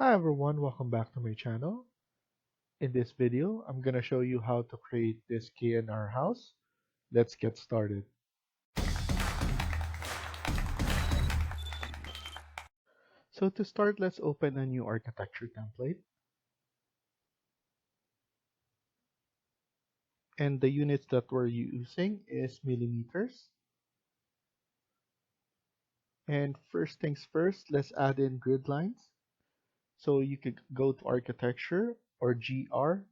Hi everyone, welcome back to my channel. In this video, I'm gonna show you how to create this KNR house. Let's get started. So to start, let's open a new architecture template. And the units that we're using is millimeters. And first things first, let's add in grid lines. So you could go to architecture or GR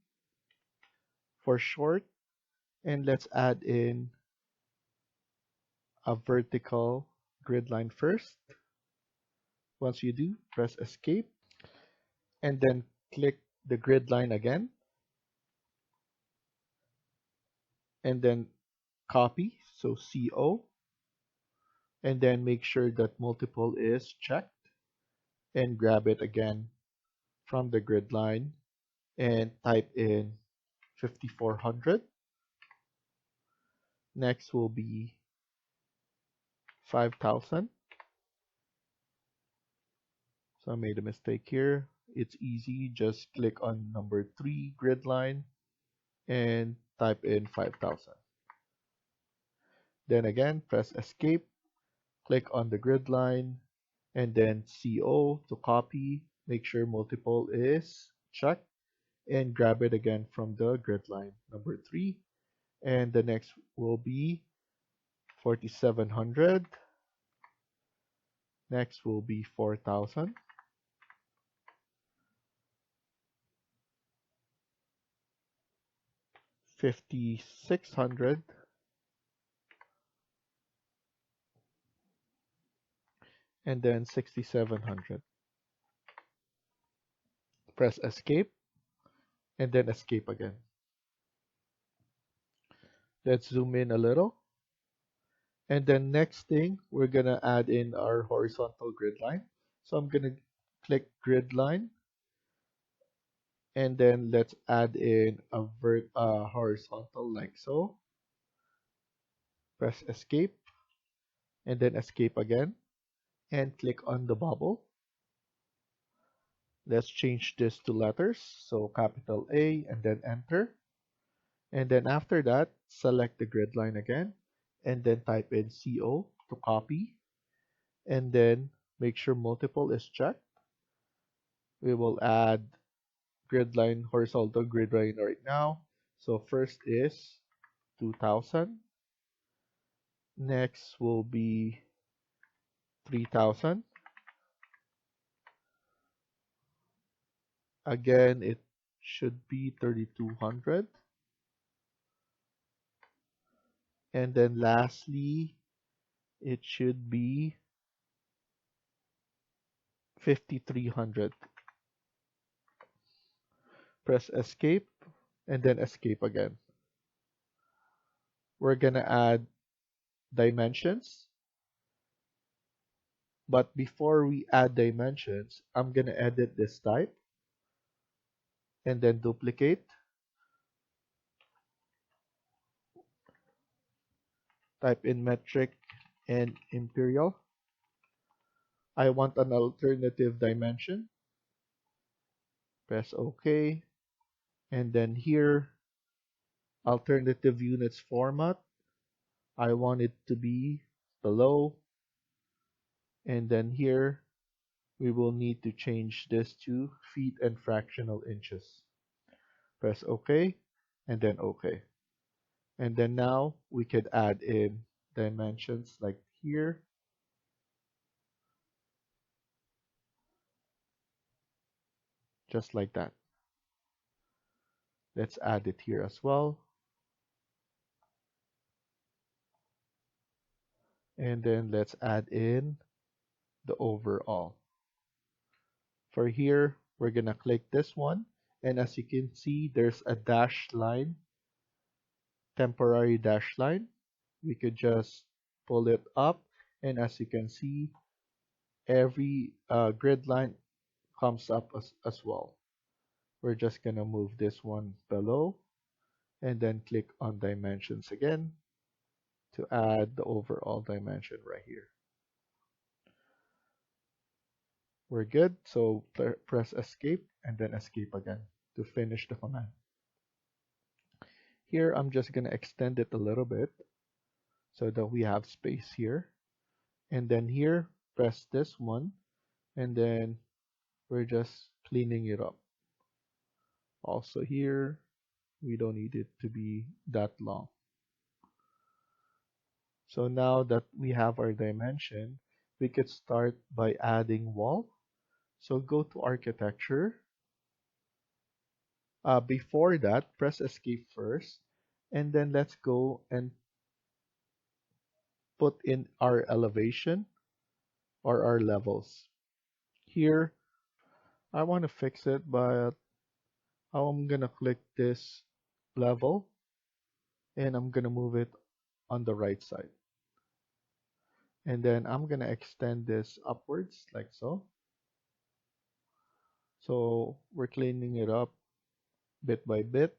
for short, and let's add in a vertical grid line first. Once you do, press escape and then click the grid line again and then copy, so CO, and then make sure that multiple is checked and grab it again from the grid line and type in 5400. Next will be 5000. So I made a mistake here. It's easy, just click on number 3 grid line and type in 5000. Then again, press escape, click on the grid line, and then CO to copy. Make sure multiple is checked and grab it again from the grid line number 3. And the next will be 4700. Next will be 4000. 5600. And then 6700. Press escape and then escape again. Let's zoom in a little. And then next thing, we're gonna add in our horizontal grid line. So I'm gonna click grid line, and then let's add in a horizontal like so. Press escape, and then escape again, and click on the bubble. Let's change this to letters, so capital A, and then enter. And then after that, select the grid line again, and then type in CO to copy, and then make sure multiple is checked. We will add grid line, horizontal grid line right now. So first is 2000. Next will be 3000. Again, it should be 3200. And then lastly, it should be 5300. Press escape and then escape again. We're gonna add dimensions. But before we add dimensions, I'm gonna edit this type and then duplicate. Type in metric and imperial. I want an alternative dimension. Press OK. And then here, alternative units format. I want it to be below. And then here, we will need to change this to feet and fractional inches. Press OK, and then OK. And then now we could add in dimensions like here. Just like that. Let's add it here as well. And then let's add in the overall. For here, we're gonna click this one, and as you can see, there's a dash line, temporary dash line. We could just pull it up, and as you can see, every grid line comes up as well. We're just gonna move this one below, and then click on dimensions again to add the overall dimension right here. We're good. So press escape and then escape again to finish the command. Here, I'm just going to extend it a little bit so that we have space here. And then here, press this one, and then we're just cleaning it up. Also here, we don't need it to be that long. So now that we have our dimension, we could start by adding wall. So go to architecture. Before that, press escape first, and then let's go and put in our elevation or our levels. Here, I want to fix it, but I'm gonna click this level and I'm gonna move it on the right side. And then I'm gonna extend this upwards like so. So we're cleaning it up bit by bit.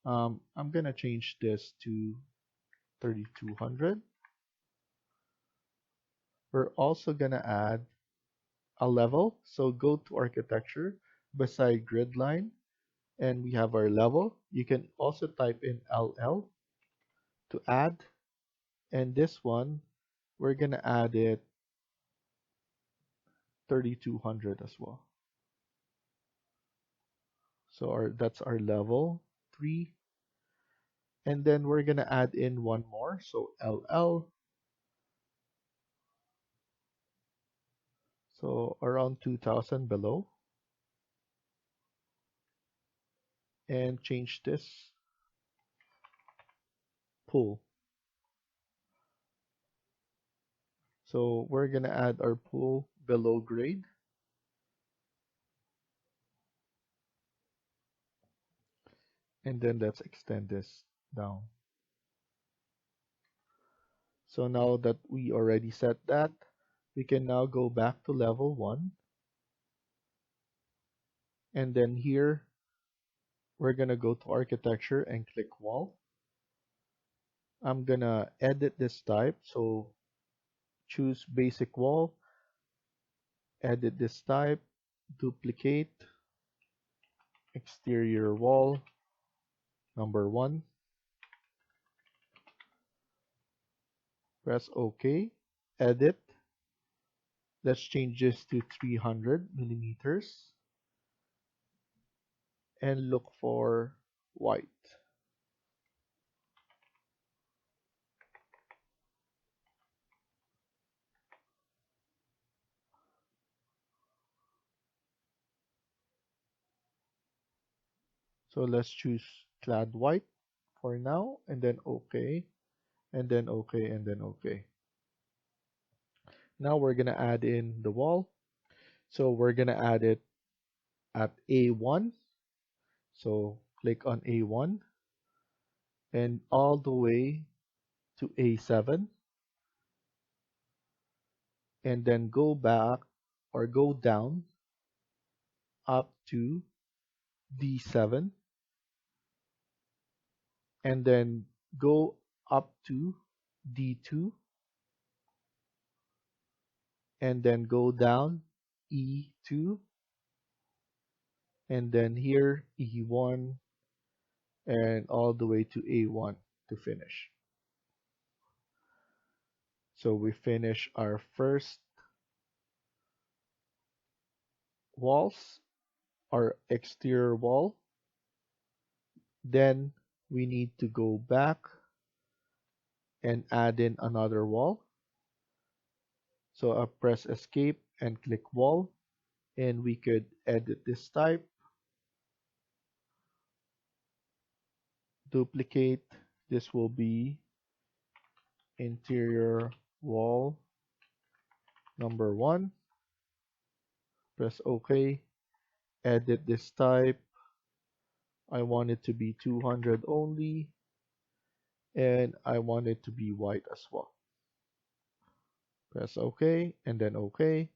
I'm gonna change this to 3200. We're also gonna add a level. So go to architecture beside grid line and we have our level. You can also type in LL to add, and this one we're gonna add it 3200 as well. So that's our level 3, and then we're gonna add in one more, so LL, so around 2000 below, and change this pool. So we're gonna add our pool below grade, and then let's extend this down. So now that we already set that, we can now go back to level 1, and then here we're gonna go to architecture and click wall. I'm gonna edit this type, so choose basic wall, edit this type, duplicate, exterior wall, number 1, press OK, edit, let's change this to 300 millimeters, and look for white. So let's choose clad white for now, and then OK, and then OK, and then OK. Now we're gonna add in the wall. So we're gonna add it at A1. So click on A1 and all the way to A7, and then go back or go down up to D7, and then go up to D2, and then go down E2, and then here E1, and all the way to A1 to finish. So we finish our first walls, our exterior wall. Then we need to go back and add in another wall. So I press escape and click wall, and we could edit this type, duplicate. This will be interior wall number 1. Press OK, edit this type. I want it to be 200 only, and I want it to be white as well. Press OK, and then OK.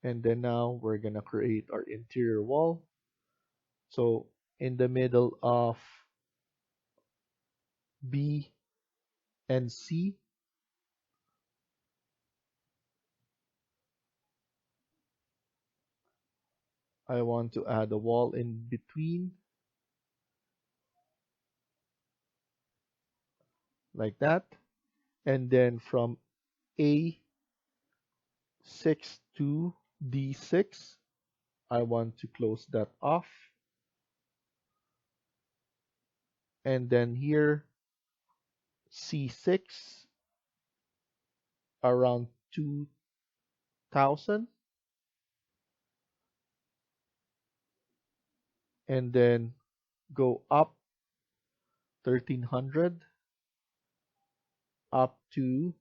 And then now we're gonna create our interior wall. So in the middle of B and C, I want to add a wall in between, like that. And then from A6 to D6, I want to close that off. And then here, C6 around 2000. And then go up 1300 up to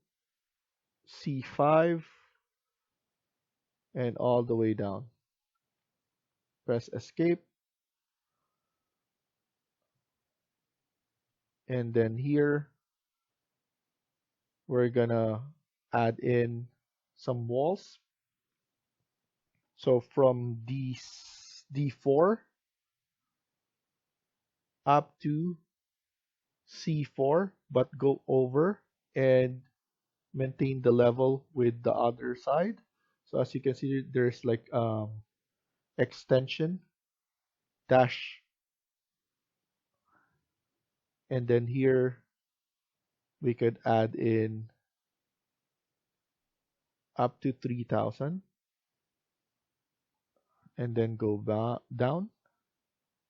C5 and all the way down. Press escape. And then here, we're gonna add in some walls. So from D4 up to C4, but go over and maintain the level with the other side. So as you can see, there's like extension dash, and then here we could add in up to 3000 and then go down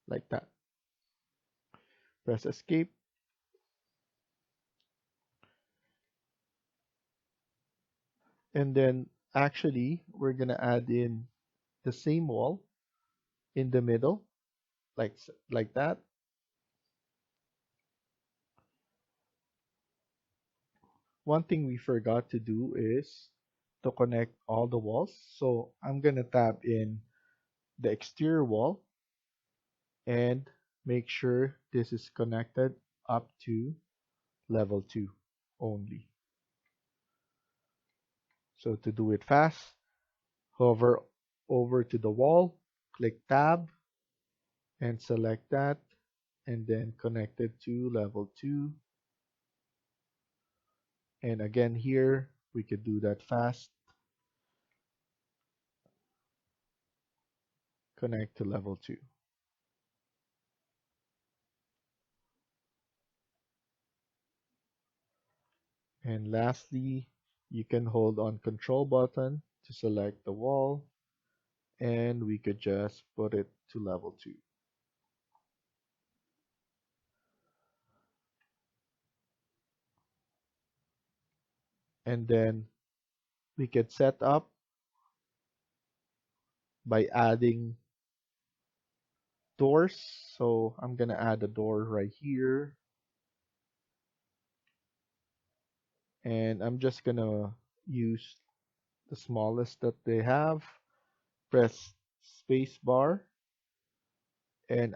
like that. Press escape. And then actually we're gonna add in the same wall in the middle, like that. One thing we forgot to do is to connect all the walls. So I'm gonna tap in the exterior wall and make sure this is connected up to level 2 only. So to do it fast, hover over to the wall, click tab and select that, and then connect it to level 2. And again here, we could do that fast. Connect to level 2. And lastly, you can hold on control button to select the wall, and we could just put it to level 2. And then we could set up by adding doors. So I'm gonna add a door right here, and I'm just gonna use the smallest that they have. Press space bar, and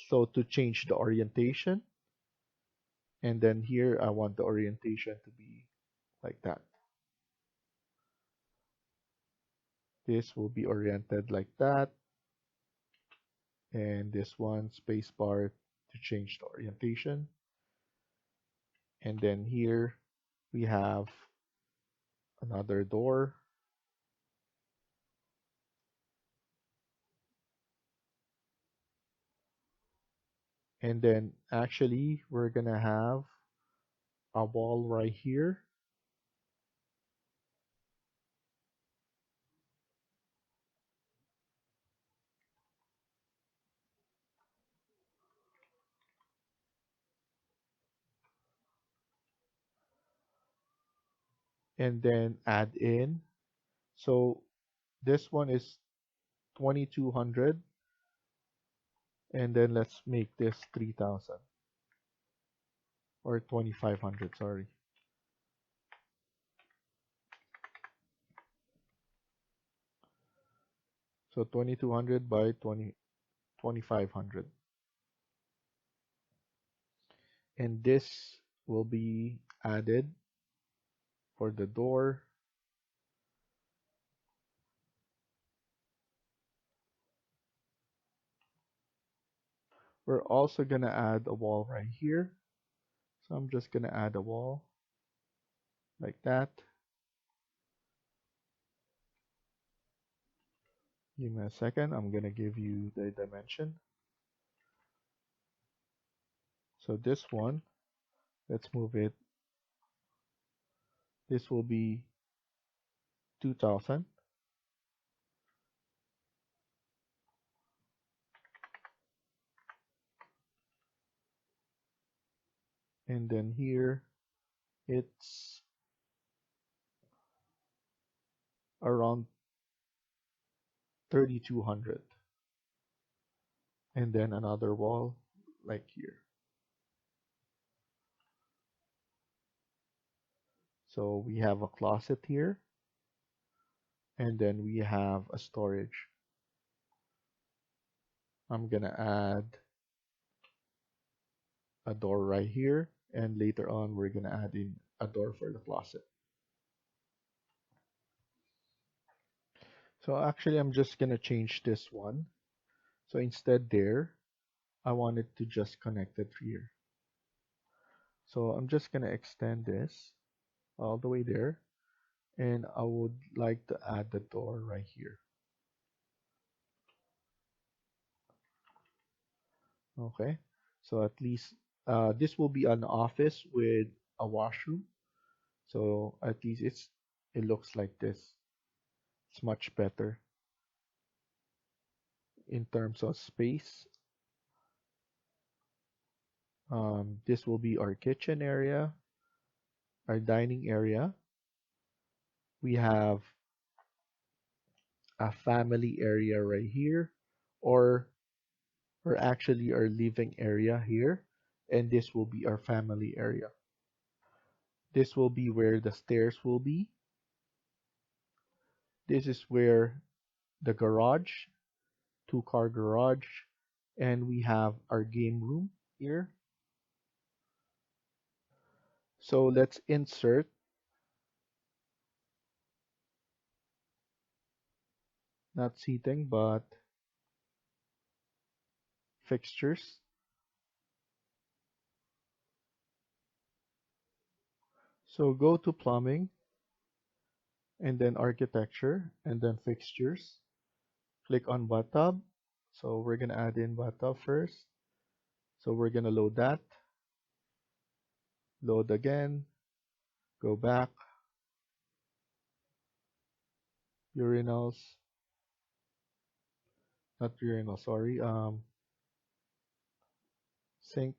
so to change the orientation, and then here I want the orientation to be like that. This will be oriented like that, and this one space bar to change the orientation. And then here we have another door. And then actually we're gonna have a wall right here. And then add in. So this one is 2200, and then let's make this 3000 or 2500, sorry. So 2200 by 2500. And this will be added for the door. We're also gonna add a wall right here. So I'm just gonna add a wall like that. Give me a second. I'm gonna give you the dimension. So this one, let's move it. This will be 2000. And then here, it's around 3200. And then another wall like here. So we have a closet here, and then we have a storage. I'm gonna add a door right here, and later on we're gonna add in a door for the closet. So actually I'm just gonna change this one. So instead there, I want it to just connect it here. So I'm just gonna extend this all the way there, and I would like to add the door right here. Okay, so at least this will be an office with a washroom. So at least it looks like this. It's much better in terms of space. This will be our kitchen area, our dining area. We have a family area right here, or actually our living area here, and this will be our family area. This will be where the stairs will be. This is where the garage, two-car garage, and we have our game room here. So let's insert not seating but fixtures. So go to plumbing and then architecture and then fixtures. Click on bathtub. So we're gonna add in bathtub first. So we're gonna load that. Load again. Go back. Urinals. Not urinal, sorry. Sink.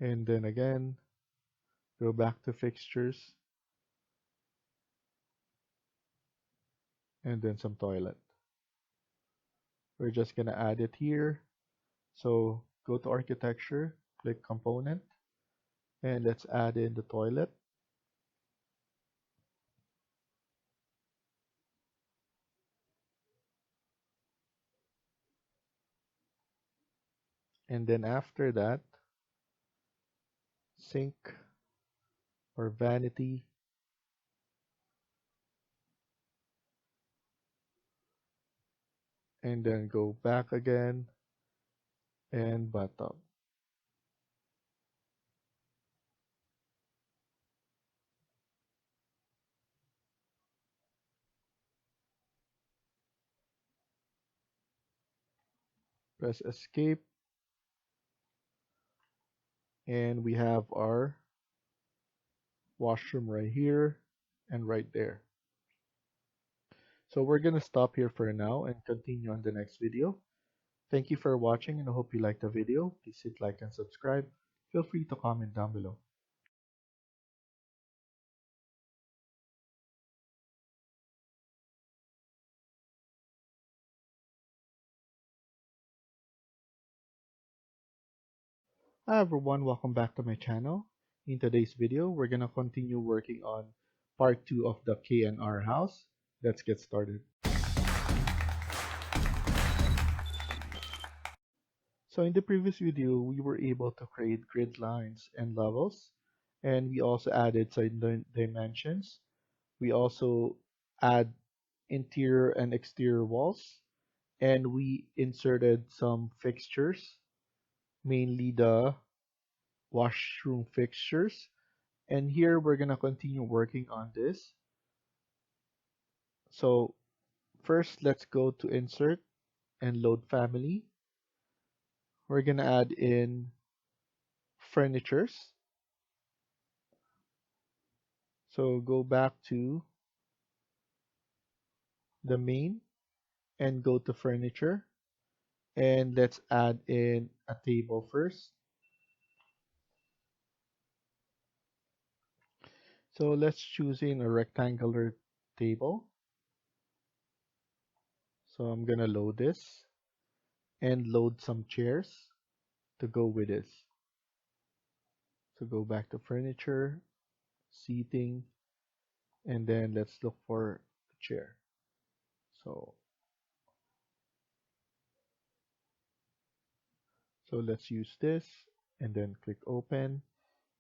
And then again, go back to fixtures. And then some toilet. We're just gonna add it here. So go to architecture, click component, and let's add in the toilet. And then after that, sink or vanity, and then go back again and bathtub. Press escape, and we have our washroom right here and right there. So we're gonna stop here for now and continue on the next video. Thank you for watching and I hope you liked the video. Please hit like and subscribe. Feel free to comment down below. Hi everyone, welcome back to my channel. In today's video, we're gonna continue working on part 2 of the KNR house. Let's get started. So in the previous video, we were able to create grid lines and levels, and we also added some dimensions We also add interior and exterior walls, and we inserted some fixtures, mainly the washroom fixtures. And here we're gonna continue working on this. So first, let's go to insert and load family. We're gonna add in furnitures. So go back to the main and go to furniture, and let's add in a table first. So let's choose in a rectangular table. So I'm gonna load this and load some chairs to go with this. So go back to furniture, seating, and then let's look for a chair. So let's use this and then click open,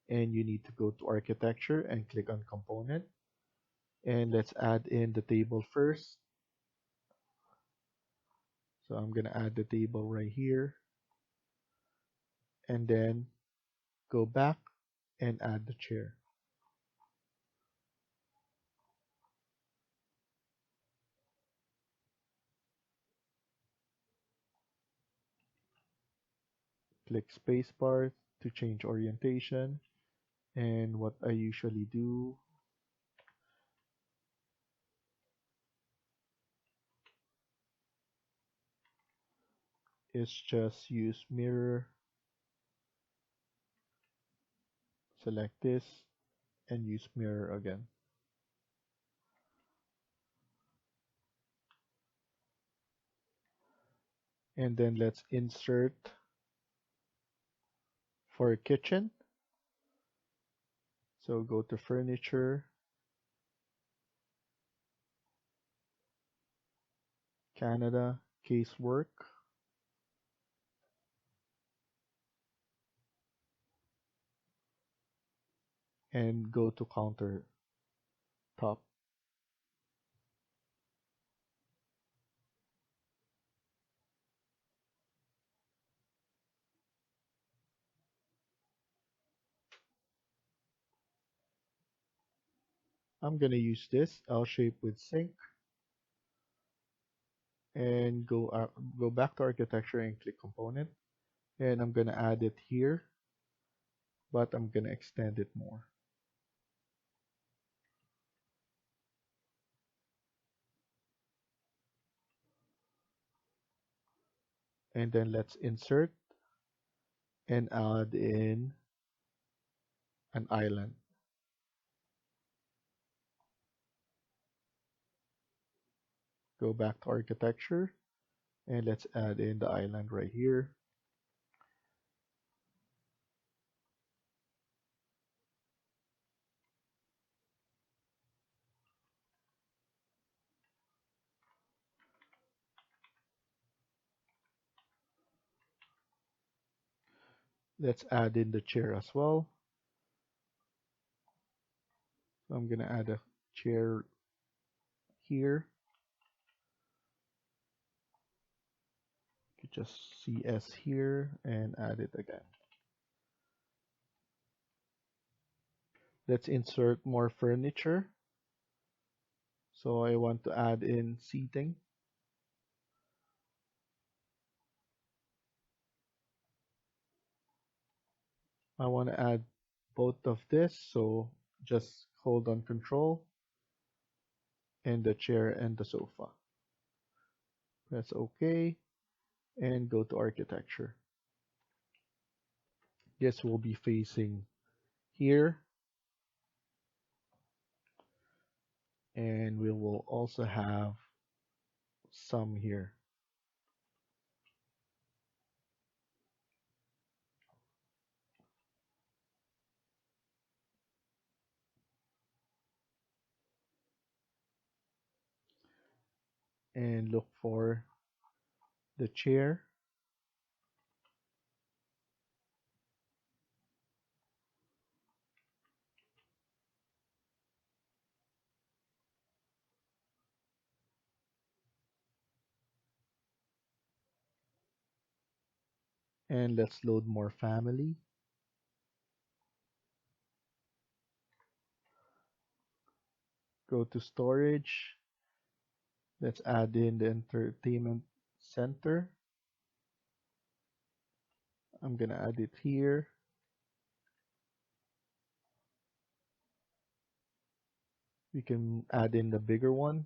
and you need to go to architecture and click on component, and let's add in the table first. So I'm gonna add the table right here, and then go back and add the chair. Click spacebar to change orientation, and what I usually do is just use mirror, select this, and use mirror again. And then let's insert for kitchen. So go to furniture, Canada, casework, and go to countertop. I'm gonna use this L shape with sink, and go back to architecture and click component, and I'm gonna add it here, but I'm gonna extend it more. And then let's insert and add in an island. Go back to architecture, and let's add in the island right here. Let's add in the chair as well. So I'm gonna add a chair here. You just see S here and add it again. Let's insert more furniture. So I want to add in seating. I want to add both of this, so just hold on control and the chair and the sofa. Press OK and go to architecture. This will be facing here, and we will also have some here. And look for the chair. And let's load more family. Go to storage. Let's add in the entertainment center. I'm gonna add it here. We can add in the bigger one.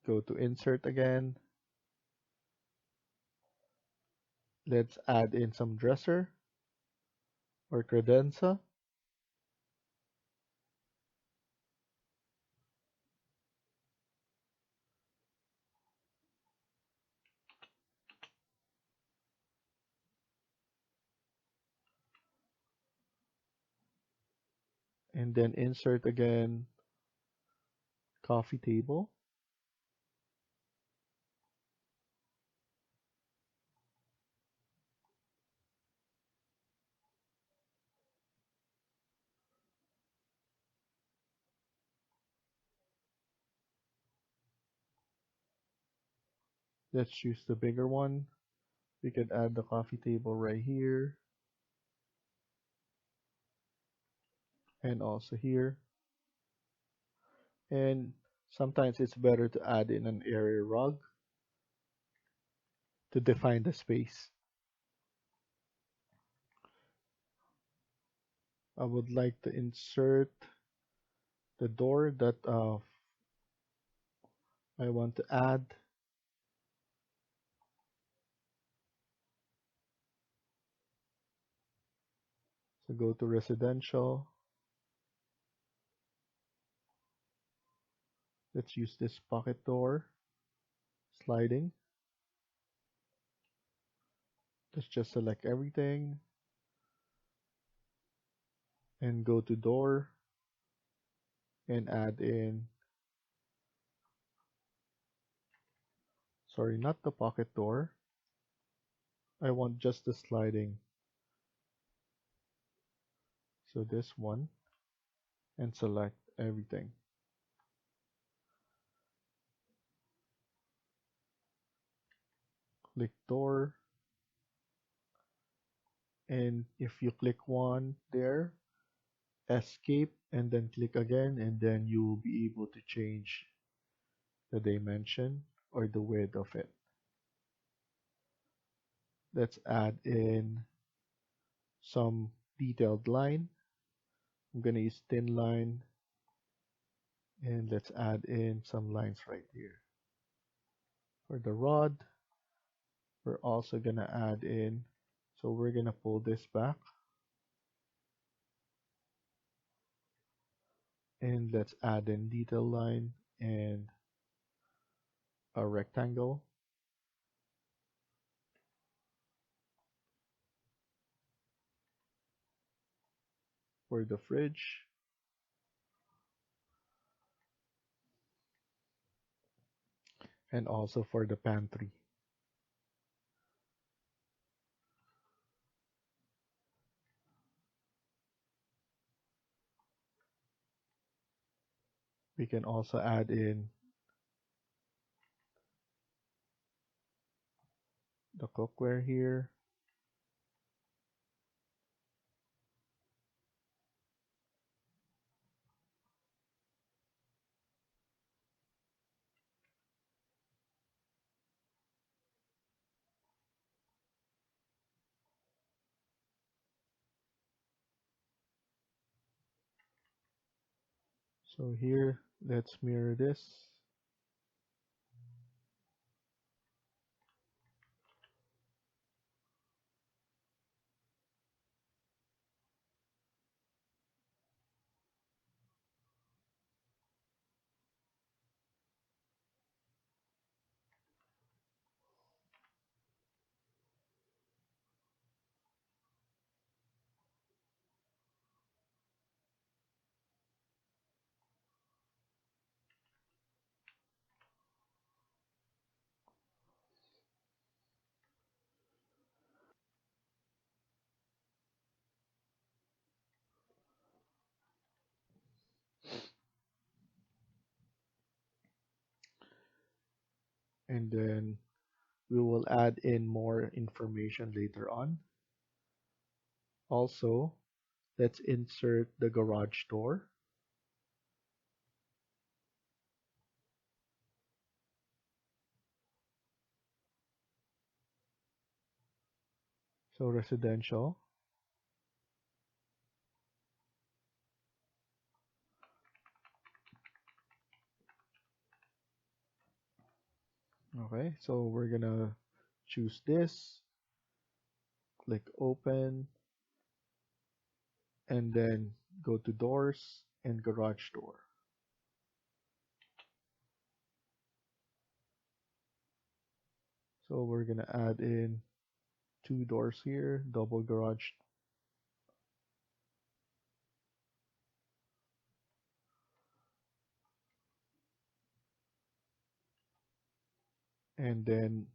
Go to insert again. Let's add in some dresser or credenza. And then insert again coffee table. Let's choose the bigger one. We can add the coffee table right here and also here. And sometimes it's better to add in an area rug to define the space. I would like to insert the door that I want to add. So go to residential. Let's use this pocket door sliding. Let's just select everything and go to door and add in, sorry, not the pocket door. I want just the sliding. So this one and select everything. Click door. And if you click one there, escape and then click again, and then you will be able to change the dimension or the width of it. Let's add in some detailed line. I'm going to use thin line, and let's add in some lines right here. For the rod, we're also going to add in, so we're going to pull this back, and let's add in detail line and a rectangle. For the fridge, and also for the pantry. We can also add in the cookware here. So here, let's mirror this. and then we will add in more information later on. Also, let's insert the garage door. So residential. Okay, so we're gonna choose this, click open, and then go to doors and garage door. So we're gonna add in two doors here, double garage, and then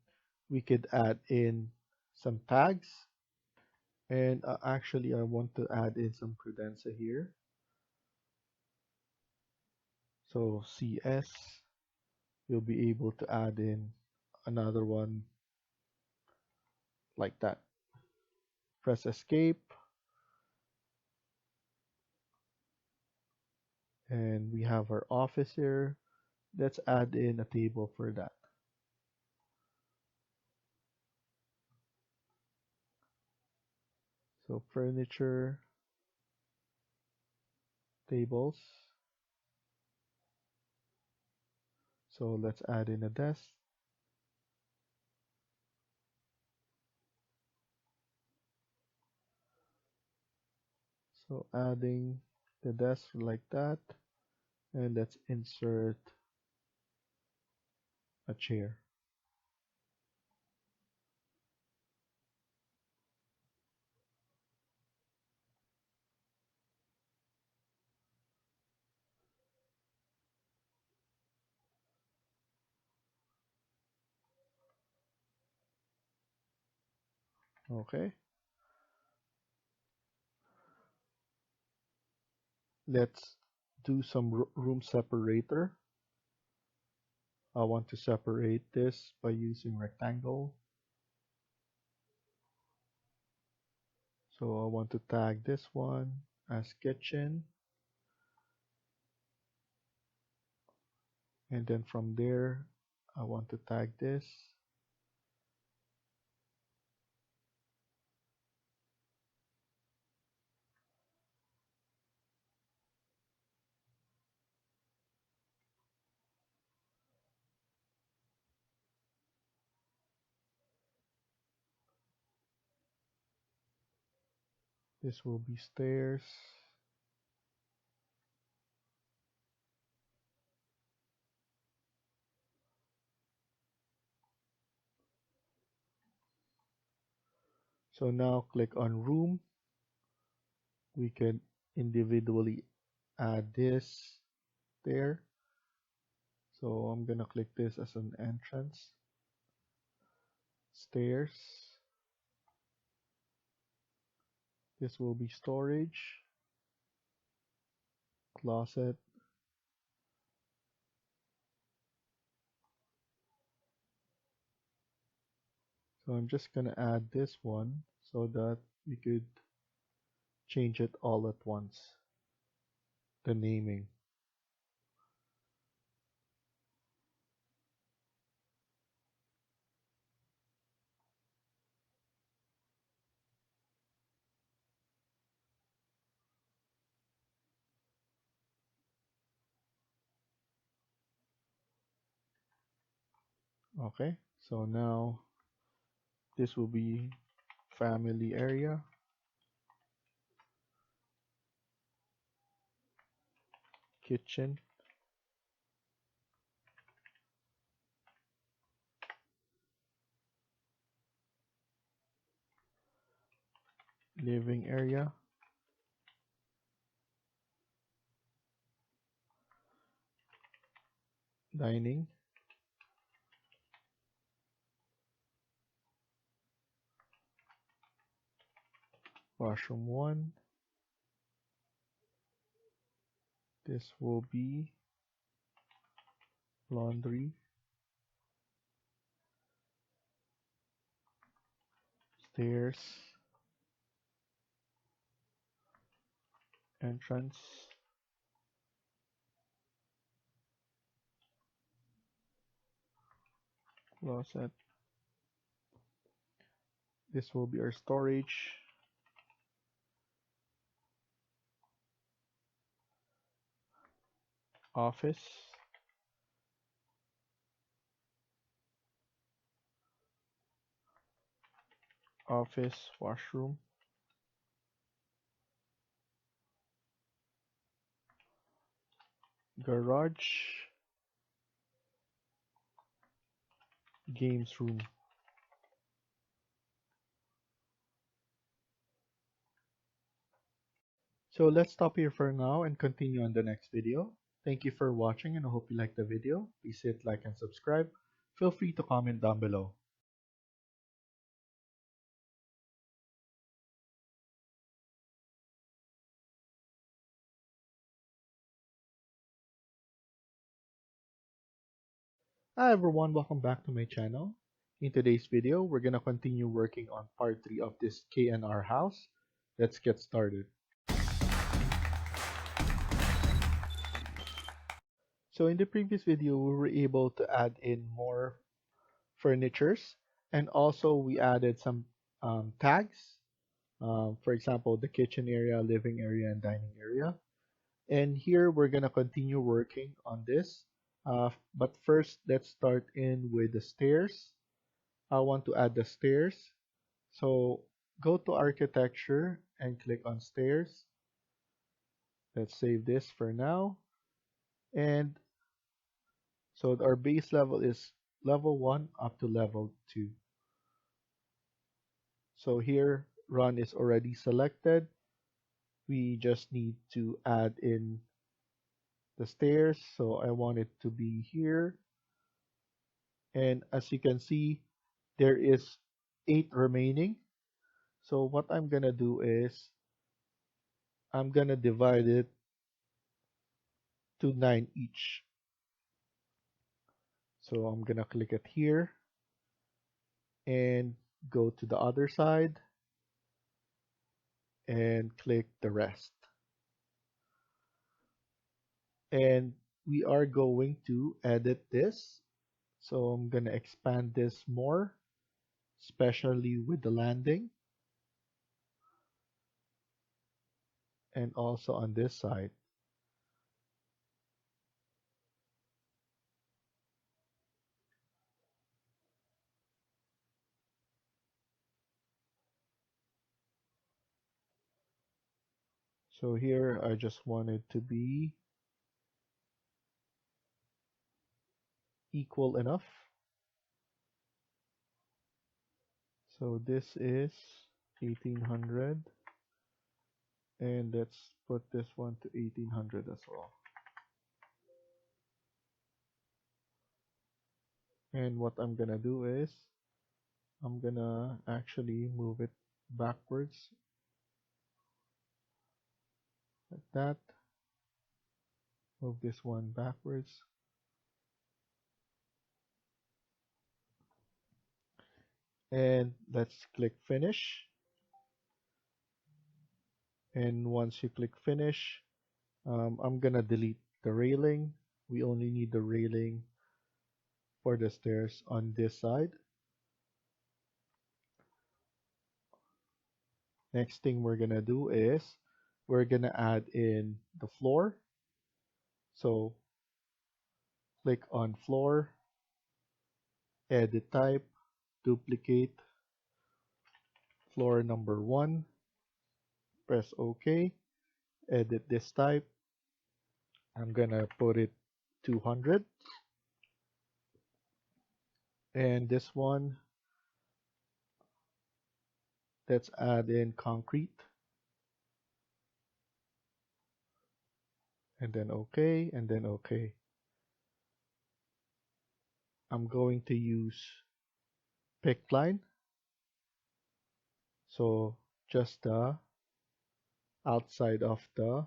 we could add in some tags. And actually, I want to add in some credenza here. So CS, you'll be able to add in another one like that. Press escape, and we have our office here. Let's add in a table for that. So furniture, tables. So let's add in a desk. So adding the desk like that, and let's insert a chair. Okay. Let's do some room separator. I want to separate this by using rectangle. So I want to tag this one as kitchen. And then from there, I want to tag this. This will be stairs. So now click on room. We can individually add this there. So I'm gonna click this as an entrance. Stairs. This will be storage. Closet. So I'm just gonna add this one so that we could change it all at once. The naming. Okay, so now this will be family area, kitchen, living area, dining, washroom 1. This will be laundry, stairs, entrance, closet. This will be our storage, office, office, washroom, garage, games room. So let's stop here for now and continue on the next video. Thank you for watching and I hope you liked the video. Please hit like and subscribe. Feel free to comment down below. Hi everyone, welcome back to my channel. In today's video, we're gonna continue working on part 3 of this KNR house. Let's get started. So in the previous video, we were able to add in more furnitures and also we added some tags. For example, the kitchen area, living area, and dining area. And here we're gonna continue working on this. But first, let's start in with the stairs. I want to add the stairs. So go to architecture and click on stairs. Let's save this for now. And so our base level is level 1 up to level 2. So here run is already selected. We just need to add in the stairs. So I want it to be here. And as you can see, there is 8 remaining. So what I'm gonna do is I'm gonna divide it to 9 each. So I'm gonna click it here and go to the other side and click the rest. And we are going to edit this. So I'm gonna expand this more, especially with the landing and also on this side. So here I just want it to be equal enough. So this is 1800 and let's put this one to 1800 as well. And what I'm gonna do is I'm gonna actually move it backwards like that. Move this one backwards. And let's click finish. And once you click finish, I'm gonna delete the railing. We only need the railing for the stairs on this side. Next thing we're gonna do is we're gonna add in the floor. So click on floor, edit type, duplicate, floor number 1, press OK, edit this type. I'm gonna put it 200. And this one, let's add in concrete. And then OK, and then OK. I'm going to use pick line. So just the outside of the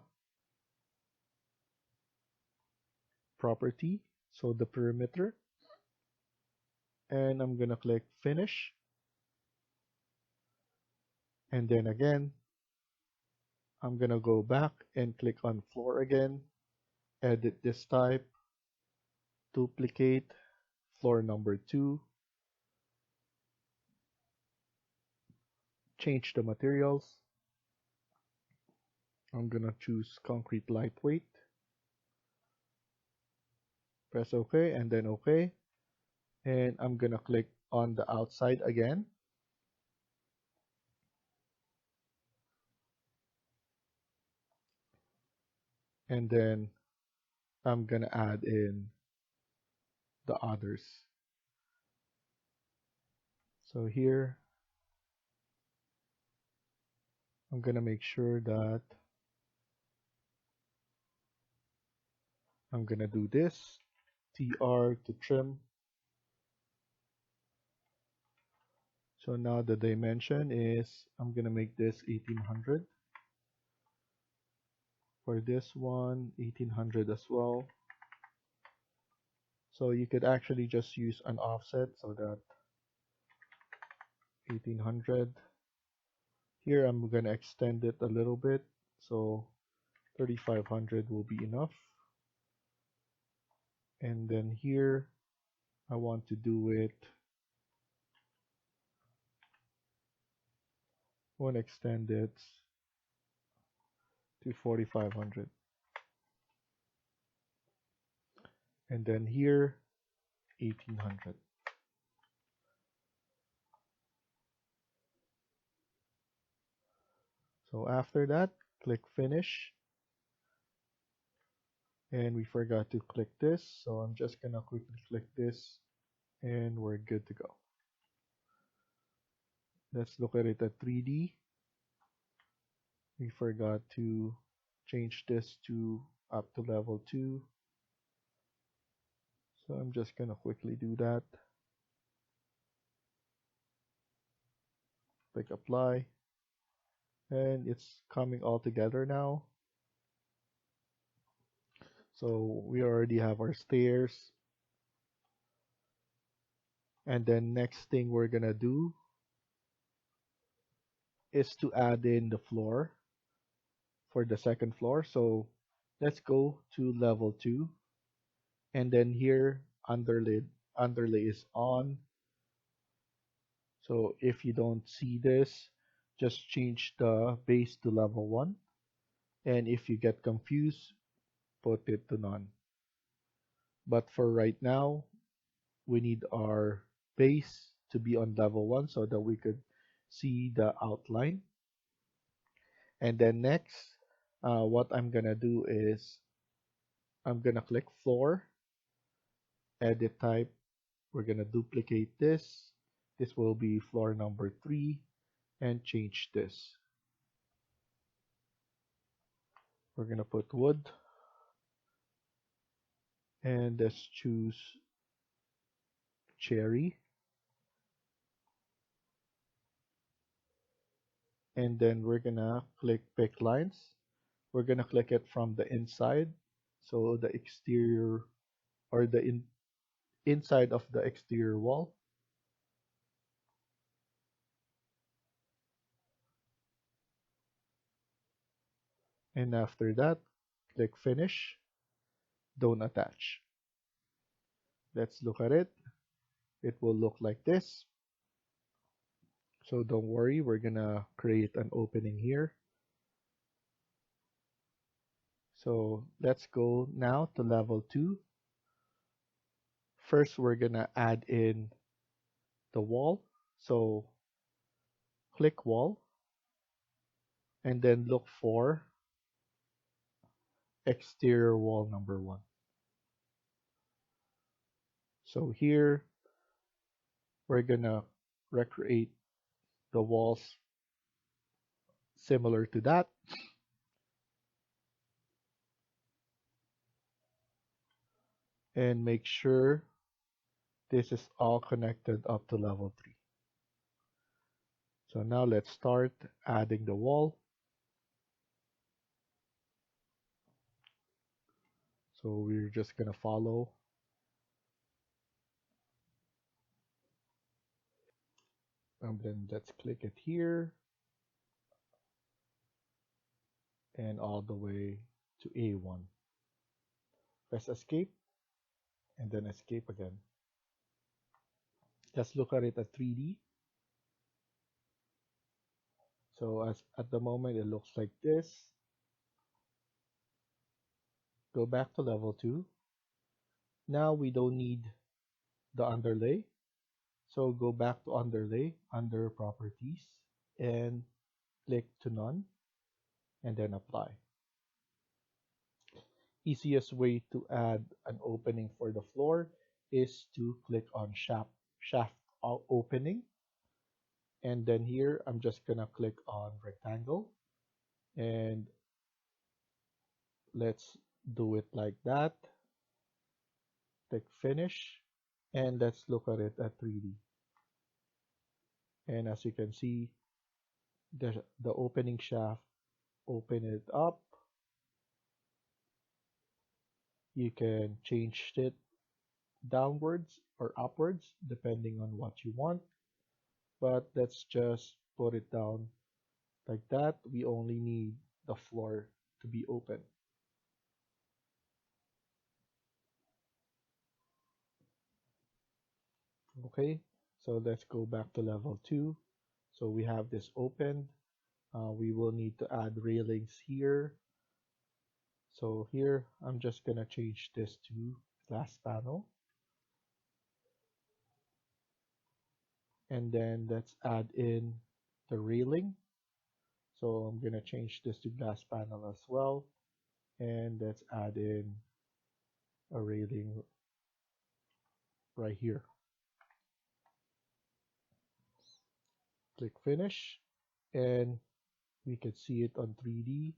property, so the perimeter. And I'm gonna click finish. And then again, I'm gonna go back and click on floor again, edit this type, duplicate, floor number 2, change the materials. I'm gonna choose concrete lightweight, press OK, and then OK. And I'm gonna click on the outside again. And then I'm gonna add in the others. So here, I'm gonna make sure that I'm gonna do this, TR to trim. So now the dimension is, I'm gonna make this 1800. For this one, 1800 as well. So you could actually just use an offset so that 1800. Here I'm gonna extend it a little bit, so 3500 will be enough. And then here I want to do it, I want to extend it to 4500. And then here 1800. So after that, click finish. And we forgot to click this, so I'm just gonna quickly click this and we're good to go. Let's look at it at 3D. We forgot to change this to up to level 2. So I'm just gonna quickly do that. Click apply. And it's coming all together now. So we already have our stairs. And then next thing we're gonna do is to add in the floor for the second floor. So let's go to level 2. And then here underlay is on. So if you don't see this, just change the base to level 1. And if you get confused, put it to none. But for right now, we need our base to be on level 1 so that we could see the outline. And then next, what I'm gonna do is I'm gonna click floor, edit type. We're gonna duplicate this. This will be floor number 3 and change this. We're gonna put wood and let's choose cherry. And then we're gonna click pick lines. We're gonna click it from the inside. So the exterior or the inside of the exterior wall. And after that, click finish, don't attach. Let's look at it. It will look like this. So don't worry, we're gonna create an opening here. So let's go now to level 2. First, we're gonna add in the wall. So click wall and then look for exterior wall number 1. So here, we're gonna recreate the walls similar to that. And make sure this is all connected up to level 3. So now let's start adding the wall. So we're just gonna follow. And then let's click it here. and all the way to A1. Press escape and then escape again. Let's look at it at 3D. So as at the moment it looks like this. Go back to level 2. Now we don't need the underlay. So go back to underlay under properties and click to none and then apply. Easiest way to add an opening for the floor is to click on shaft opening, and then here I'm just gonna click on rectangle, and let's do it like that. Click finish, and let's look at it at 3D. And as you can see, the opening shaft, open it up. You can change it downwards or upwards depending on what you want, but let's just put it down like that. We only need the floor to be open. Okay, so let's go back to level 2. So we have this opened. We will need to add railings here. So here I'm just gonna change this to glass panel, and then let's add in the railing. So I'm gonna change this to glass panel as well, and let's add in a railing right here. Click finish, and we can see it on 3D,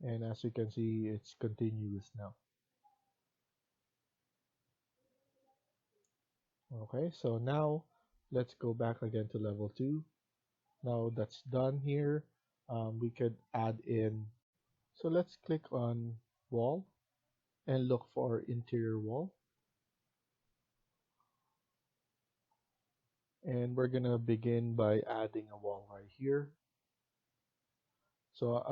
and as you can see it's continuous now. Okay, so now let's go back again to level 2. Now that's done here, we could add in, so let's click on wall and look for interior wall, and we're gonna begin by adding a wall right here. So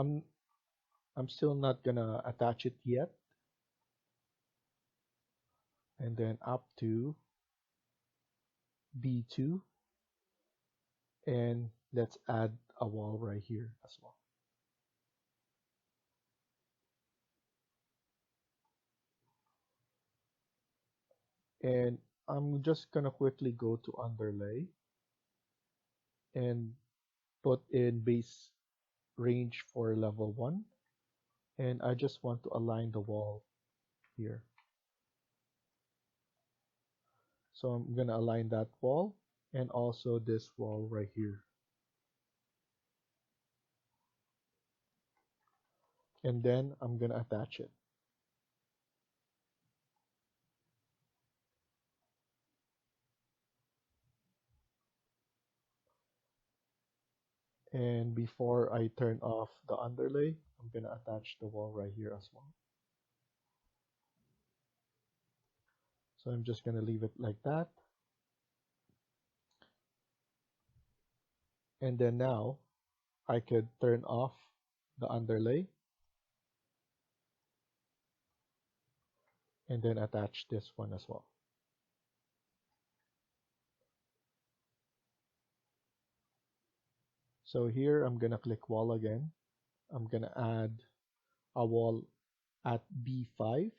I'm still not gonna attach it yet, and then up to B2, and let's add a wall right here as well. And I'm just gonna quickly go to underlay and put in base range for level 1, and I just want to align the wall here. So I'm gonna align that wall and also this wall right here. And then I'm gonna attach it. And before I turn off the underlay, I'm gonna attach the wall right here as well. So I'm just gonna leave it like that. And then now I could turn off the underlay and then attach this one as well. So here I'm gonna click wall again. I'm gonna add a wall at B5,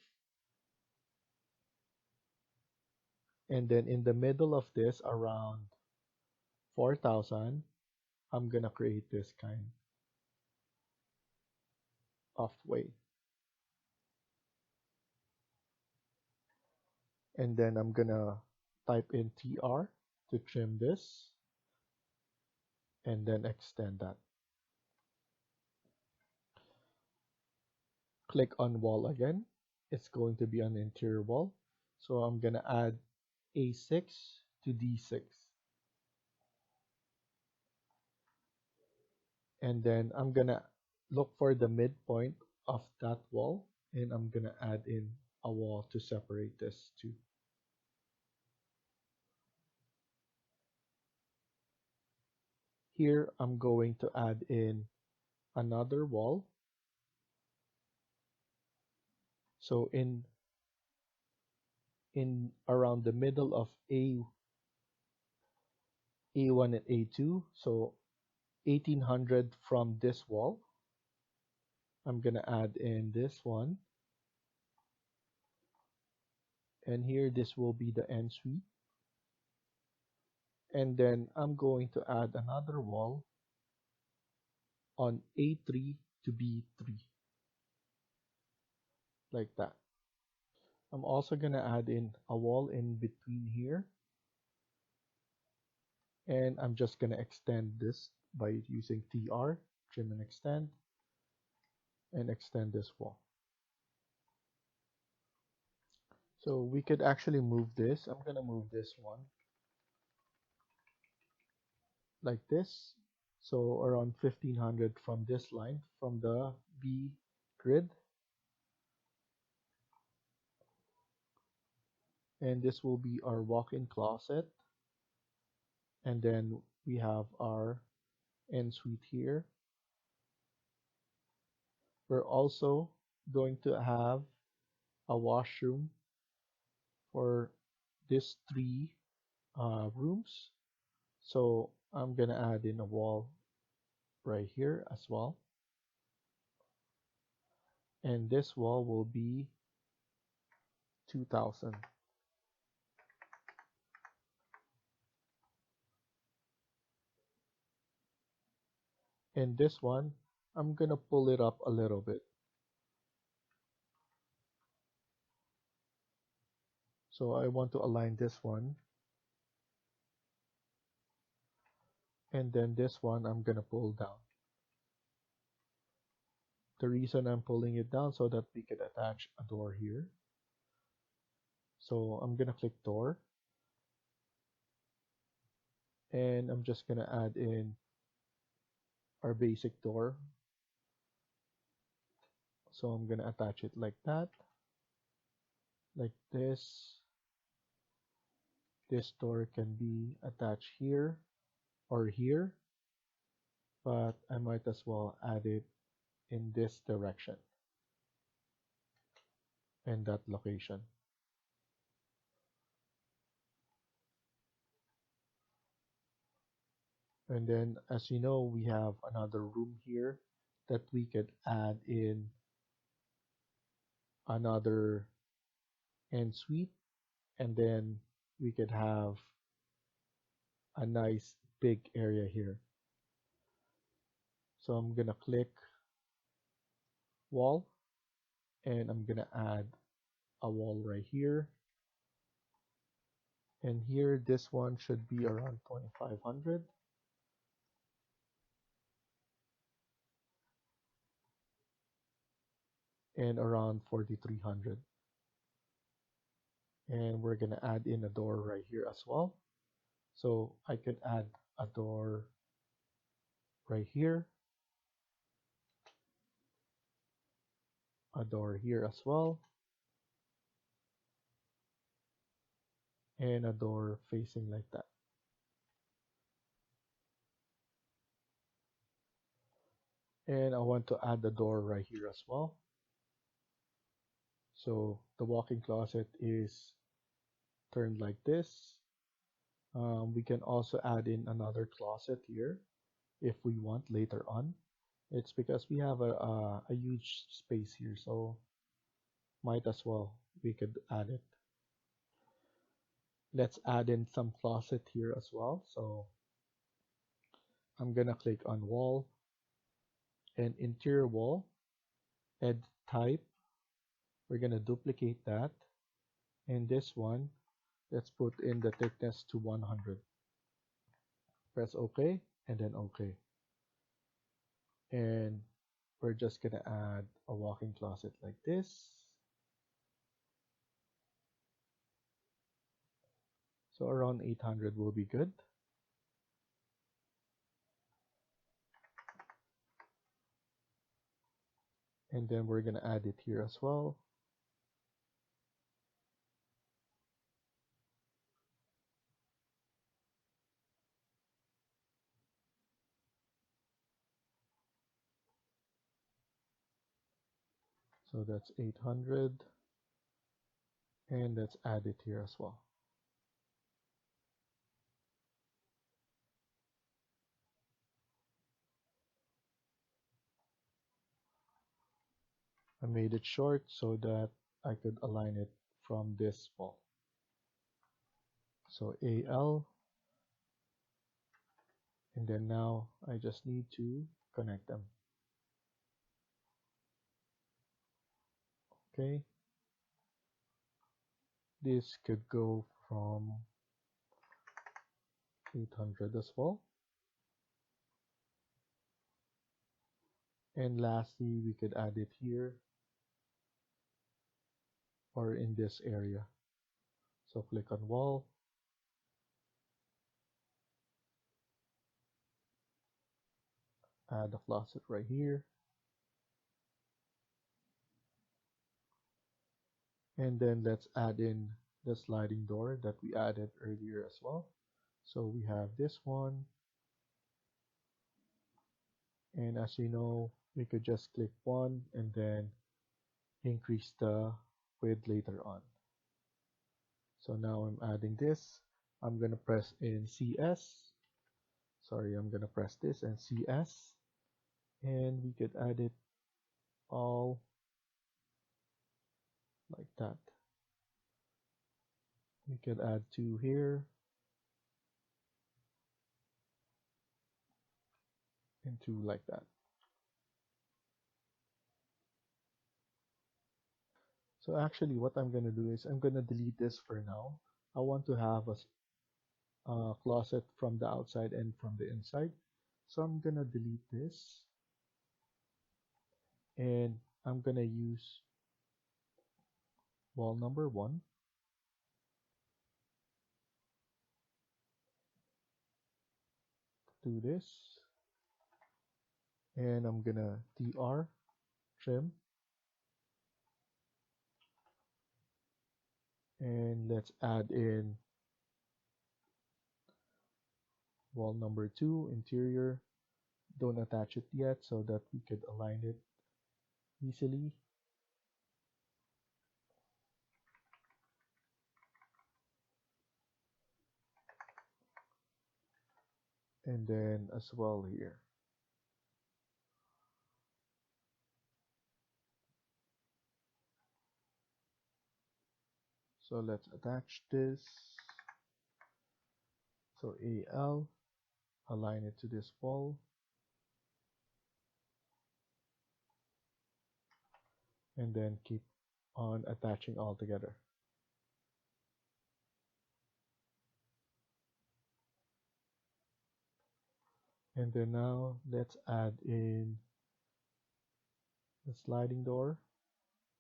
and then in the middle of this around 4,000, I'm gonna create this kind of way. And then I'm gonna type in TR to trim this and then extend that. Click on wall again. It's going to be an interior wall. So I'm gonna add A6 to D6. And then I'm gonna look for the midpoint of that wall, and I'm gonna add in a wall to separate this two. Here I'm going to add in another wall. So in around the middle of A1 and A2, so 1800 from this wall, I'm gonna add in this one, and here this will be the ensuite, and then I'm going to add another wall on A3 to B3, like that. I'm also gonna add in a wall in between here, and I'm just gonna extend this by using TR, trim and extend this wall. So we could actually move this. I'm gonna move this one like this. So around 1500 from this line, from the B grid. And this will be our walk-in closet. And then we have our ensuite here. We're also going to have a washroom for these three rooms. So I'm gonna add in a wall right here as well. And this wall will be 2000. And this one, I'm gonna pull it up a little bit. So I want to align this one. And then this one, I'm gonna pull down. The reason I'm pulling it down so that we can attach a door here. So I'm gonna click door. And I'm just gonna add in our basic door. So I'm gonna attach it like that. Like this. This door can be attached here or here. But I might as well add it in this direction and that location. And then as you know, we have another room here that we could add in another ensuite, and then we could have a nice big area here. So I'm gonna click wall, and I'm gonna add a wall right here. And here, this one should be around 2500. And around 4300. And we're gonna add in a door right here as well. So I could add a door right here, a door here as well, and a door facing like that. And I want to add a door right here as well. So the walk-in closet is turned like this. We can also add in another closet here if we want later on. It's because we have a huge space here, so might as well we could add it. Let's add in some closet here as well. So I'm gonna click on wall and interior wall, add type. We're gonna duplicate that, and this one, let's put in the thickness to 100. Press OK and then OK. And we're just gonna add a walk-in closet like this. So around 800 will be good. And then we're gonna add it here as well. So that's 800, and let's add it here as well. I made it short so that I could align it from this wall. So AL, and then now I just need to connect them. Okay, this could go from 800 as well. And lastly, we could add it here or in this area. So click on wall, add a closet right here, and then let's add in the sliding door that we added earlier as well. So we have this one, and as you know, we could just click one and then increase the width later on. So now I'm adding this. I'm gonna press in CS. Sorry, I'm gonna press this and CS, and we could add it all like that. We could add two here and two like that. So actually what I'm gonna do is I'm gonna delete this for now. I want to have a closet from the outside and from the inside. So I'm gonna delete this, and I'm gonna use wall number 1. Do this, and I'm gonna TR trim, and let's add in wall number 2 interior. Don't attach it yet so that we could align it easily. And then as well here. So let's attach this. So AL, align it to this wall, and then keep on attaching all together. And then now let's add in the sliding door.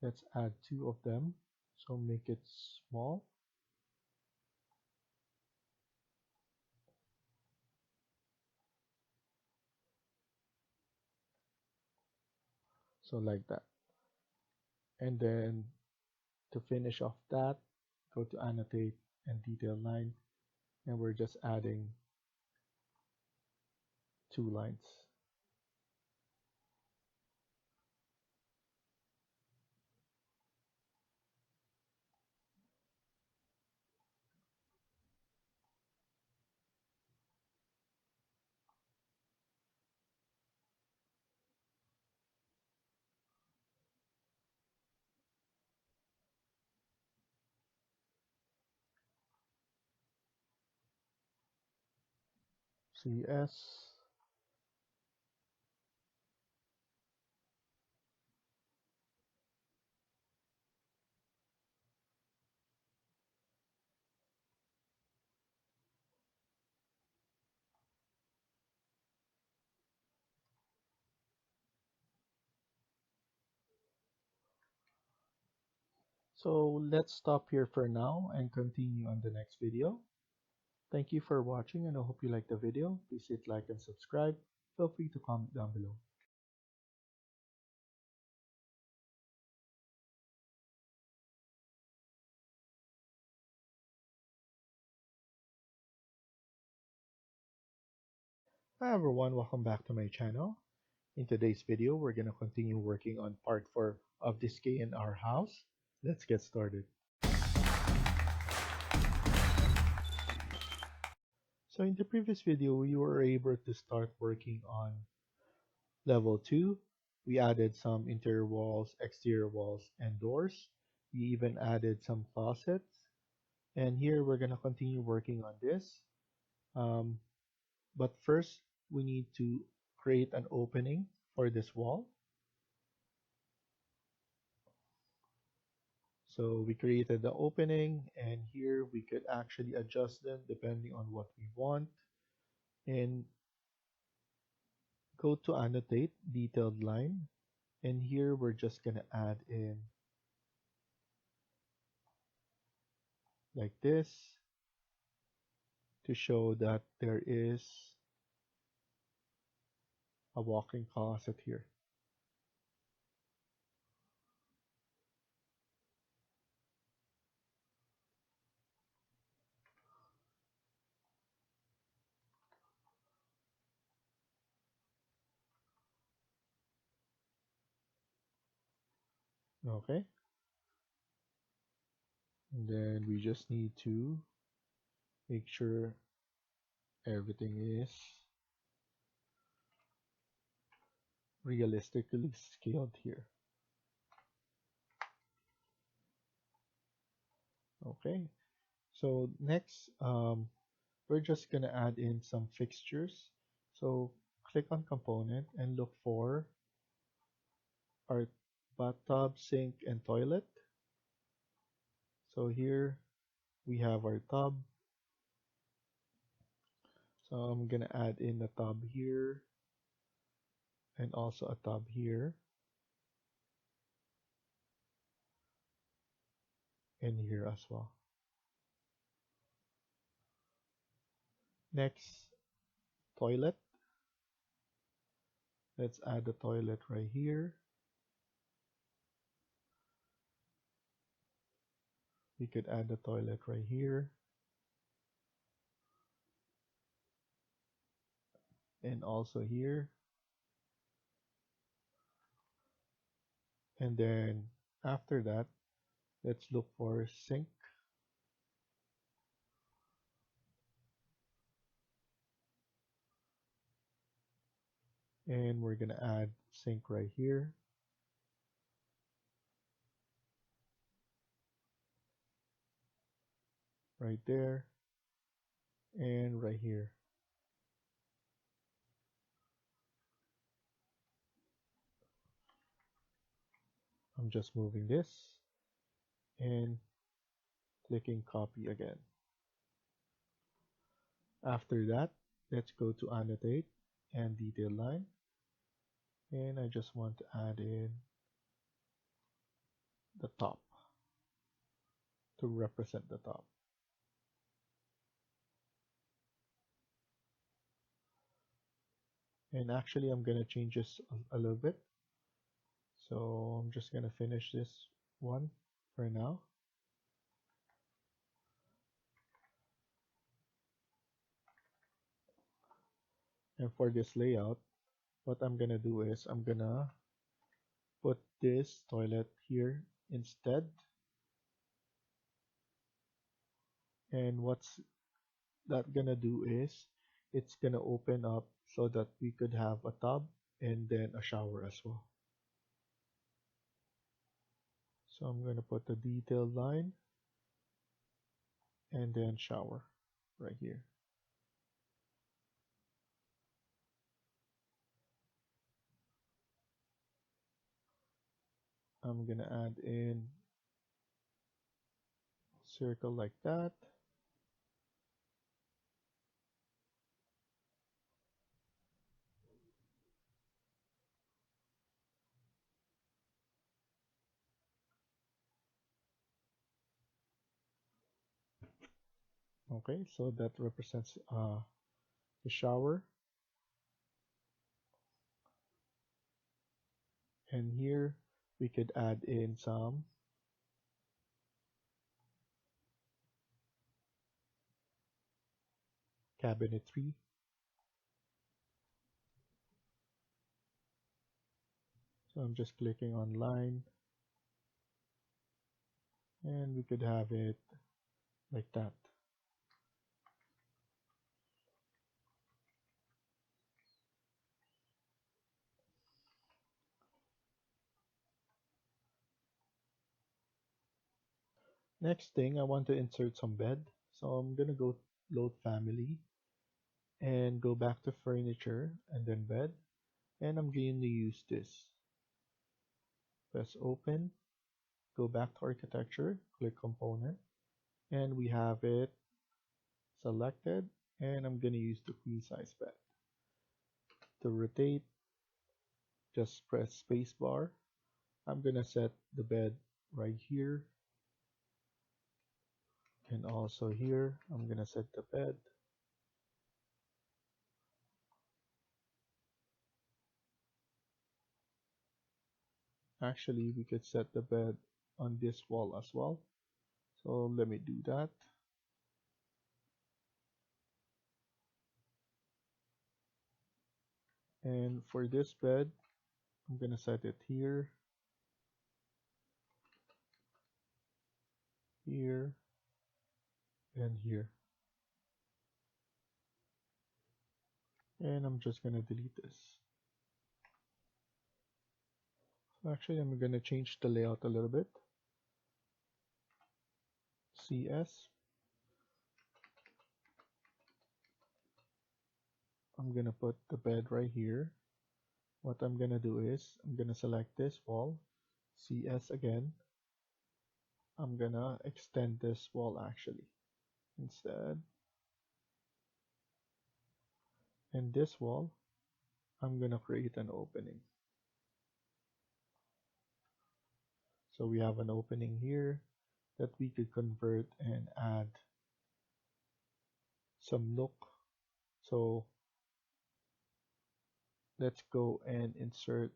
Let's add two of them. So make it small. So like that. And then to finish off that, go to annotate and detail line, and we're just adding two lines. CS. So let's stop here for now and continue on the next video. Thank you for watching, and I hope you liked the video. Please hit like and subscribe. Feel free to comment down below. Hi everyone, welcome back to my channel. In today's video, we're going to continue working on part 4 of this KNR house. Let's get started. So in the previous video, we were able to start working on level 2. We added some interior walls, exterior walls, and doors. We even added some closets. And here we're going to continue working on this. But first, we need to create an opening for this wall. So we created the opening, and here we could actually adjust them depending on what we want. And go to annotate detailed line. And here we're just going to add in like this to show that there is a walk-in closet here. Okay. And then we just need to make sure everything is realistically scaled here. Okay. So next, we're just gonna add in some fixtures. So click on component and look for our bathtub, sink, and toilet. So here we have our tub. So I'm gonna add in a tub here and also a tub here and here as well. Next, toilet. Let's add the toilet right here. We could add the toilet right here. And also here. And then after that, let's look for sink. And we're gonna add sink right here. Right there. And right here. I'm just moving this and clicking copy again. After that, let's go to annotate and detail line. And I just want to add in the top to represent the top. And actually, I'm going to change this a little bit. So I'm just going to finish this one for now. And for this layout, what I'm going to do is I'm going to put this toilet here instead. And what's that going to do is it's going to open up so that we could have a tub and then a shower as well. So I'm going to put the detailed line and then shower right here. I'm going to add in circle like that. Okay, so that represents the shower. And here we could add in some cabinetry. So I'm just clicking on line, and we could have it like that. Next thing, I want to insert some bed. So I'm gonna go load family and go back to furniture and then bed. And I'm going to use this. Press open, go back to architecture, click component, and we have it selected. And I'm gonna use the queen size bed. To rotate, just press space bar. I'm gonna set the bed right here, and also here I'm gonna set the bed. Actually, we could set the bed on this wall as well. So let me do that. And for this bed, I'm gonna set it here, here, and here. And I'm just gonna delete this. So actually, I'm gonna change the layout a little bit. CS. I'm gonna put the bed right here. What I'm gonna do is I'm gonna select this wall, CS again. I'm gonna extend this wall actually instead. And this wall, I'm gonna create an opening. So we have an opening here that we could convert and add some nook. So let's go and insert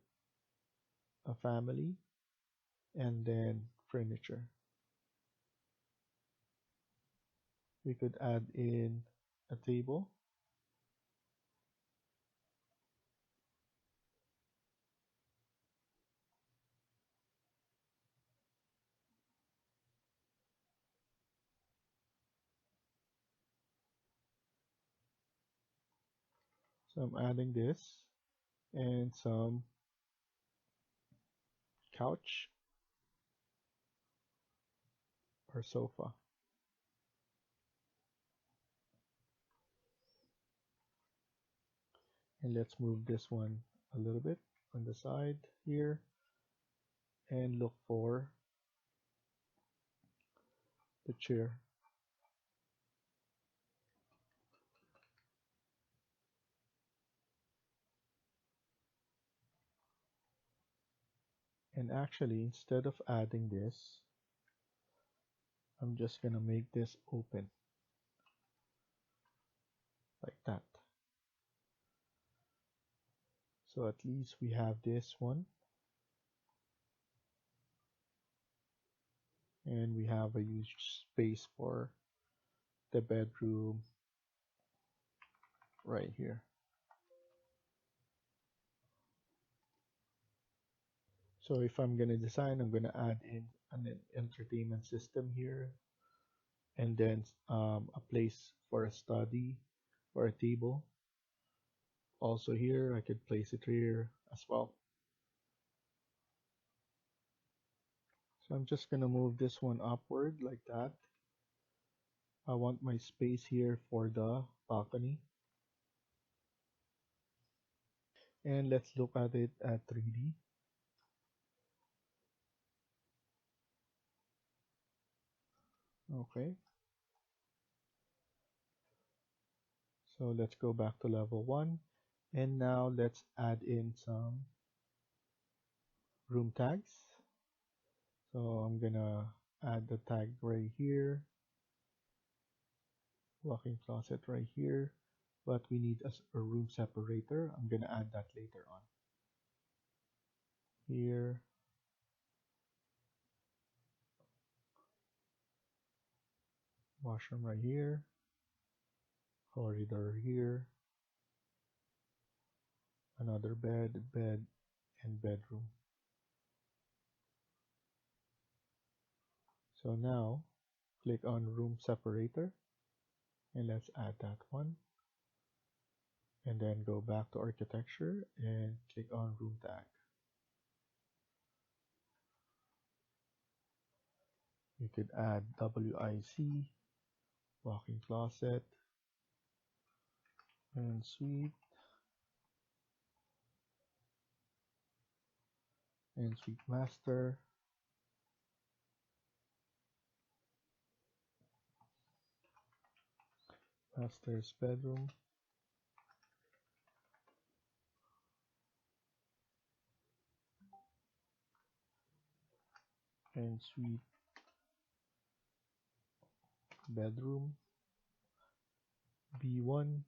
a family and then furniture. We could add in a table. So I'm adding this and some couch or sofa. And let's move this one a little bit on the side here and look for the chair. And actually, instead of adding this, I'm just gonna make this open like that. So at least we have this one, and we have a huge space for the bedroom right here. So if I'm gonna design, I'm gonna add in an entertainment system here, and then a place for a study or a table. Also here, I could place it here as well. So I'm just gonna move this one upward like that. I want my space here for the balcony. And let's look at it at 3D. Okay. So let's go back to level 1. And now let's add in some room tags. So I'm gonna add the tag right here, walk-in closet right here, but we need a room separator. I'm gonna add that later on. Here, washroom right here, corridor here, another bed, and bedroom. So now click on room separator and let's add that one. And then go back to architecture and click on room tag. You could add WIC, walk-in closet, and suite, and suite master, master's bedroom, and suite bedroom, B1,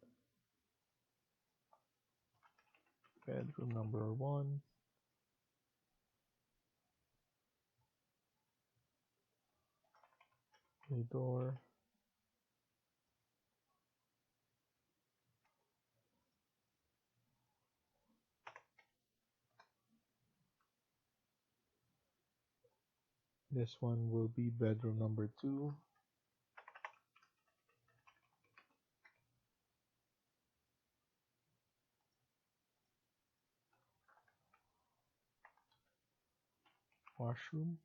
bedroom number 1, a door, this one will be bedroom number 2, washroom,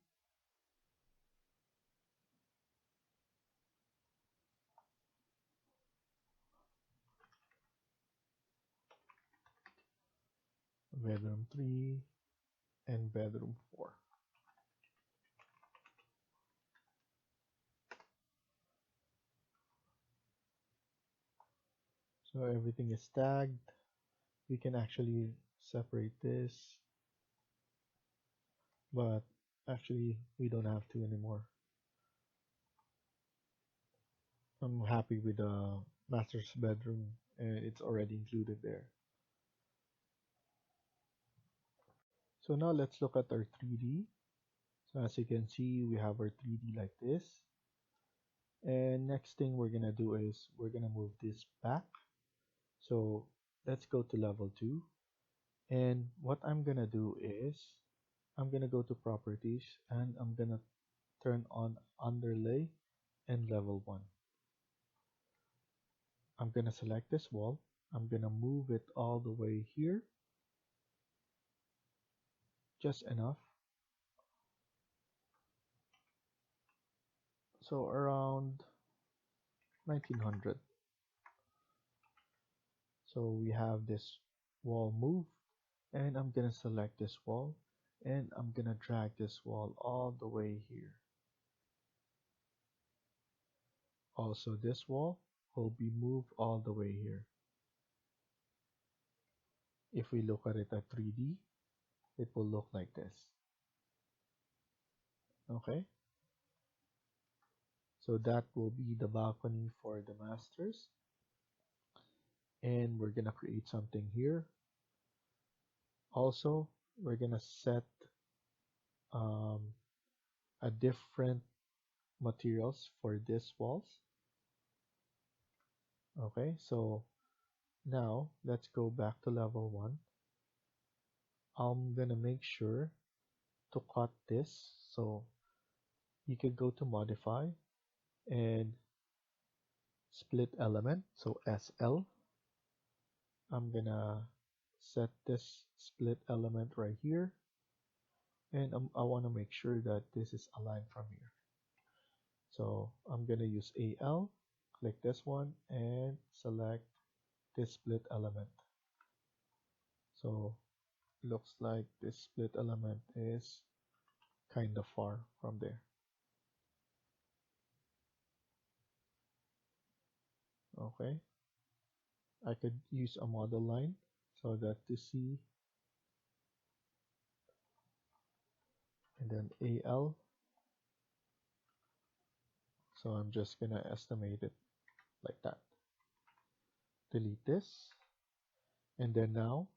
bedroom 3, and bedroom 4. So everything is tagged. We can actually separate this, but actually we don't have to anymore. I'm happy with the master's bedroom and it's already included there. So now let's look at our 3D. So as you can see, we have our 3D like this. And next thing we're gonna do is we're gonna move this back. So let's go to level 2. And what I'm gonna do is I'm gonna go to properties and I'm gonna turn on underlay and level 1. I'm gonna select this wall. I'm gonna move it all the way here, just enough. So around 1900. So we have this wall move, and I'm gonna select this wall, and I'm gonna drag this wall all the way here. Also this wall will be moved all the way here. If we look at it at 3D, it will look like this. Okay, so that will be the balcony for the masters. And we're gonna create something here. Also, we're gonna set um, a different materials for these walls. Okay, so now let's go back to level 1. I'm gonna make sure to cut this, so you can go to modify and split element, so SL. I'm gonna set this split element right here, and I want to make sure that this is aligned from here. So I'm gonna use AL, click this one and select this split element. So looks like this split element is kind of far from there. Okay, I could use a model line so that to see, and then AL. So I'm just gonna estimate it like that. Delete this, and then now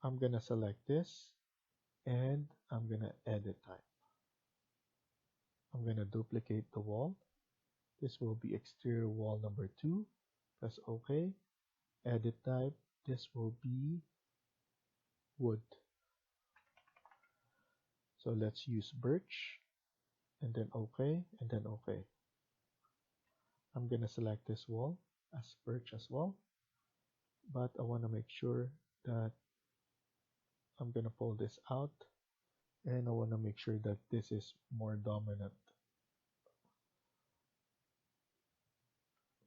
I'm gonna select this and I'm gonna edit type. I'm gonna duplicate the wall. This will be exterior wall number 2. Press OK. Edit type. This will be wood. So let's use birch. and then OK, and then OK. I'm gonna select this wall as birch as well, but I want to make sure that I'm gonna pull this out, and I want to make sure that this is more dominant.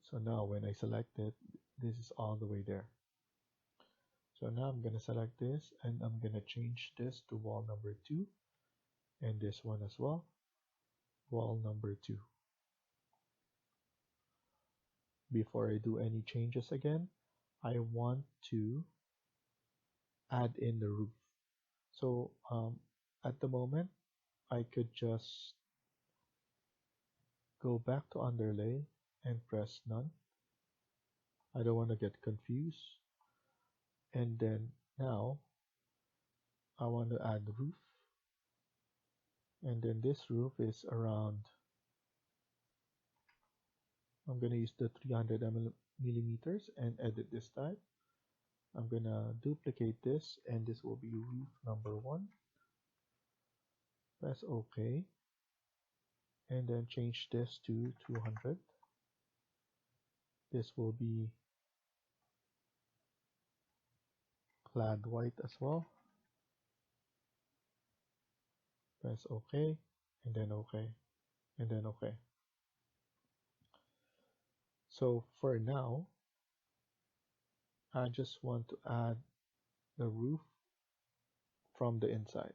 So now when I select it, this is all the way there. So now I'm gonna select this, and I'm gonna change this to wall number 2, and this one as well, wall number 2. Before I do any changes again, I want to add in the roof. So at the moment, I could just go back to underlay and press none. I don't want to get confused. And then now I want to add roof. And then this roof is around, I'm going to use the 300 millimeters and edit this type. I'm going to duplicate this, and this will be roof number 1. Press OK. And then change this to 200. This will be clad white as well. Press OK, and then OK, and then OK. So for now, I just want to add the roof from the inside,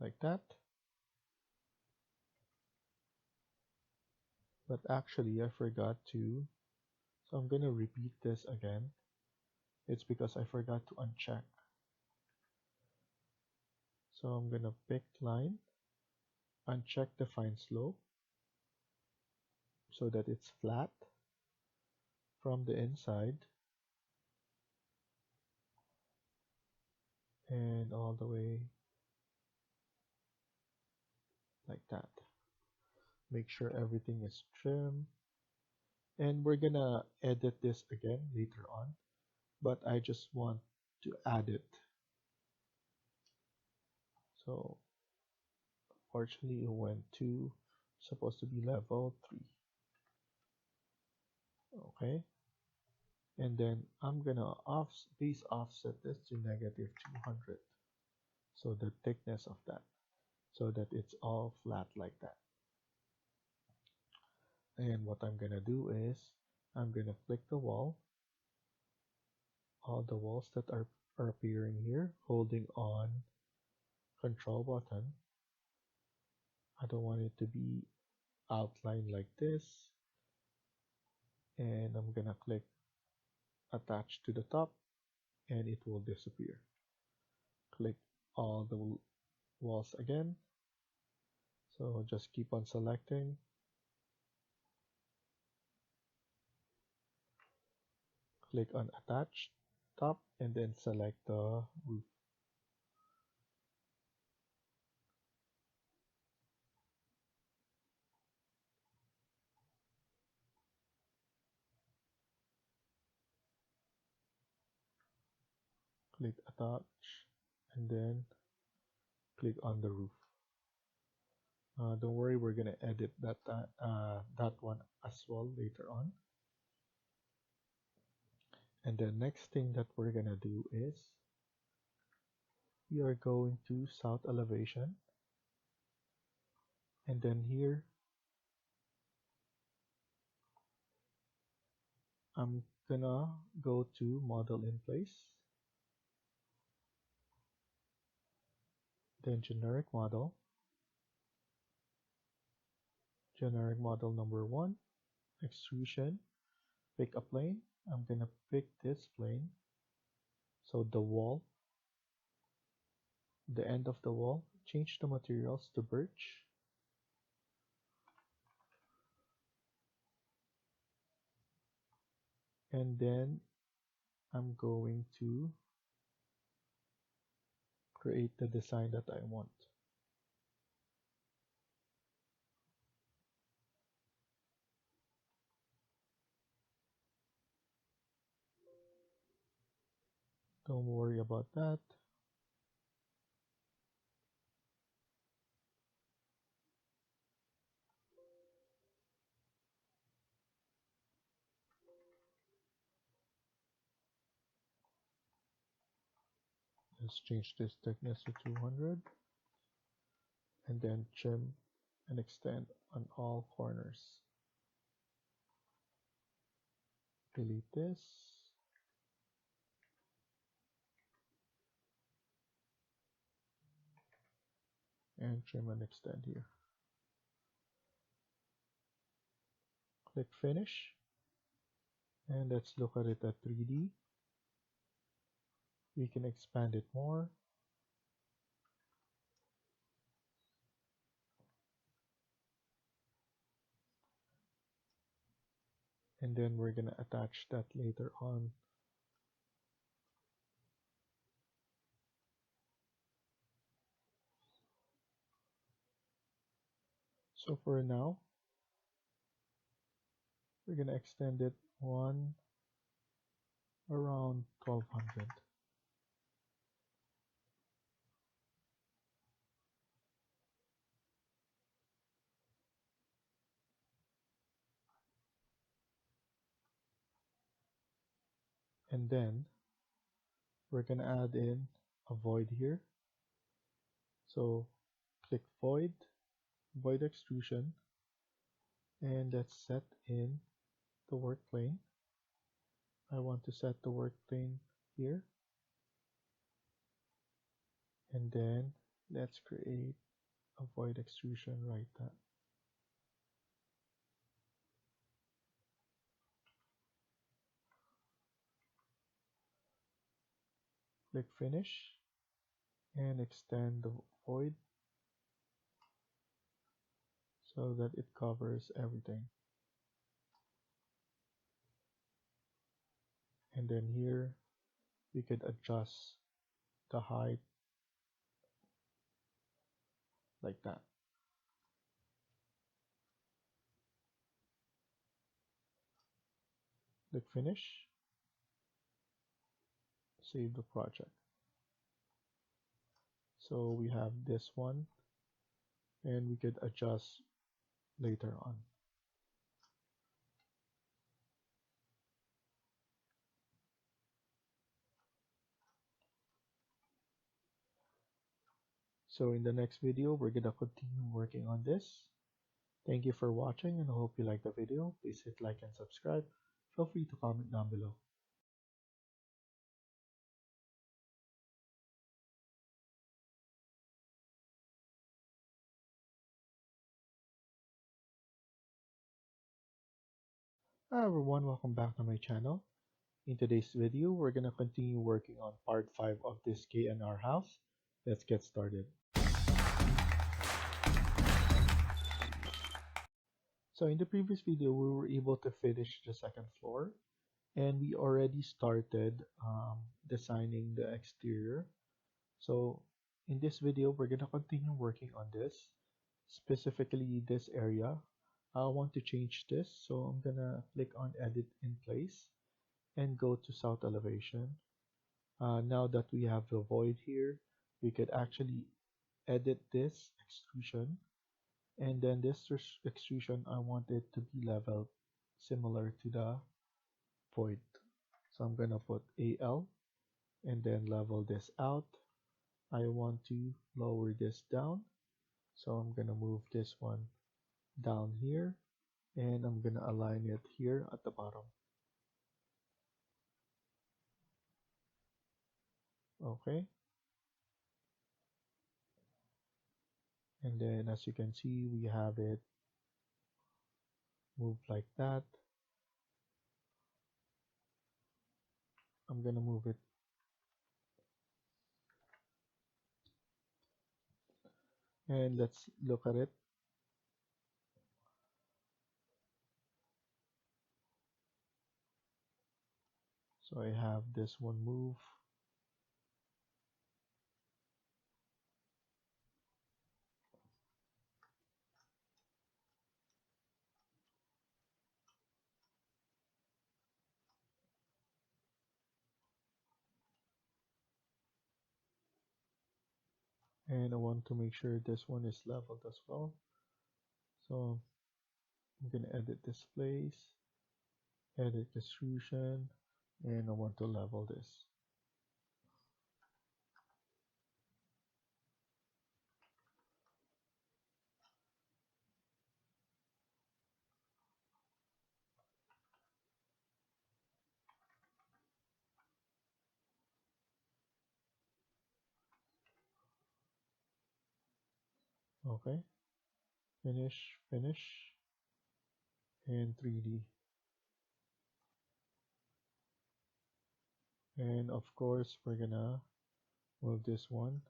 like that. But actually, I forgot to, so I'm going to repeat this again. It's because I forgot to uncheck. So I'm going to pick line, uncheck define slope so that it's flat from the inside and all the way like that. Make sure everything is trim. And we're gonna edit this again later on, but I just want to add it. So fortunately it went to, supposed to be level 3. Okay. And then I'm gonna base offset this to negative 200. So the thickness of that, so that it's all flat like that. And what I'm gonna do is I'm gonna click the wall, all the walls that are appearing here, holding on control button. I don't want it to be outlined like this, and I'm gonna click attach to the top, and it will disappear. Click all the walls again, so just keep on selecting, click on attach top, and then select the roof. Click attach, and then click on the roof. Don't worry, we're gonna edit that one as well later on. And the next thing that we're gonna do is we are going to south elevation, and then here I'm gonna go to model in place, then generic model number 1, extrusion, pick a plane. I'm gonna pick this plane, so the wall, the end of the wall, change the materials to birch, and then I'm going to create the design that I want. Don't worry about that. Let's change this thickness to 200 and then trim and extend on all corners. Delete this. And trim and extend here. Click finish. And let's look at it at 3D. We can expand it more. And then we're going to attach that later on. So for now, we're going to extend it one around 1200. And then we're going to add in a void here. So click void, void extrusion, and let's set in the work plane. I want to set the work plane here. And then let's create a void extrusion right there. Click finish and extend the void so that it covers everything. And then here we could adjust the height like that. Click finish, save the project. So we have this one and we could adjust later on. So in the next video, we're gonna continue working on this. Thank you for watching and I hope you liked the video. Please hit like and subscribe. Feel free to comment down below. Hi everyone, welcome back to my channel. In today's video, we're gonna continue working on part 5 of this KNR house. Let's get started. So in the previous video, we were able to finish the second floor and we already started designing the exterior. So in this video, we're gonna continue working on this, specifically this area. I want to change this, so I'm gonna click on edit in place and go to south elevation. Now that we have the void here, we could actually edit this extrusion, and then this extrusion, I want it to be leveled similar to the void. So I'm gonna put AL and then level this out. I want to lower this down, so I'm gonna move this one down here and I'm gonna align it here at the bottom. Okay, and then as you can see, we have it moved like that. I'm gonna move it and let's look at it. So I have this one move. And I want to make sure this one is leveled as well. So I'm gonna edit this place, edit extrusion, and I want to level this. Okay, finish, finish, and 3D. And of course, we're gonna move this one.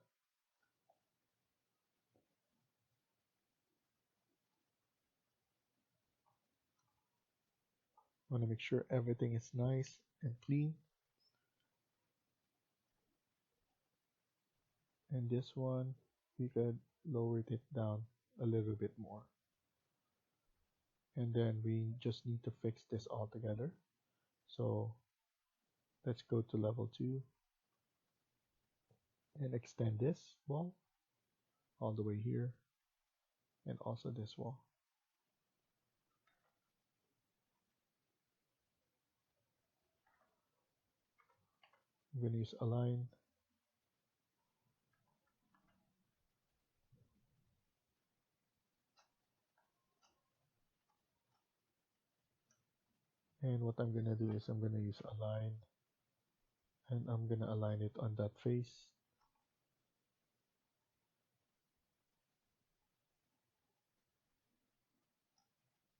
Want to make sure everything is nice and clean. And this one, we could lower it down a little bit more. And then we just need to fix this all together. So let's go to level 2 and extend this wall all the way here and also this wall. I'm going to use align. And what I'm going to do is I'm going to use align, and I'm going to align it on that face.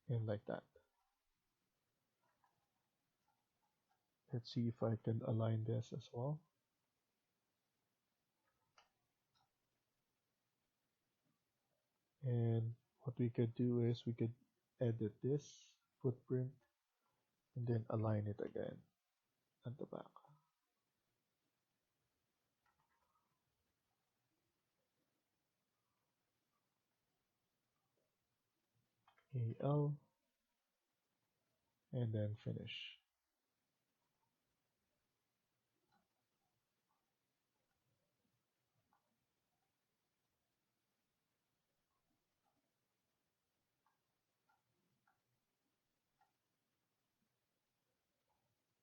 And like that. Let's see if I can align this as well. And what we could do is we could edit this footprint and then align it again at the back. AL and then finish.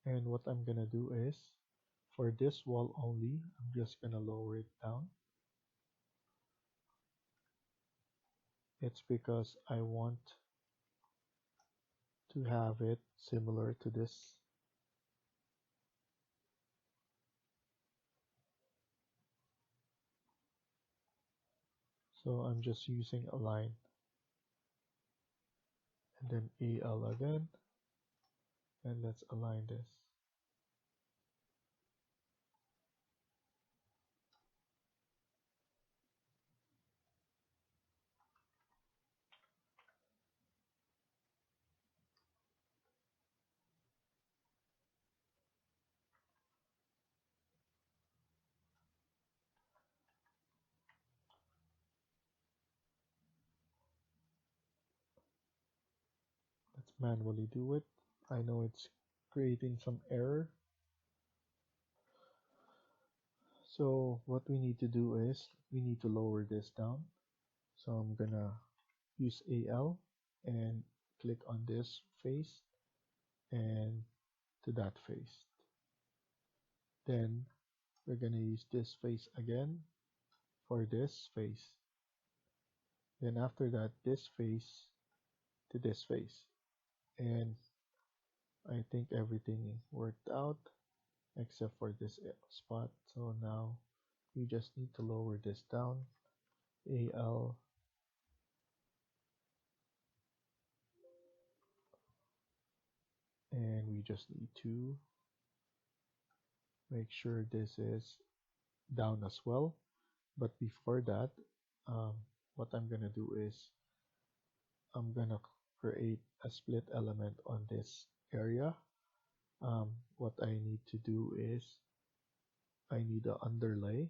And what I'm gonna do is for this wall only, I'm just gonna lower it down. It's because I want to have it similar to this. So I'm just using align and then AL again, and let's align this. Let's manually do it. I know it's creating some error. So what we need to do is we need to lower this down. So I'm gonna use AL and click on this face and to that face. Then we're gonna use this face again for this face. Then after that, this face to this face. And I think everything worked out except for this spot. So now we just need to lower this down. AL and we just need to make sure this is down as well. But before that, what I'm gonna do is I'm gonna create a split element on this area. What I need to do is I need an underlay.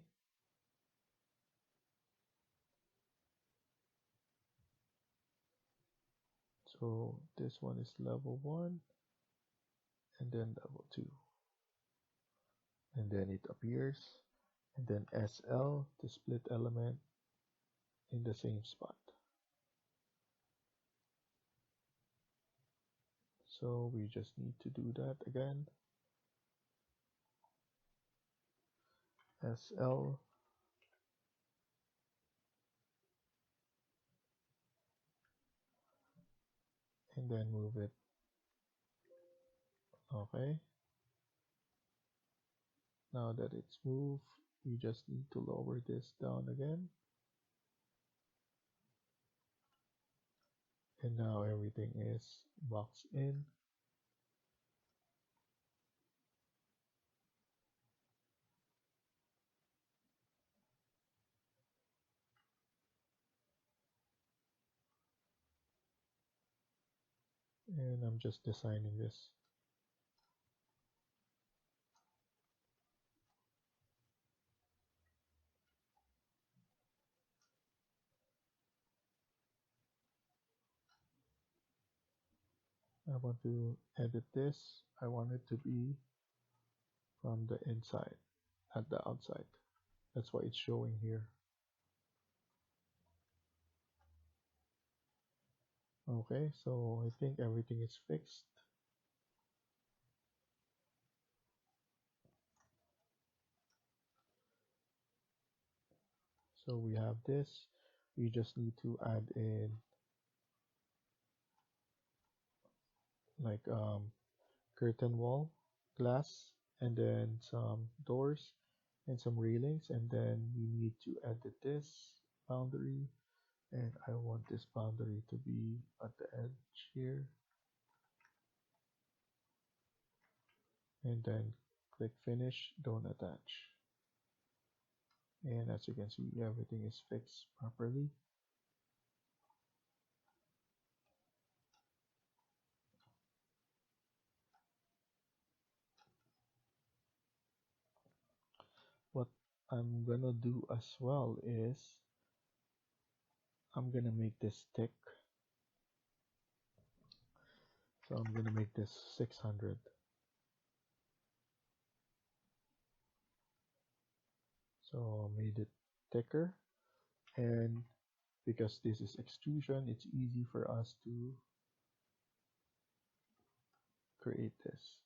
So this one is level 1 and then level 2. And then it appears. and then SL to split element in the same spot. So we just need to do that again. SL, and then move it. Okay. Now that it's moved, we just need to lower this down again. And now everything is boxed in. And I'm just designing this. I want to edit this. I want it to be from the inside, not the outside. That's why it's showing here. Okay, so I think everything is fixed. So we have this. We just need to add in like curtain wall, glass, and then some doors and some railings, and then we need to edit this boundary, and I want this boundary to be at the edge here, and then click finish, don't attach. And as you can see, everything is fixed properly. What I'm gonna do as well is I'm gonna make this thick. So I'm gonna make this 600. So I made it thicker, and because this is extrusion, it's easy for us to create this.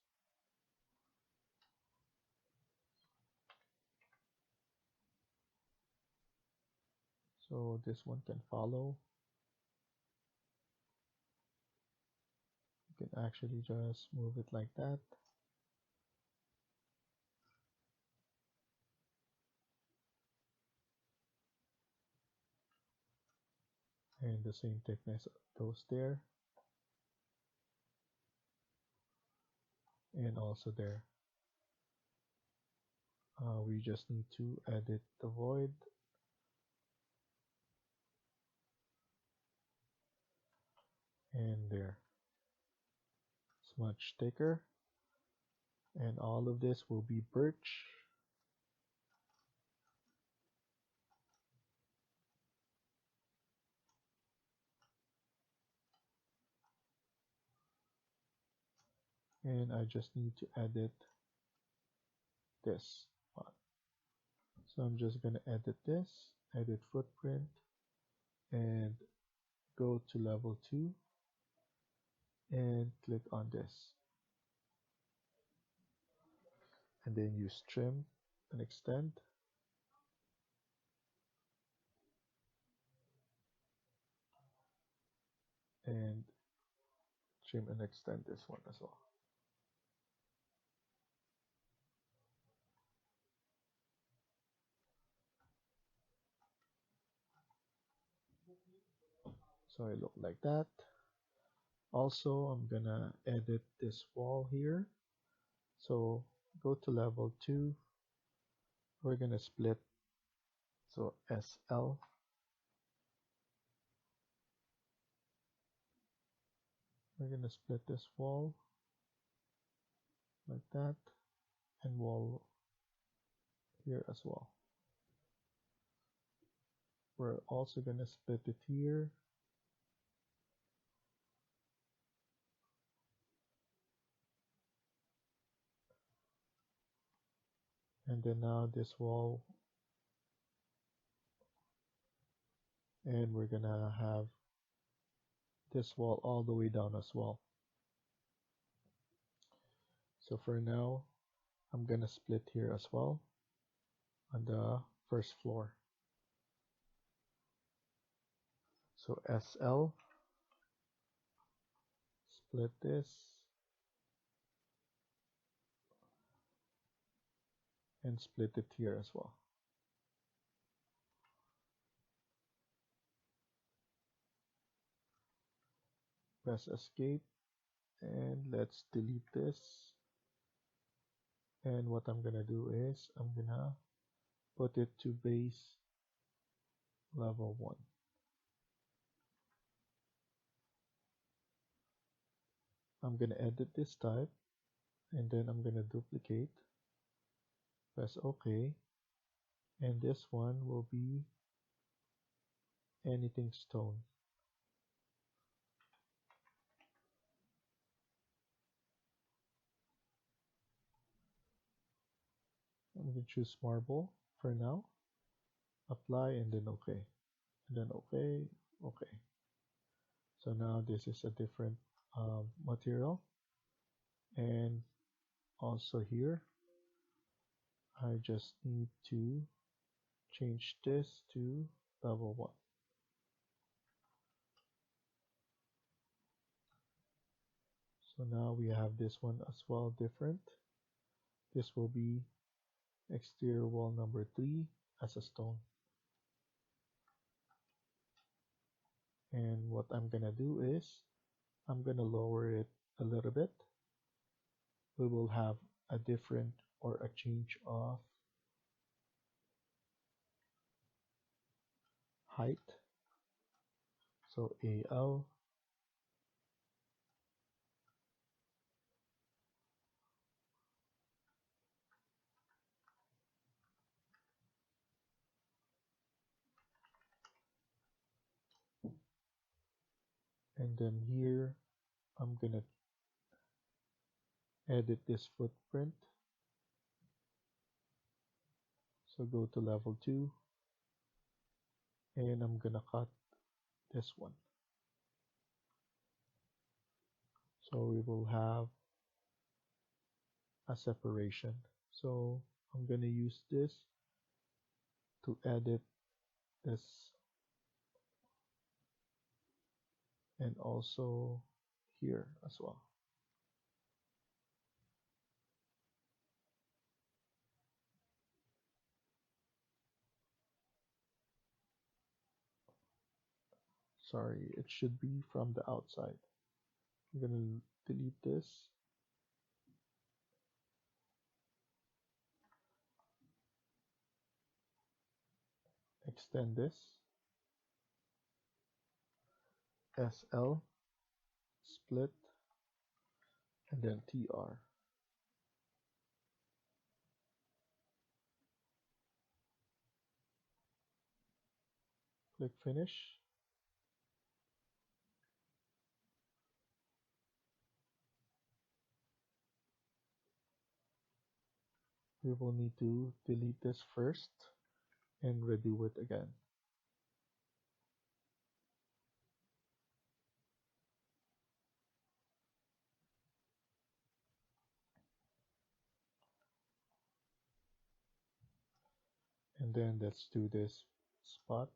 So this one can follow. You can actually just move it like that. And the same thickness goes there. And also there. We just need to edit the void. And there. It's much thicker. And all of this will be birch. And I just need to edit this one. So I'm just going to edit this, edit footprint, and go to level 2 and click on this. And then use trim and extend. And trim and extend this one as well. So it look like that. Also, I'm gonna edit this wall here. So go to level 2. We're gonna split. So SL. We're gonna split this wall like that, and wall here as well. We're also gonna split it here. And then now this wall, and we're gonna have this wall all the way down as well. So for now, I'm gonna split here as well on the first floor. So SL, split this, and split it here as well. Press escape, and let's delete this. And what I'm gonna do is I'm gonna put it to base level 1. I'm gonna edit this type, and then I'm gonna duplicate, press OK, and this one will be anything stone. I'm gonna choose marble for now, apply, and then OK, and then OK, OK. So now this is a different material, and also here I just need to change this to level 1. So now we have this one as well different. This will be exterior wall number 3 as a stone. And what I'm gonna do is I'm gonna lower it a little bit. We will have a different or a change of height. So AL, and then here I'm gonna edit this footprint. So go to level 2, and I'm gonna cut this one. So we will have a separation. So I'm gonna use this to edit this, and also here as well. Sorry, it should be from the outside. I'm gonna delete this, extend this, SL, split, and then TR. Click finish. We will need to delete this first and redo it again. And then let's do this spot.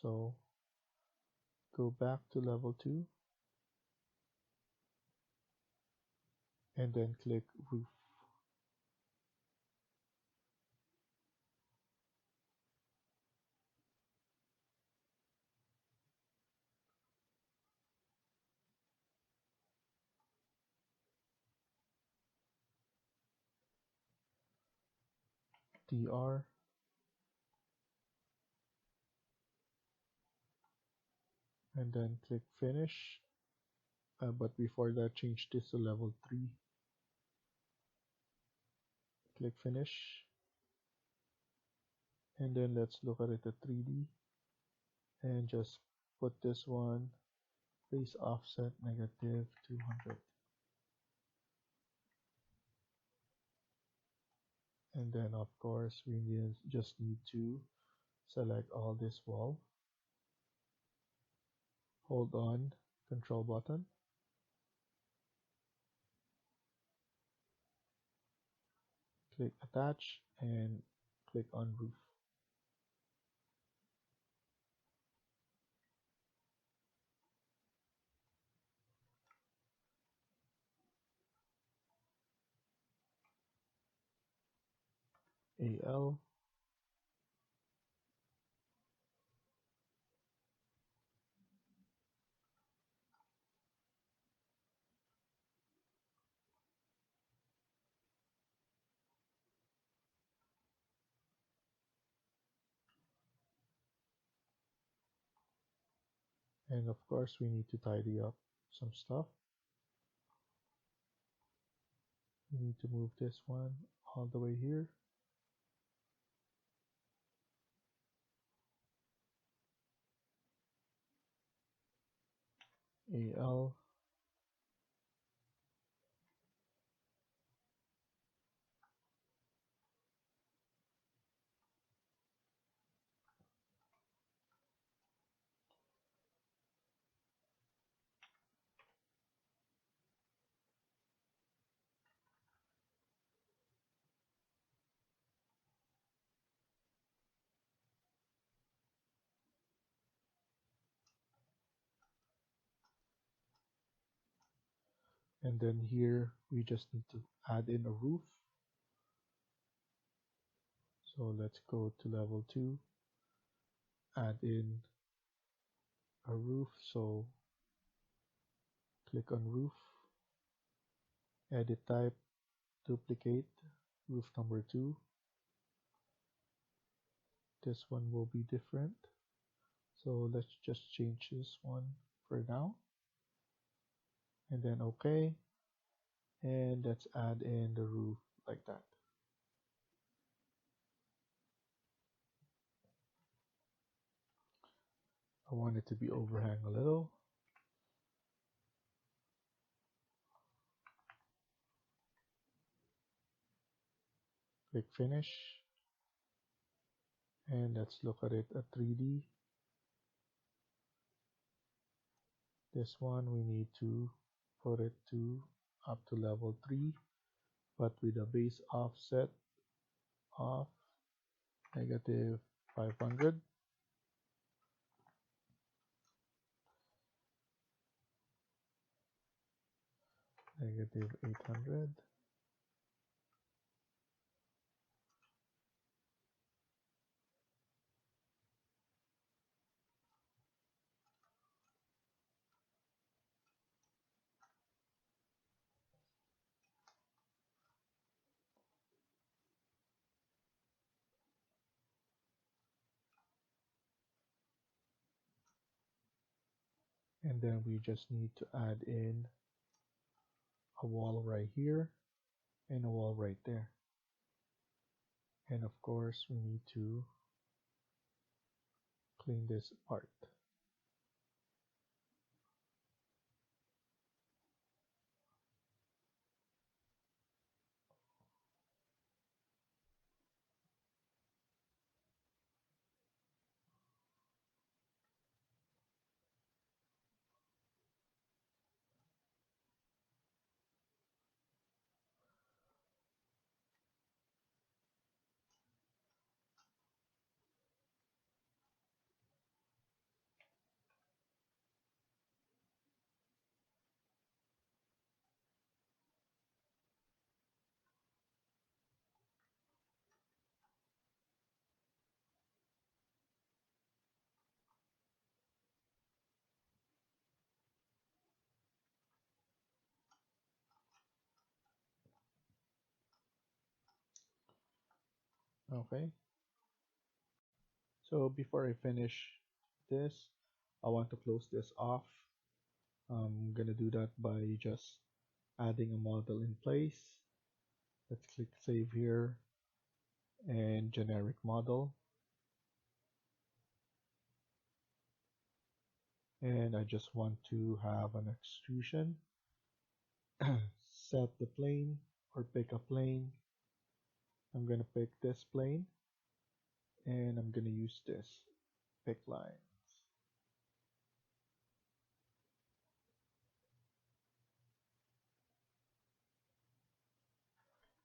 So go back to level 2, and then click roof. TR, and then click finish. But before that, change this to level 3. Click finish. And then let's look at it at 3D. And just put this one, base offset negative 200. And then of course we just need to select all this wall, hold on control button, click attach and click on roof. AL, and of course we need to tidy up some stuff. We need to move this one all the way here. AL, and then here we just need to add in a roof. So let's go to level 2, add in a roof. So click on roof, edit type, duplicate, roof number 2. This one will be different. So let's just change this one for now. And then OK. And let's add in the roof like that. I want it to be overhang a little. Click finish. And let's look at it at 3D. This one we need to put it to up to level 3, but with a base offset of negative 500. Negative 800. And then we just need to add in a wall right here and a wall right there. And of course we need to clean this apart. Okay. So before I finish this, I want to close this off. I'm gonna do that by just adding a model in place. Let's click save here and generic model. And I just want to have an extrusion. Set the plane or pick a plane. I'm gonna pick this plane and I'm gonna use this pick lines.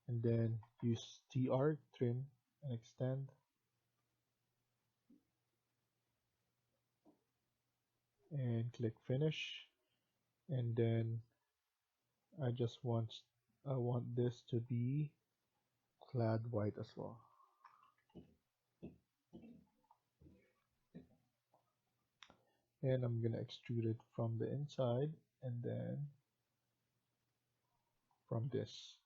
And then use TR, trim and extend. And click finish. And then I want this to be clad white as well. And I'm gonna extrude it from the inside and then from this.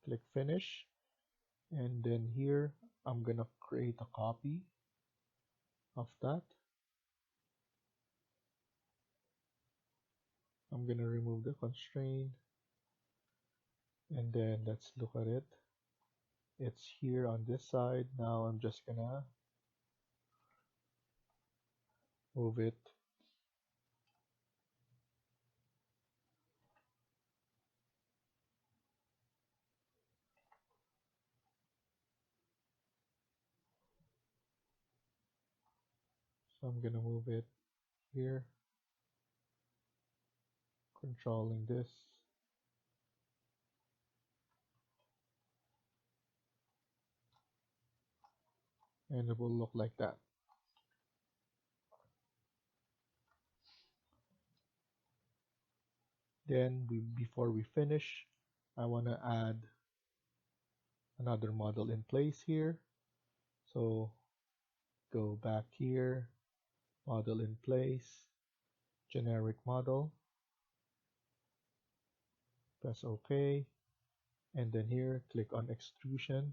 Click finish, and then here I'm gonna create a copy of that. I'm gonna remove the constraint, and then let's look at it. It's here on this side. Now I'm just gonna move it. So I'm gonna move it here, controlling this. And it will look like that. Then before we finish, I want to add another model in place here. So go back here, model in place, generic model, press OK, and then here click on extrusion,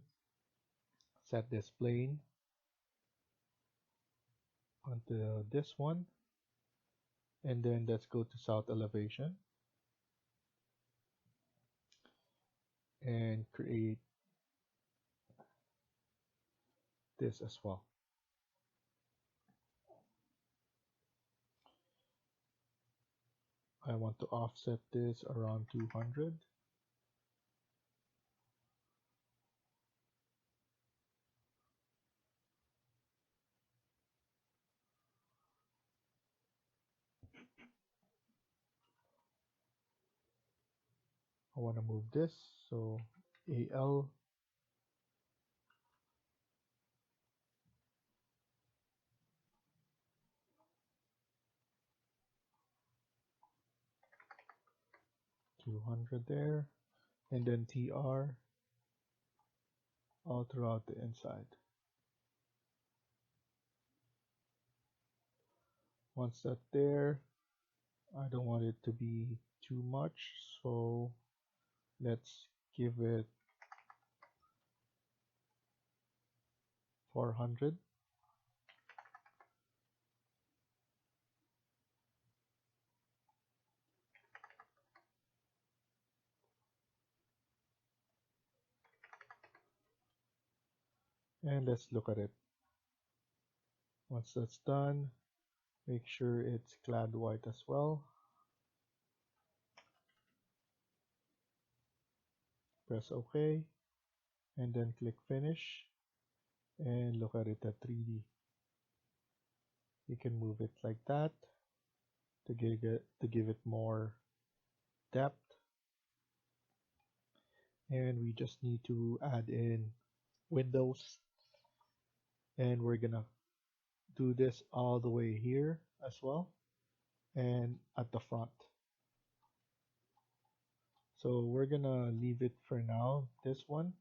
set this plane onto this one, and then let's go to south elevation and create this as well. I want to offset this around 200. I want to move this, so AL, $200 there, and then TR all throughout the inside. Once that's there, I don't want it to be too much, so let's give it 400. And let's look at it. Once that's done, make sure it's clad white as well. Press OK, and then click finish, and look at it at 3D. You can move it like that to give it more depth. And we just need to add in windows, and we're gonna do this all the way here as well and at the front. So we're gonna leave it for now, this one,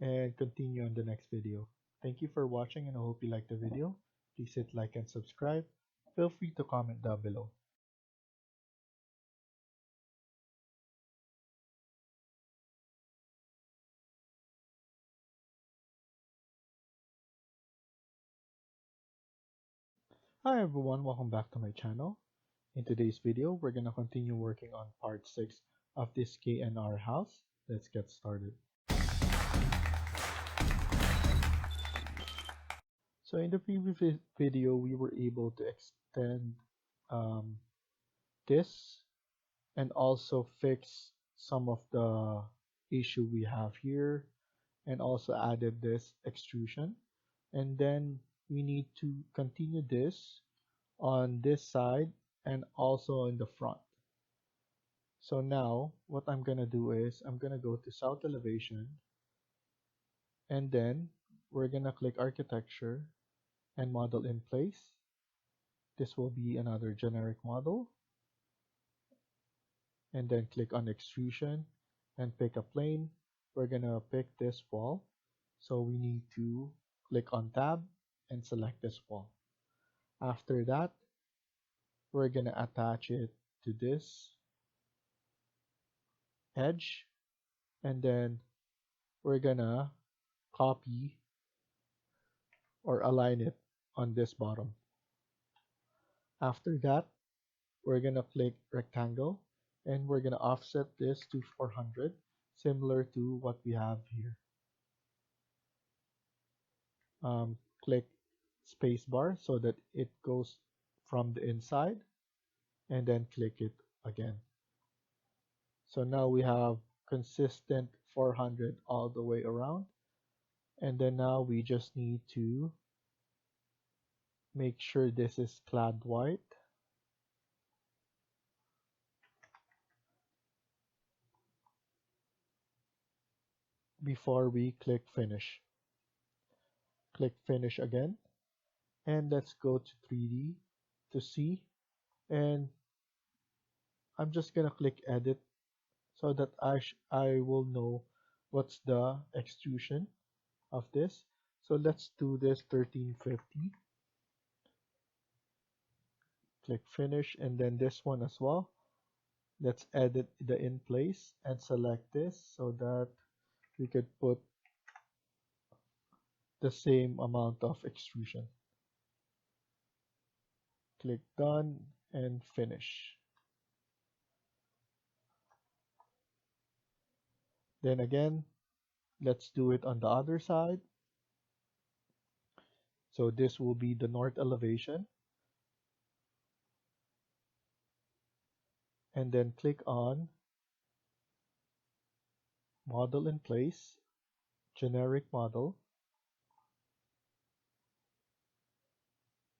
and continue on the next video. Thank you for watching, and I hope you liked the video. Please hit like and subscribe. Feel free to comment down below. Hi everyone, welcome back to my channel. In today's video, we're gonna continue working on part 6 of this KNR house. Let's get started. So in the previous video, we were able to extend this and also fix some of the issue we have here, and also added this extrusion. And then we need to continue this on this side and also in the front. So now what I'm gonna do is I'm gonna go to south elevation, and then we're gonna click architecture and model in place. This will be another generic model, and then click on extrusion and pick a plane. We're gonna pick this wall. So we need to click on tab and select this wall. After that, we're gonna attach it to this edge, and then we're gonna copy or align it on this bottom. After that, we're gonna click rectangle, and we're gonna offset this to 400, similar to what we have here. Click spacebar so that it goes from the inside, and then click it again. So now we have consistent 400 all the way around. And then now we just need to make sure this is clad white. Before we click finish. Click finish again. And let's go to 3D to see. And I'm just gonna click edit so that I will know what's the extrusion of this. So let's do this 1350. Click finish, and then this one as well. Let's edit the in place and select this so that we could put the same amount of extrusion. Click done and finish. Then again, let's do it on the other side. So this will be the north elevation. And then click on model in place, generic model.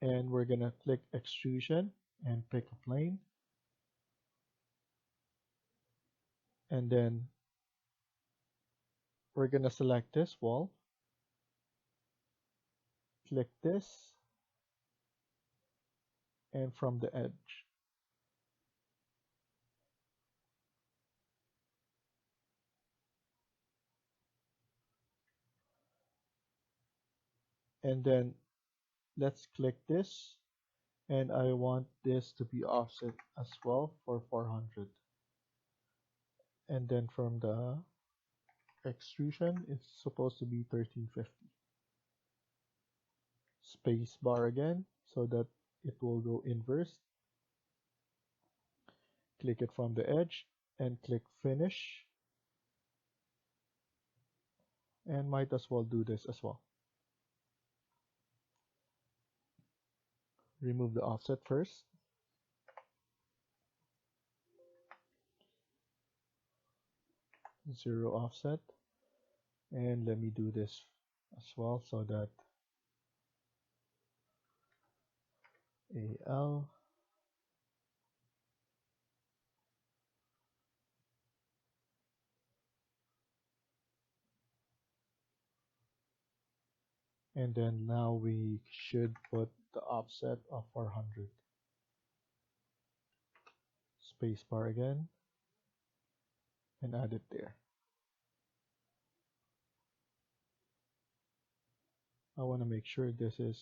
And we're gonna click extrusion and pick a plane. And then we're gonna select this wall. Click this, and from the edge. And then let's click this, and I want this to be offset as well for 400. And then from the extrusion, it's supposed to be 1350. Space bar again so that it will go inverse. Click it from the edge and click finish. And might as well do this as well. Remove the offset first. Zero offset. And let me do this as well so that AL and then now we should put the offset of 400. Spacebar again and add it there. I want to make sure this is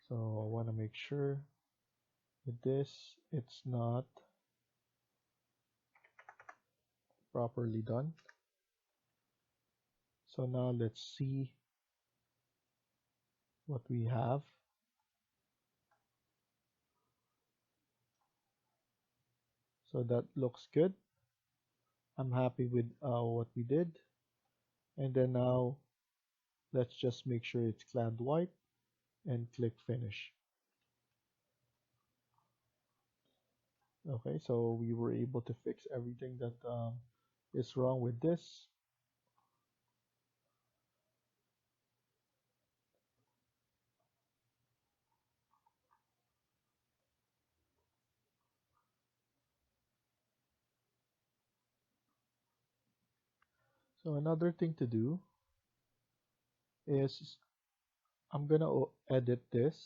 so I want to make sure with this it's not properly done. So now let's see what we have. So that looks good. I'm happy with what we did. And then now let's just make sure it's clad white and click finish. Okay, so we were able to fix everything that is wrong with this. So another thing to do is I'm gonna edit this.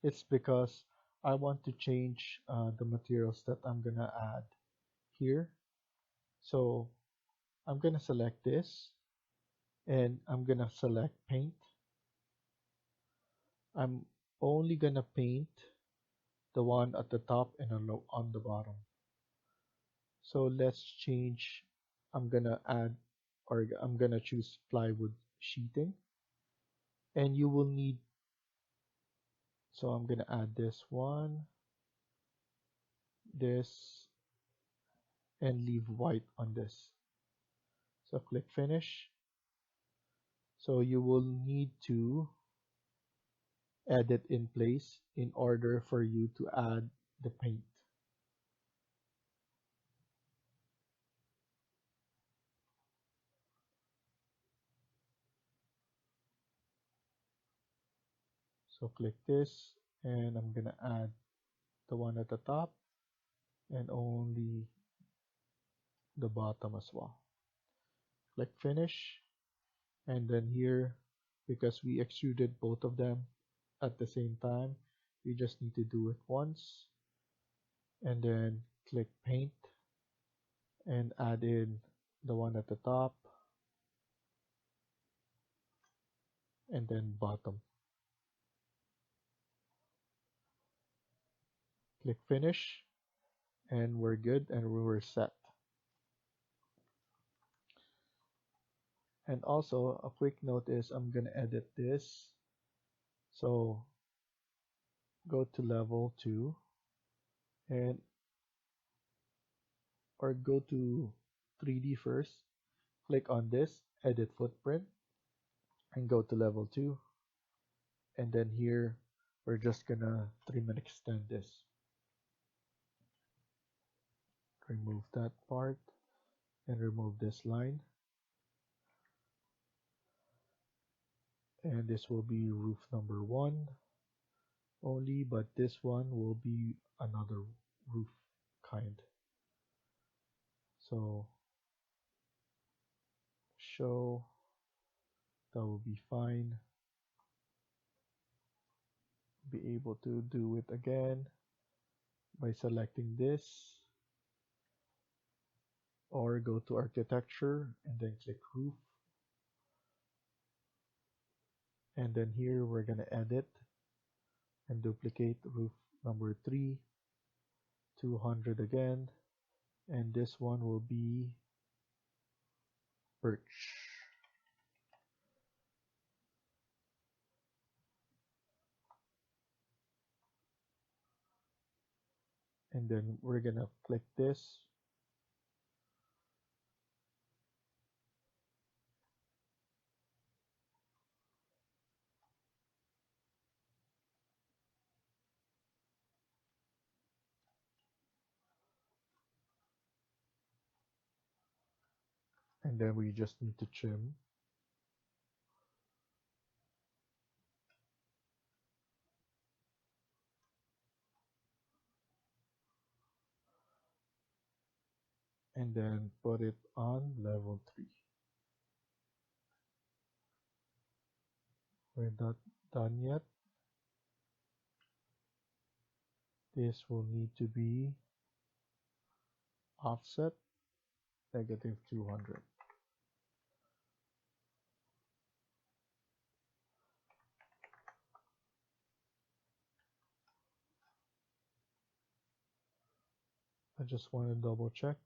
It's because I want to change the materials that I'm gonna add here. So I'm gonna select this and I'm gonna select paint. I'm only gonna paint the one at the top and on the bottom. So let's change. I'm gonna add, or I'm gonna choose plywood sheeting, and you will need. So I'm gonna add this one, this, and leave white on this. So click finish. So you will need to edit in place in order for you to add the paint. So click this, and I'm gonna add the one at the top and only the bottom as well. Click finish, and then here, because we extruded both of them at the same time, we just need to do it once, and then click paint and add in the one at the top and then bottom. Click finish, and we're good and we're set. And also a quick note is I'm gonna edit this. So go to level 2 and or go to 3D first. Click on this, edit footprint, and go to level 2. And then here we're just gonna trim and extend this. Remove that part and remove this line. And this will be roof number 1 only, but this one will be another roof kind. So show, that will be fine. Be able to do it again by selecting this, or go to architecture and then click roof, and then here we're going to edit and duplicate roof number 3, 200 again, and this one will be birch. And then we're going to click this, and then we just need to trim. And then put it on level 3. We're not done yet. This will need to be offset -200. I just want to double check.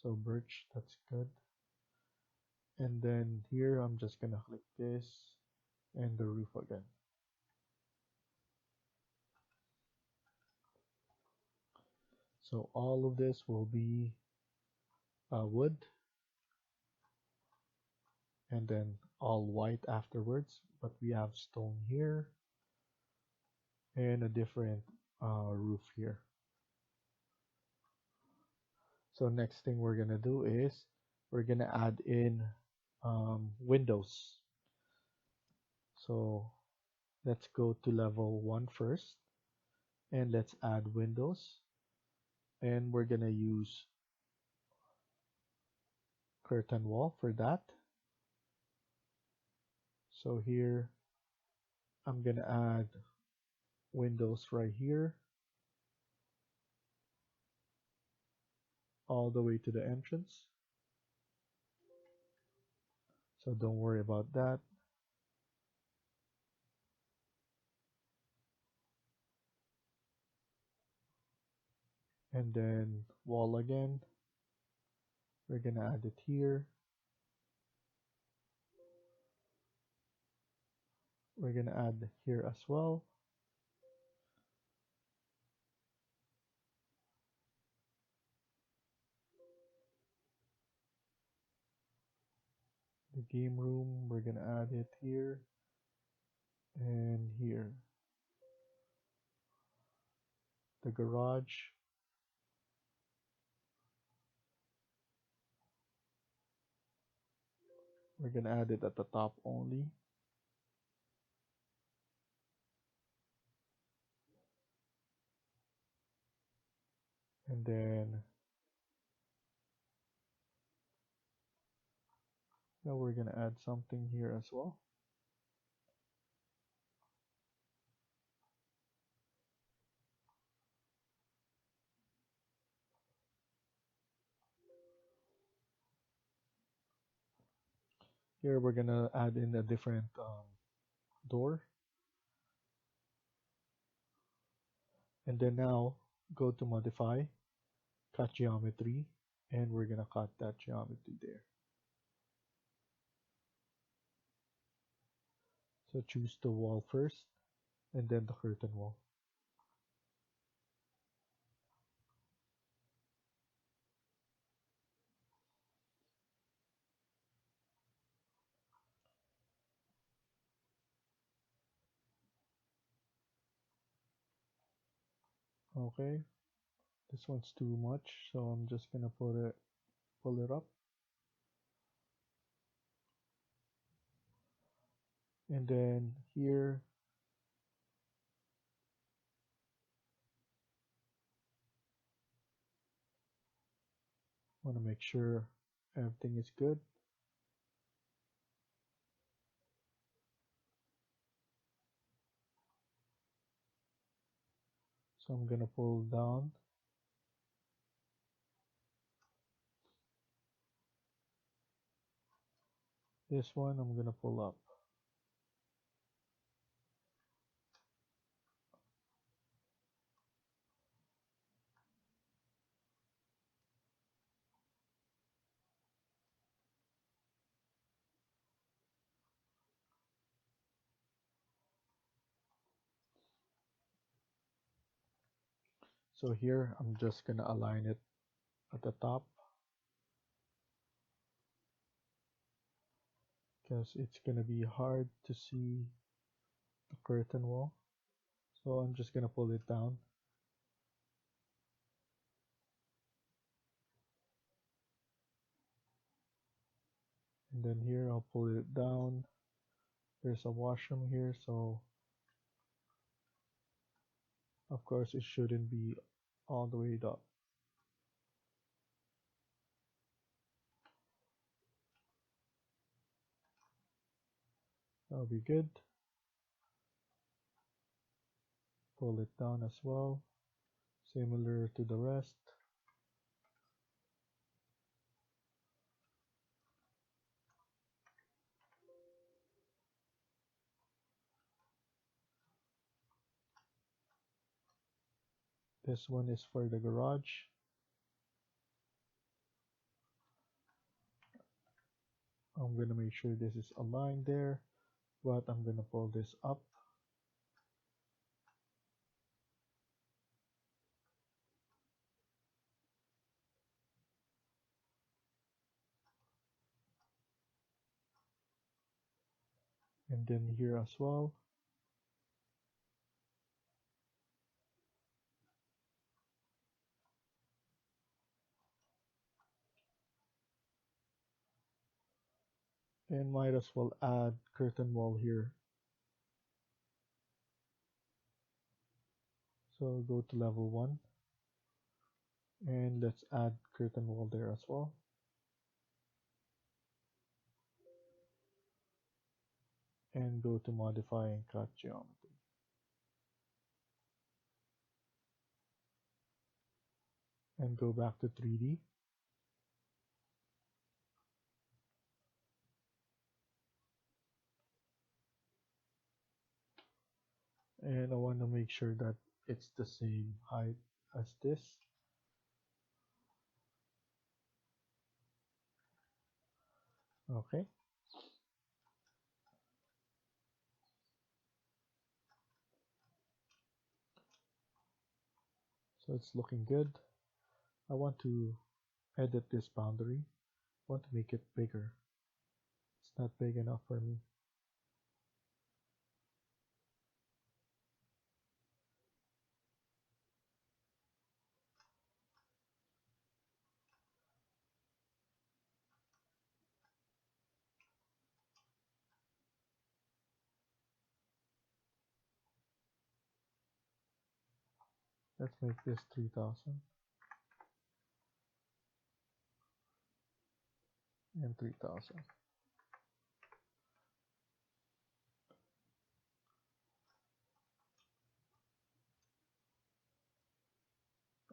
So birch, that's good. And then here I'm just gonna click this and the roof again. So all of this will be wood, and then all white afterwards, but we have stone here and a different roof here. So next thing we're gonna do is we're gonna add in windows. So let's go to level 1 first, and let's add windows, and we're gonna use curtain wall for that. So here I'm gonna add windows right here all the way to the entrance. So don't worry about that. And then wall again. We're gonna add it here. We're gonna add here as well. The game room, we're gonna add it here and here. The garage, we're gonna add it at the top only. And then now we're gonna add something here as well. Here we're gonna add in a different door. And then now go to modify, cut geometry, and we're gonna cut that geometry there. So choose the wall first and then the curtain wall. Okay, this one's too much, so I'm just gonna pull it up. And then here, want to make sure everything is good. So I'm gonna pull down. This one I'm gonna pull up. So here I'm just gonna align it at the top because it's gonna be hard to see the curtain wall. So I'm just gonna pull it down. And then here I'll pull it down. There's a washroom here, so of course it shouldn't be all the way up. That'll be good. Pull it down as well, similar to the rest. This one is for the garage. I'm gonna make sure this is aligned there, but I'm gonna pull this up. And then here as well. And might as well add curtain wall here. So go to level 1 and let's add curtain wall there as well. And go to modify and cut geometry. And go back to 3D. And I want to make sure that it's the same height as this. Okay. So it's looking good. I want to edit this boundary. I want to make it bigger. It's not big enough for me. Let's make this 3000 and 3000.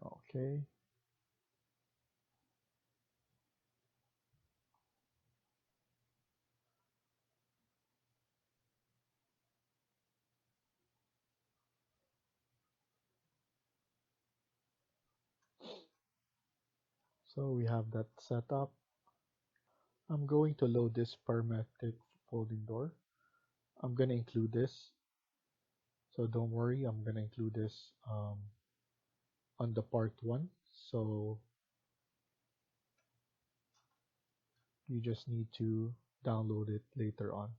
Okay. So we have that set up. I'm going to load this parametric folding door. I'm going to include this. So don't worry, I'm going to include this on the part 1. So you just need to download it later on.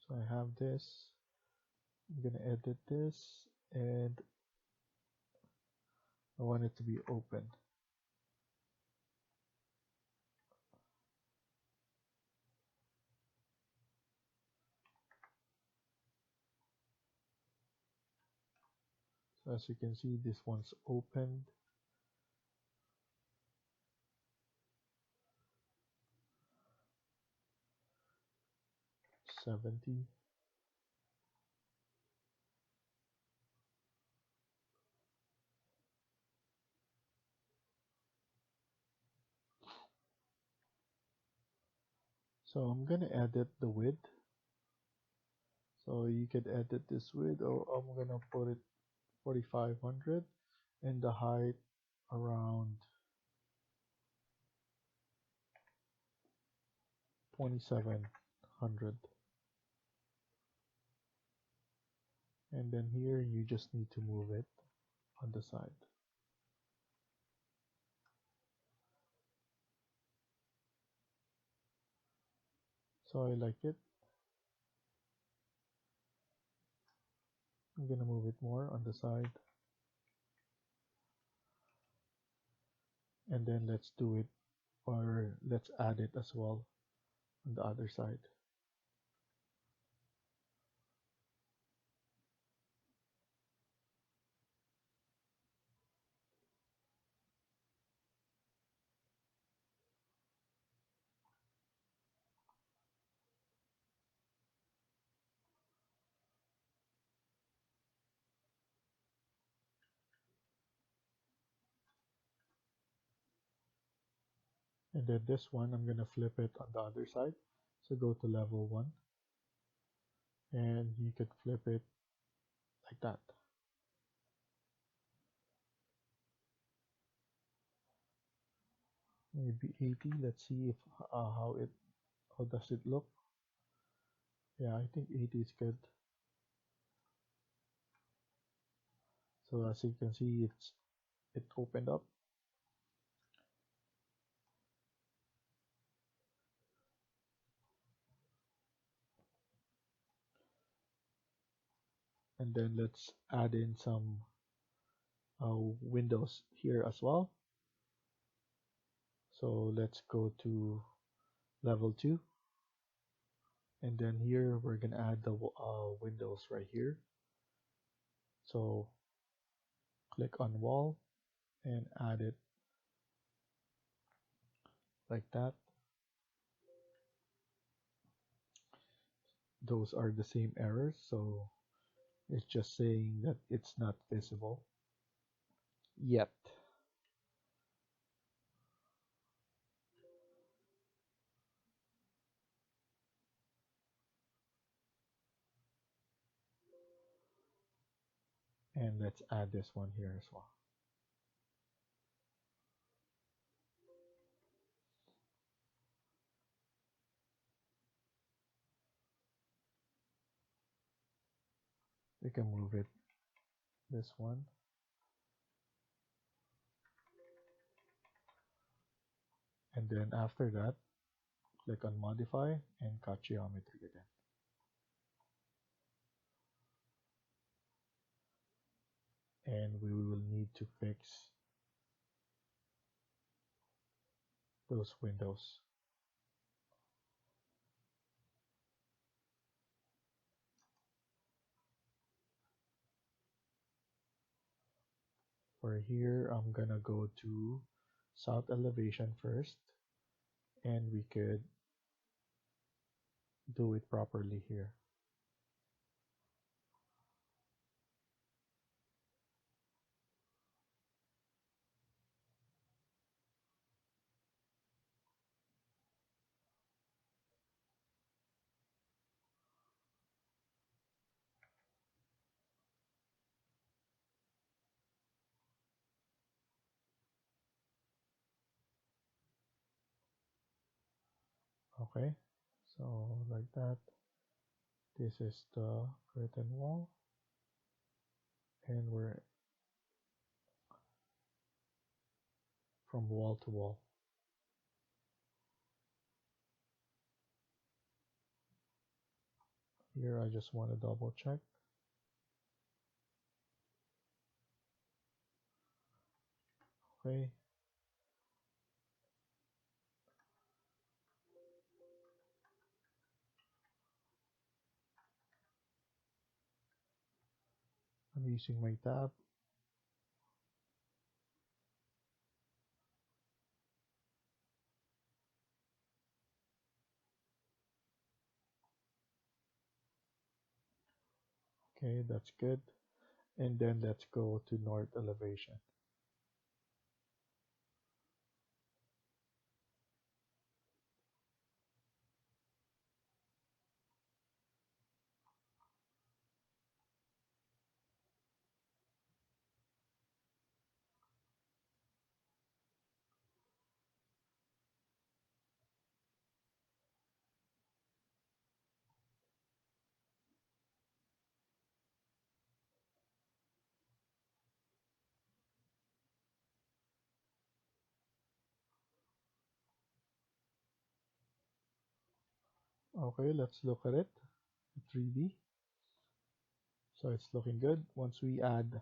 So I have this. I'm going to edit this and I want it to be open. So as you can see, this one's opened. 70. So I'm going to edit the width. So you could edit this width, or I'm going to put it 4500 and the height around 2700. And then here you just need to move it on the side. So I like it. I'm going to move it more on the side. And then let's do it, or let's add it as well on the other side. And then this one, I'm going to flip it on the other side. So go to level 1. And you could flip it like that. Maybe 80. Let's see if how does it look. Yeah, I think 80 is good. So as you can see, it opened up. And then let's add in some windows here as well. So let's go to level 2, and then here we're gonna add the windows right here. So click on wall and add it like that. Those are the same errors, so it's just saying that it's not visible yet. And let's add this one here as well. We can move it, this one. And then after that, click on modify and cut geometry again. And we will need to fix those windows. For here, I'm gonna go to south elevation first, and we could do it properly here. Okay, so like that. This is the curtain wall, and we're from wall to wall. Here, I just want to double check. Okay. I'm using my tab. Okay, that's good. And then let's go to north elevation. Okay, let's look at it. 3D. So it's looking good. Once we add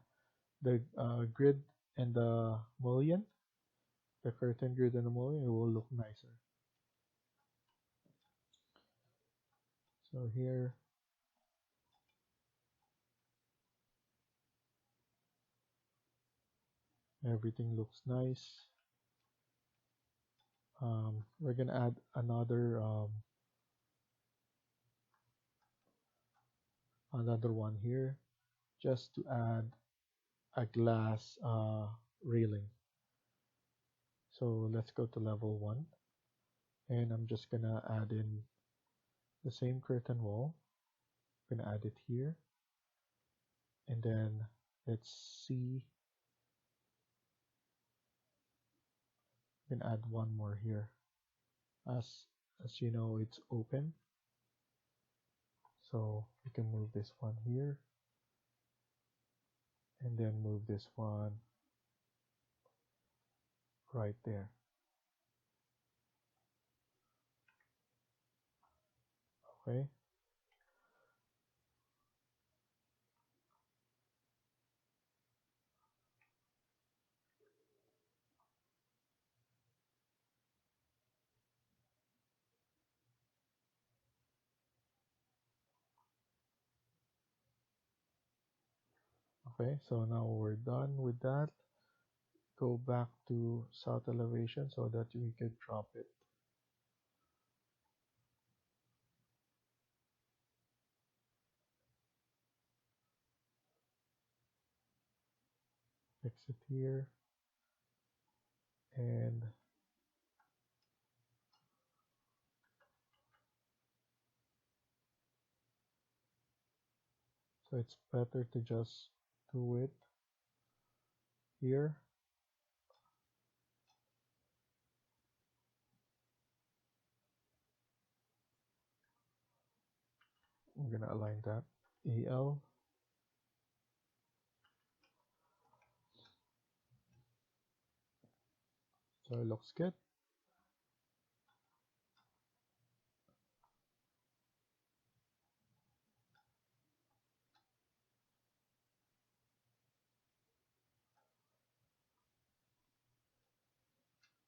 the grid and the mullion, the curtain grid and the mullion, it will look nicer. So here, everything looks nice. We're gonna add another one here, just to add a glass railing. So let's go to level 1, and I'm just gonna add in the same curtain wall. I'm gonna add it here, and then let's see. I'm gonna add one more here. As you know, it's open, so we can move this one here, and then move this one right there. Okay. Okay, so now we're done with that. Go back to south elevation so that we could drop it. Fix it here, and so it's better to just do it here. I'm gonna align that. AL. So it looks good.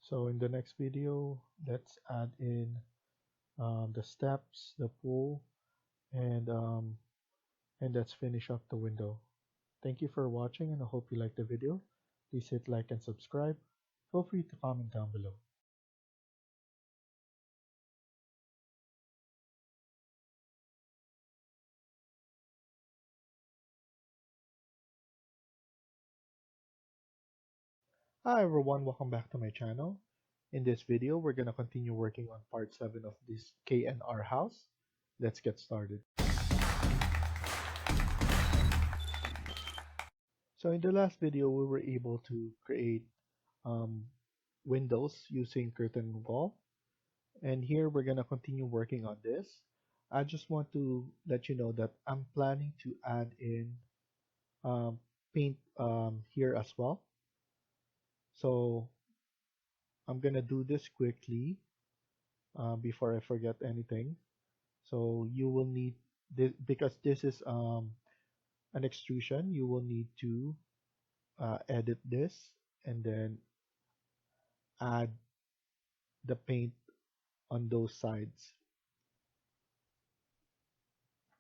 So in the next video, let's add in the steps, the pool, and let's finish up the window. Thank you for watching, and I hope you liked the video. Please hit like and subscribe. Feel free to comment down below. Hi everyone, welcome back to my channel. In this video, we're going to continue working on part 7 of this KNR house. Let's get started. So in the last video, we were able to create um, windows using curtain wall. And here we're going to continue working on this. I just want to let you know that I'm planning to add in um, paint here as well. So I'm going to do this quickly before I forget anything. So you will need this because this is an extrusion. You will need to edit this and then add the paint on those sides.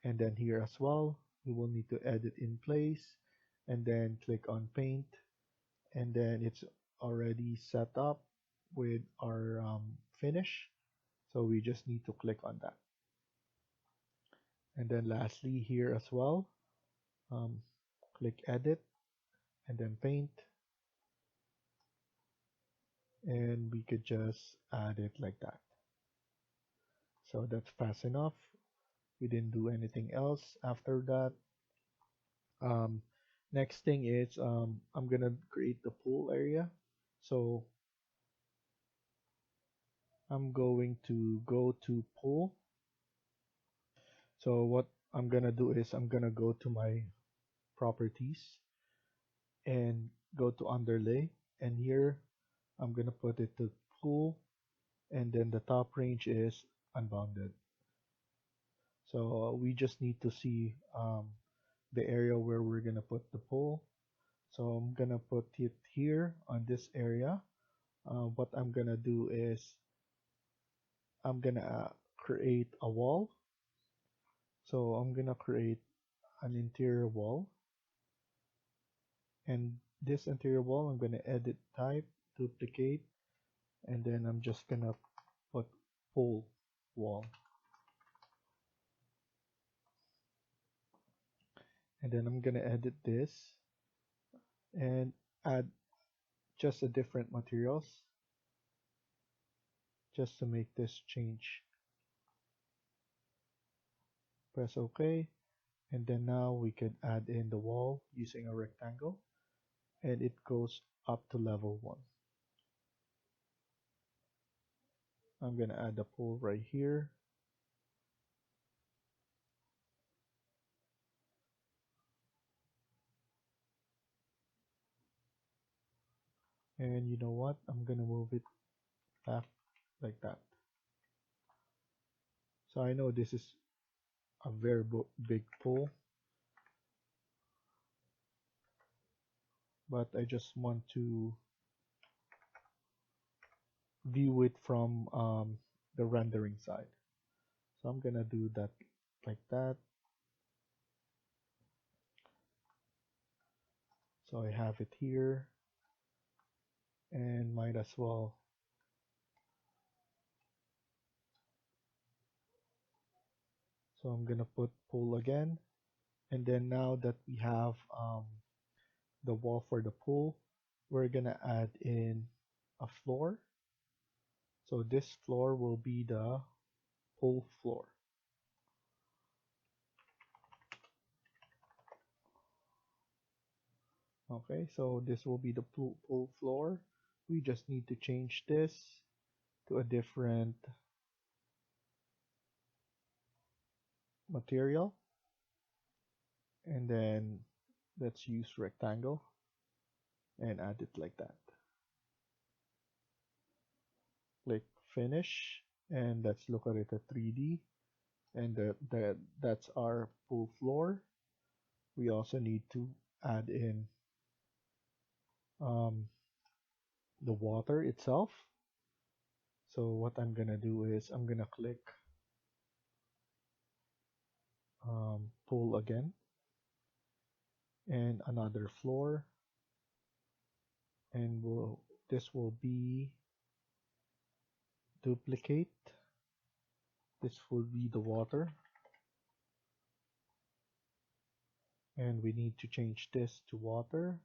And then here as well, we will need to edit in place and then click on paint, and then it's already set up with our finish. So we just need to click on that. And then lastly here as well, um, click edit and then paint, and we could just add it like that. So that's fast enough. We didn't do anything else after that. Um, Next thing is I'm gonna create the pool area. So I'm going to go to pool. So what I'm gonna do is I'm gonna go to my properties and go to underlay, and here I'm gonna put it to pool, and then the top range is unbounded. So we just need to see the area where we're gonna put the pool. So I'm gonna put it here on this area. What I'm gonna do is I'm gonna create a wall. So I'm gonna create an interior wall, and this interior wall I'm gonna edit type, duplicate, and then I'm just gonna put pool wall, and then I'm gonna edit this and add just a different materials just to make this change. Press OK, and then now we can add in the wall using a rectangle, and it goes up to level 1. I'm gonna add the pool right here, and you know what, I'm gonna move it back like that. So I know this is a very big pool, but I just want to view it from the rendering side. So I'm gonna do that like that. So I have it here, and might as well so I'm gonna put pool again, and then now that we have the wall for the pool, we're gonna add in a floor. So this floor will be the pool floor. Okay, so this will be the pool floor. We just need to change this to a different material, and then let's use rectangle and add it like that. Click finish, and let's look at it at 3D, and that's our pool floor. We also need to add in um, the water itself. So what I'm gonna do is I'm gonna click pool again, and another floor, and this will be duplicate. This will be the water, and we need to change this to water.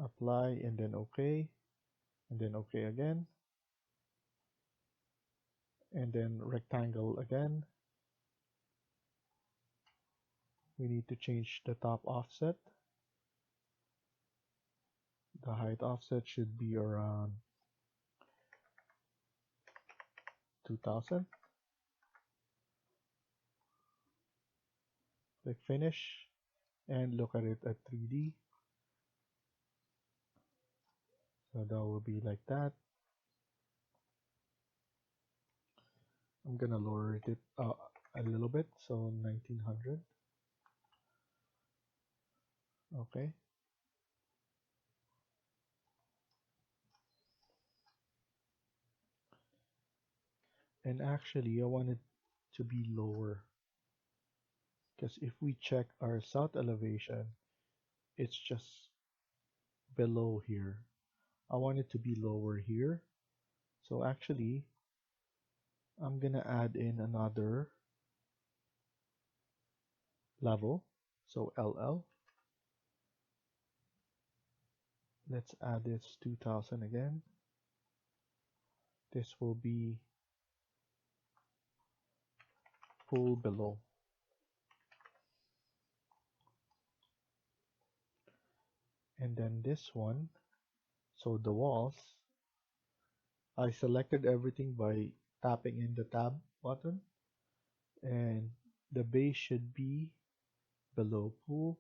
Apply, and then OK, and then OK again, and then rectangle again. We need to change the top offset. The height offset should be around 2000. Click finish, and look at it at 3D. So that will be like that. I'm gonna lower it a little bit, so 1900. Okay. And actually, I want it to be lower, because if we check our south elevation, it's just below here. I want it to be lower here. So actually, I'm gonna add in another level. So LL. Let's add this 2000 again. This will be pool below. And then this one, so the walls, I selected everything by tapping in the tab button, and the base should be below pool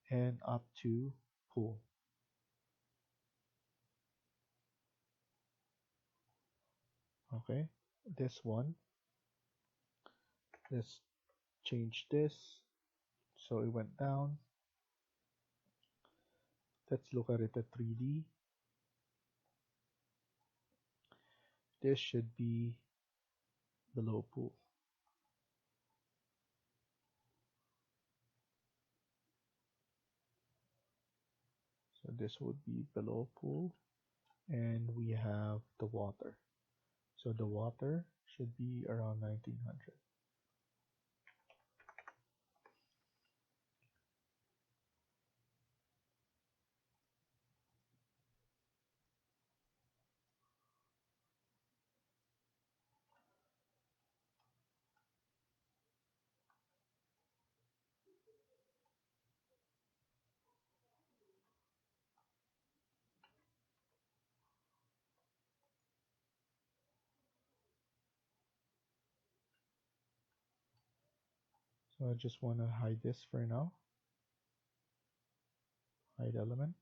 and up to pool. Okay, this one, let's change this so it went down. Let's look at it at 3D. This should be below pool. So this would be below pool, and we have the water. So the water should be around 1900. So I just want to hide this for now. Hide element.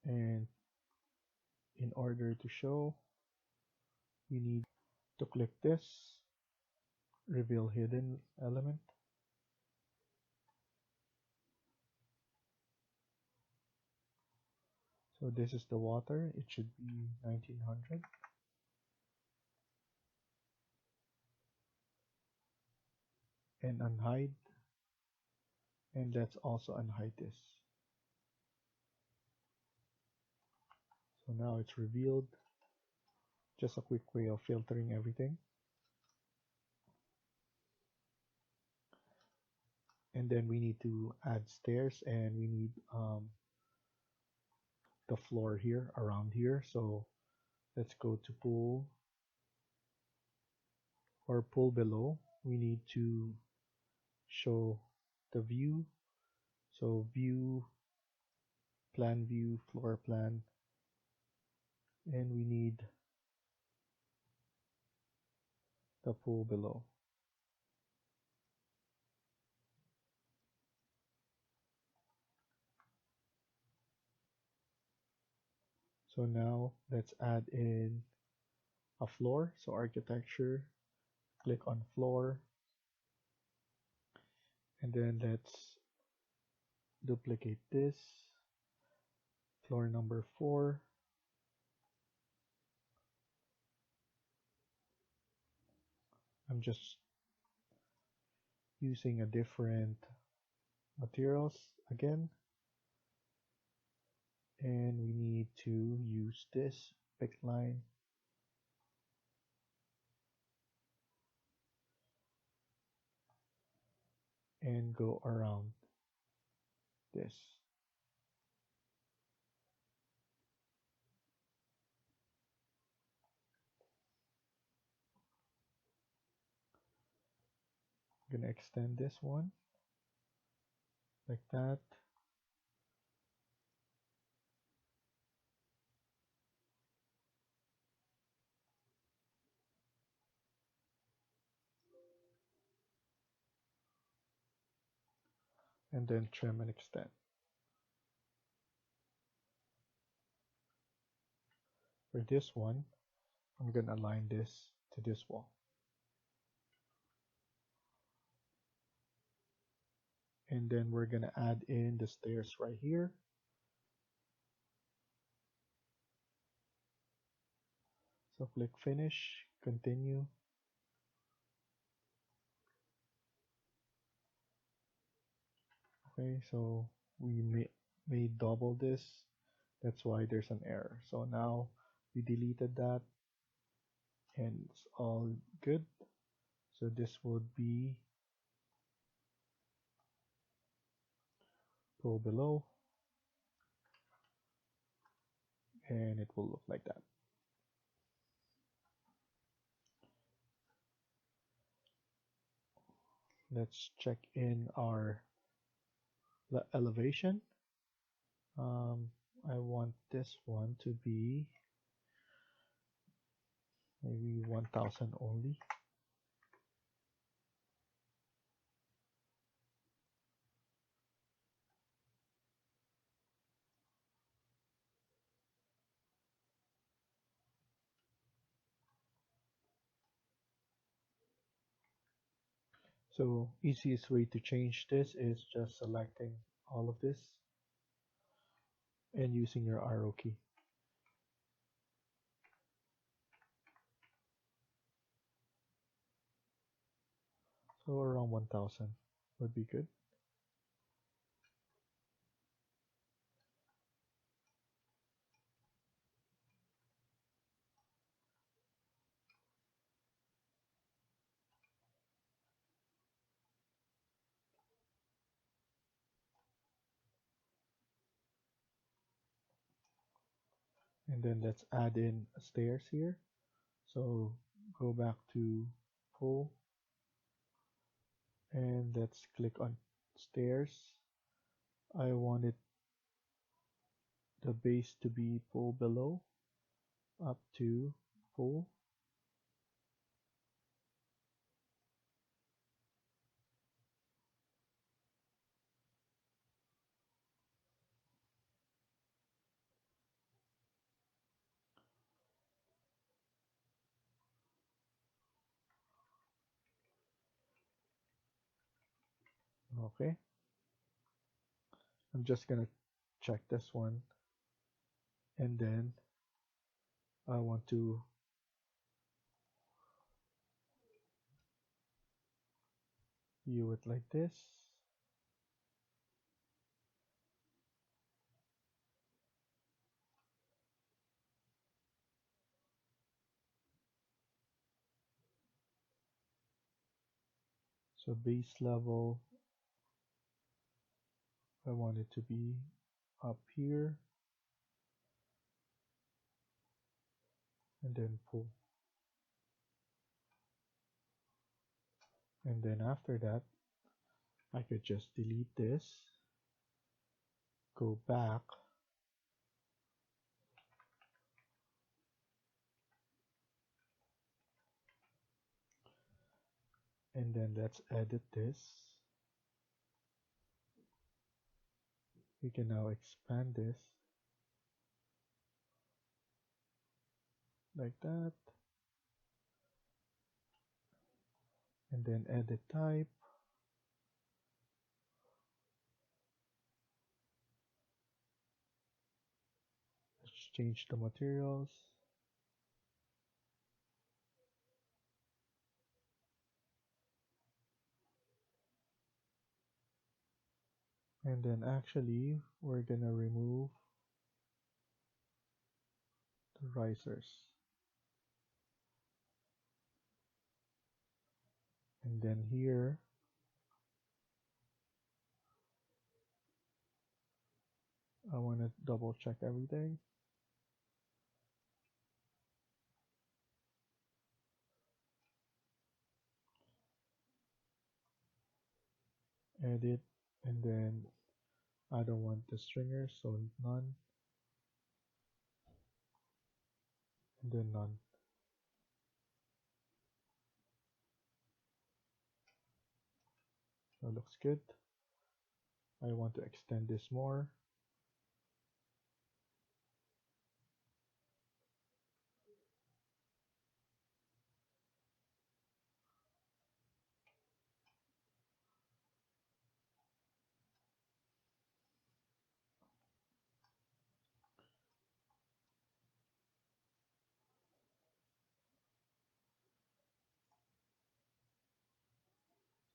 And in order to show, we need to click this, reveal hidden element. So this is the water. It should be 1900. And unhide. And let's also unhide this. So now it's revealed. Just a quick way of filtering everything. And then we need to add stairs, and we need the floor here around here. So let's go to pool, or pool below. We need to show the view. So view, plan view, floor plan, and we need the pool below. So now let's add in a floor. So architecture, click on floor, and then let's duplicate this. Floor number 4. I'm just using a different materials again, and we need to use this pick line and go around this. I'm gonna extend this one like that. And then trim and extend. For this one, I'm gonna align this to this wall. And then we're gonna add in the stairs right here. So click finish, continue. Okay, so we may double this. That's why there's an error. So now we deleted that, and it's all good. So this would be pull below, and it will look like that. Let's check in our elevation. I want this one to be maybe 1000 only. So easiest way to change this is just selecting all of this and using your arrow key. So around 1000 would be good. And then let's add in stairs here. So go back to pull, and let's click on stairs. I want it the base to be pull below up to pull. Okay, I'm just gonna check this one. and then I want to view it like this. So base level, I want it to be up here, and then pull. And then after that, I could just delete this, go back, and then let's edit this. We can now expand this like that, and then edit type. Let's change the materials. And then actually, we're gonna remove the risers. And then here, I want to double check everything. Edit, and then I don't want the stringer, so none, and then none. That looks good. I want to extend this more.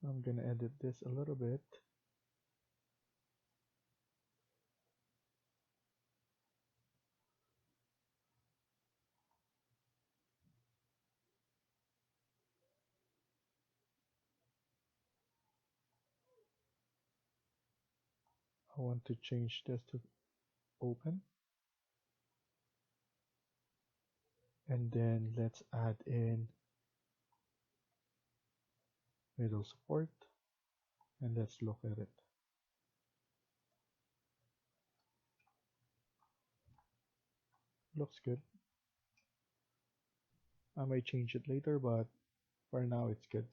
I'm gonna edit this a little bit. I want to change this to open. And then let's add in middle support, and let's look at it. Looks good. I might change it later, but for now it's good.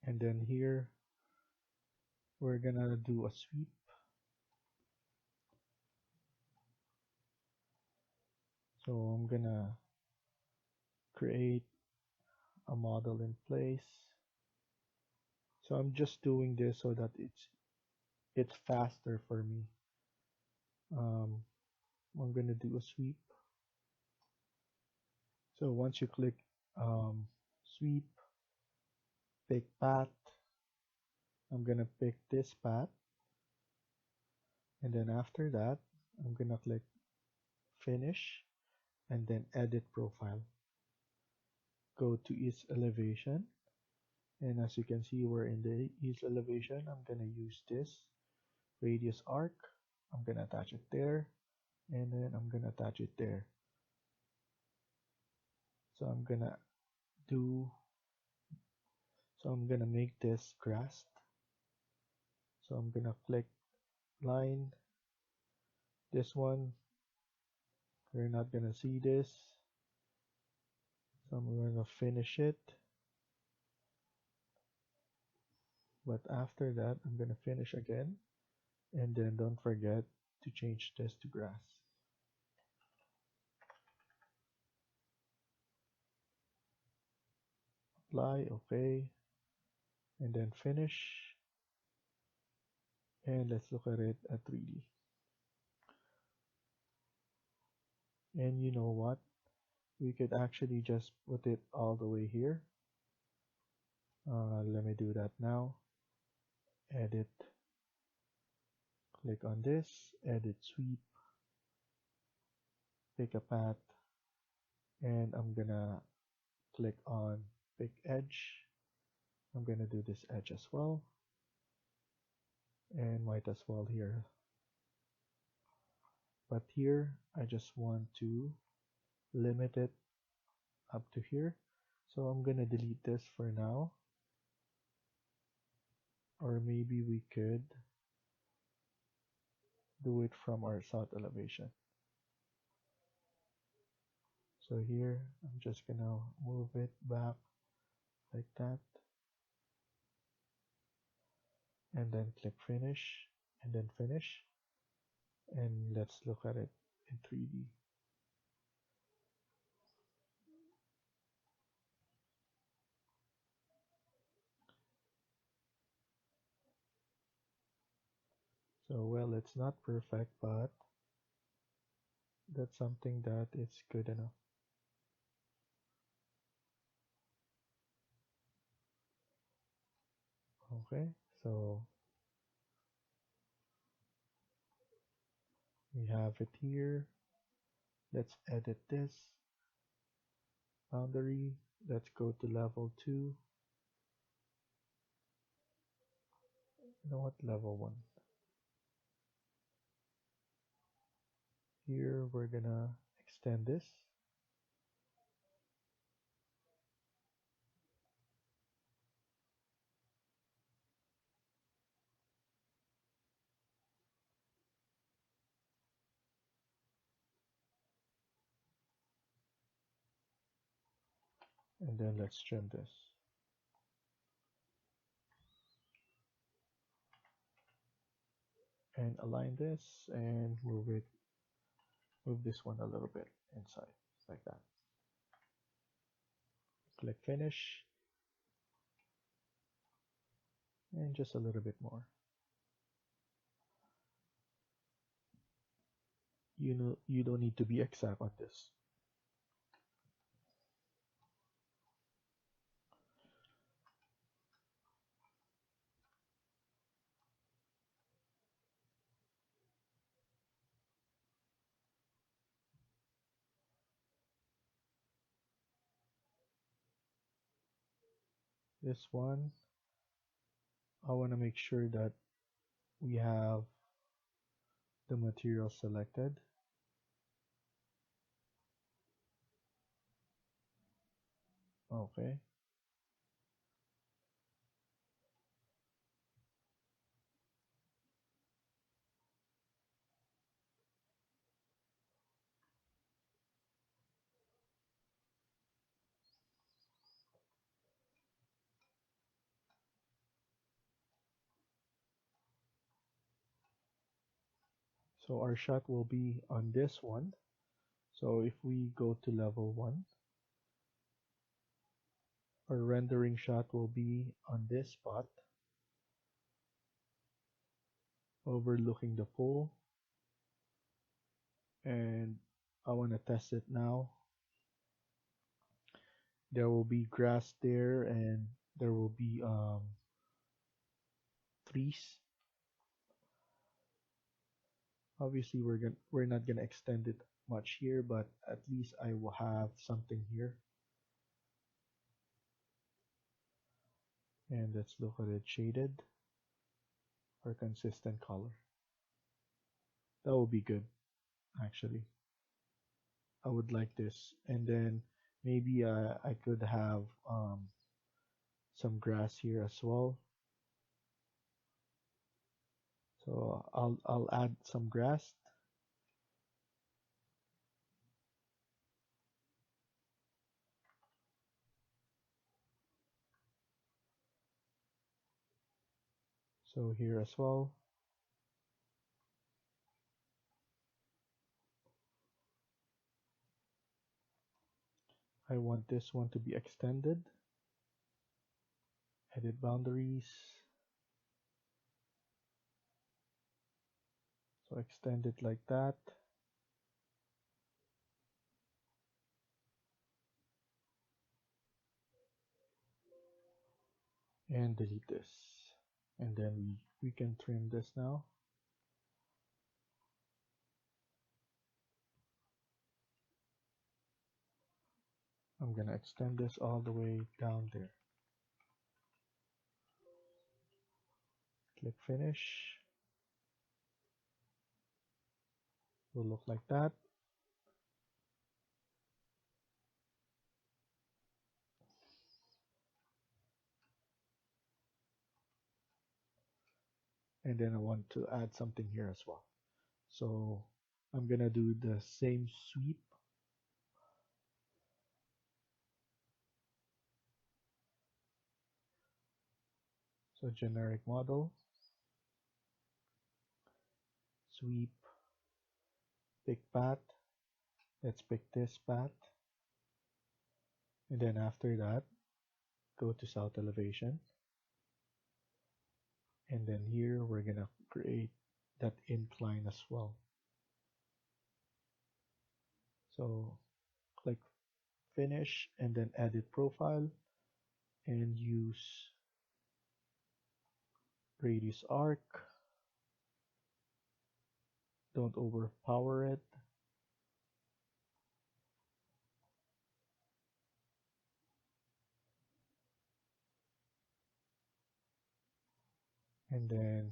And then here, we're gonna do a sweep. So I'm gonna create a model in place. So I'm just doing this so that it's faster for me. I'm gonna do a sweep. So once you click sweep, pick path. I'm gonna pick this path, and then after that, I'm gonna click finish, and then edit profile. Go to east elevation, and as you can see, we're in the east elevation. I'm gonna use this radius arc. I'm gonna attach it there, and then I'm gonna attach it there. So do I'm gonna make this grass. So I'm gonna click line. This one, you're not gonna see this. So I'm gonna finish it. But after that, I'm gonna finish again. And then don't forget to change this to grass. Apply, okay. And then finish. And let's look at it at 3D. And you know what? We could actually just put it all the way here. Let me do that now. Edit, click on this, edit sweep, pick a path, and I'm gonna click on pick edge. I'm gonna do this edge as well, and might as well here. But here, I just want to limit it up to here. So I'm gonna delete this for now. Or maybe we could do it from our south elevation. So here, I'm just gonna move it back like that. And then click finish, and then finish. And let's look at it in 3D. So, well, it's not perfect, but that's something that it's good enough. Okay, so we have it here. Let's edit this boundary. Let's go to level 2. You know what? Level 1. Here we're gonna extend this. And then let's trim this. And align this and move this one a little bit inside, like that. Click finish, and just a little bit more. You don't need to be exact on this. This one, I want to make sure that we have the material selected. Okay. So our shot will be on this one. So if we go to level 1, our rendering shot will be on this spot, overlooking the pool. And I want to test it now. There will be grass there, and there will be trees. Obviously, we're not gonna extend it much here, but at least I will have something here. And let's look at it shaded or consistent color. That will be good, actually. I would like this, and then maybe I could have some grass here as well. So I'll add some grass. So here as well. I want this one to be extended. Edit boundaries. So extend it like that. And delete this. And then we can trim this now. I'm gonna extend this all the way down there. Click finish. Will look like that. And then I want to add something here as well. So I'm gonna do the same sweep. So generic model, sweep, pick path. Let's pick this path. And then after that, go to south elevation. And then here we're gonna create that incline as well. So click finish and then edit profile and use radius arc. Don't overpower it. And then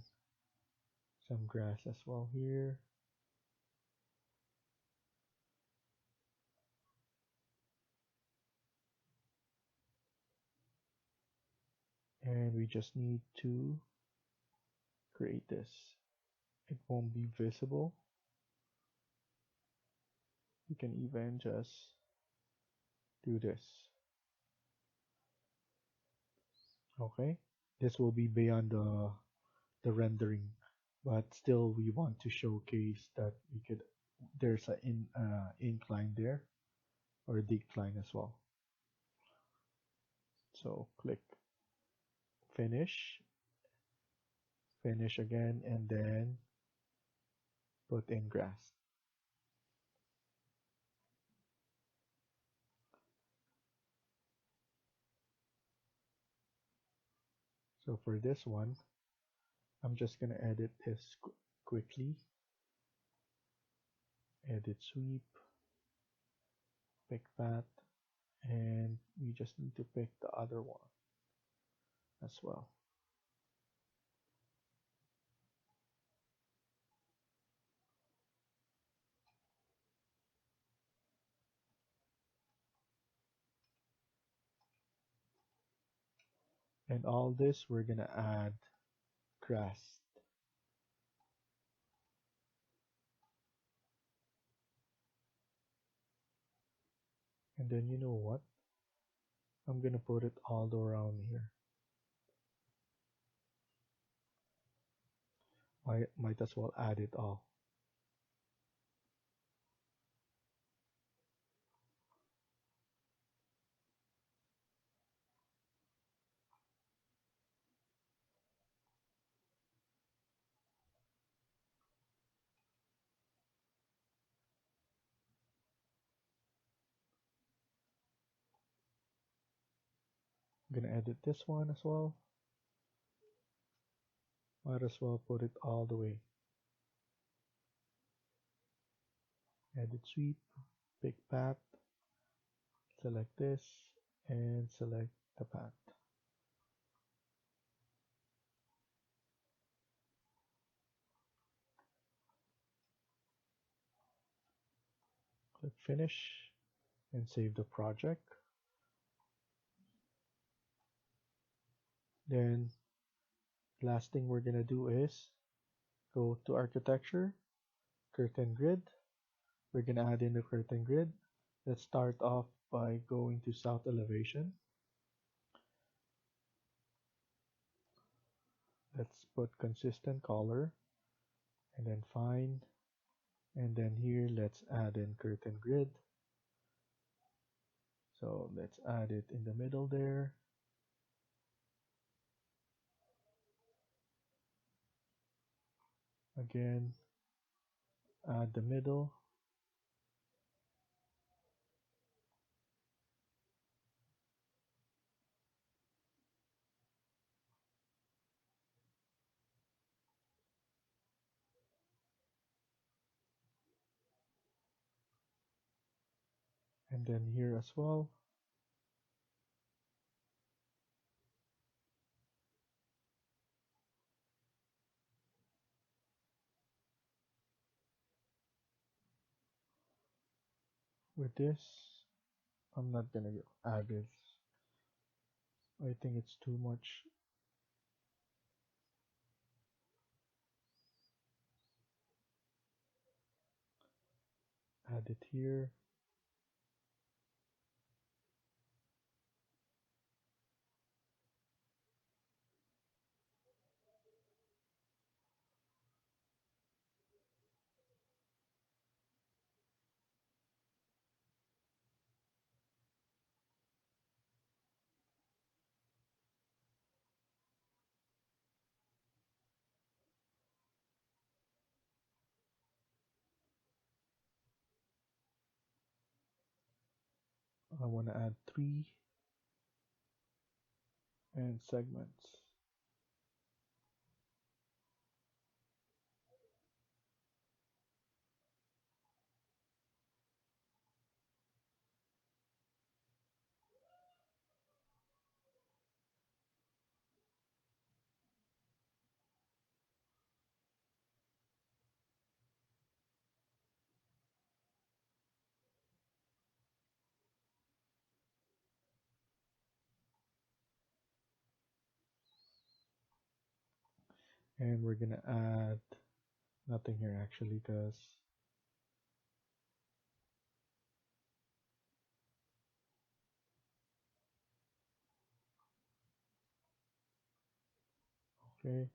some grass as well here. And we just need to create this. It won't be visible. You can even just do this. Okay, this will be beyond the rendering, but still we want to showcase that we could there's an incline there or decline as well. So click finish, finish again, and then put in grass. So for this one, I'm just gonna edit this quickly. Edit sweep, pick path, and we just need to pick the other one as well. And all this we're gonna add grass. And then you know what? I'm gonna put it all around here. Might as well add it all. I'm gonna edit this one as well. Might as well put it all the way. Edit sweep, pick path, select this, and select the path. Click finish and save the project. Then last thing we're gonna do is go to architecture, curtain grid. We're gonna add in the curtain grid. Let's start off by going to south elevation. Let's put consistent color and then fine. And then here, let's add in curtain grid. So let's add it in the middle there. Again, add the middle, and then here as well. With this, I'm not gonna add this. I think it's too much. Add it here. I want to add 3 and segments. And we're gonna add nothing here actually, because okay.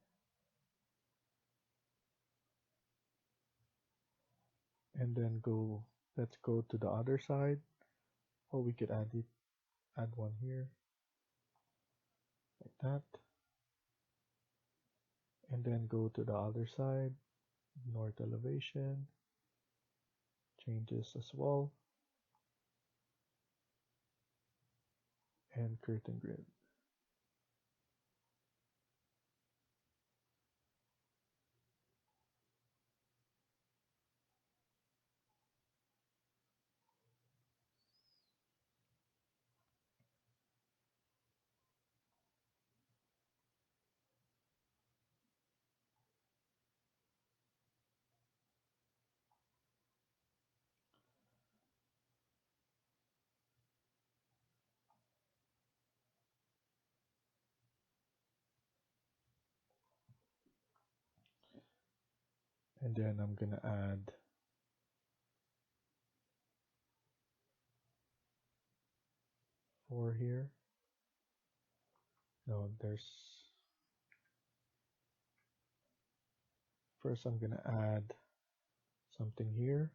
And then let's go to the other side. Or we could add one here, like that. And then go to the other side, north elevation, changes as well, and curtain grid. And then I'm gonna add 4 here. No, first I'm gonna add something here.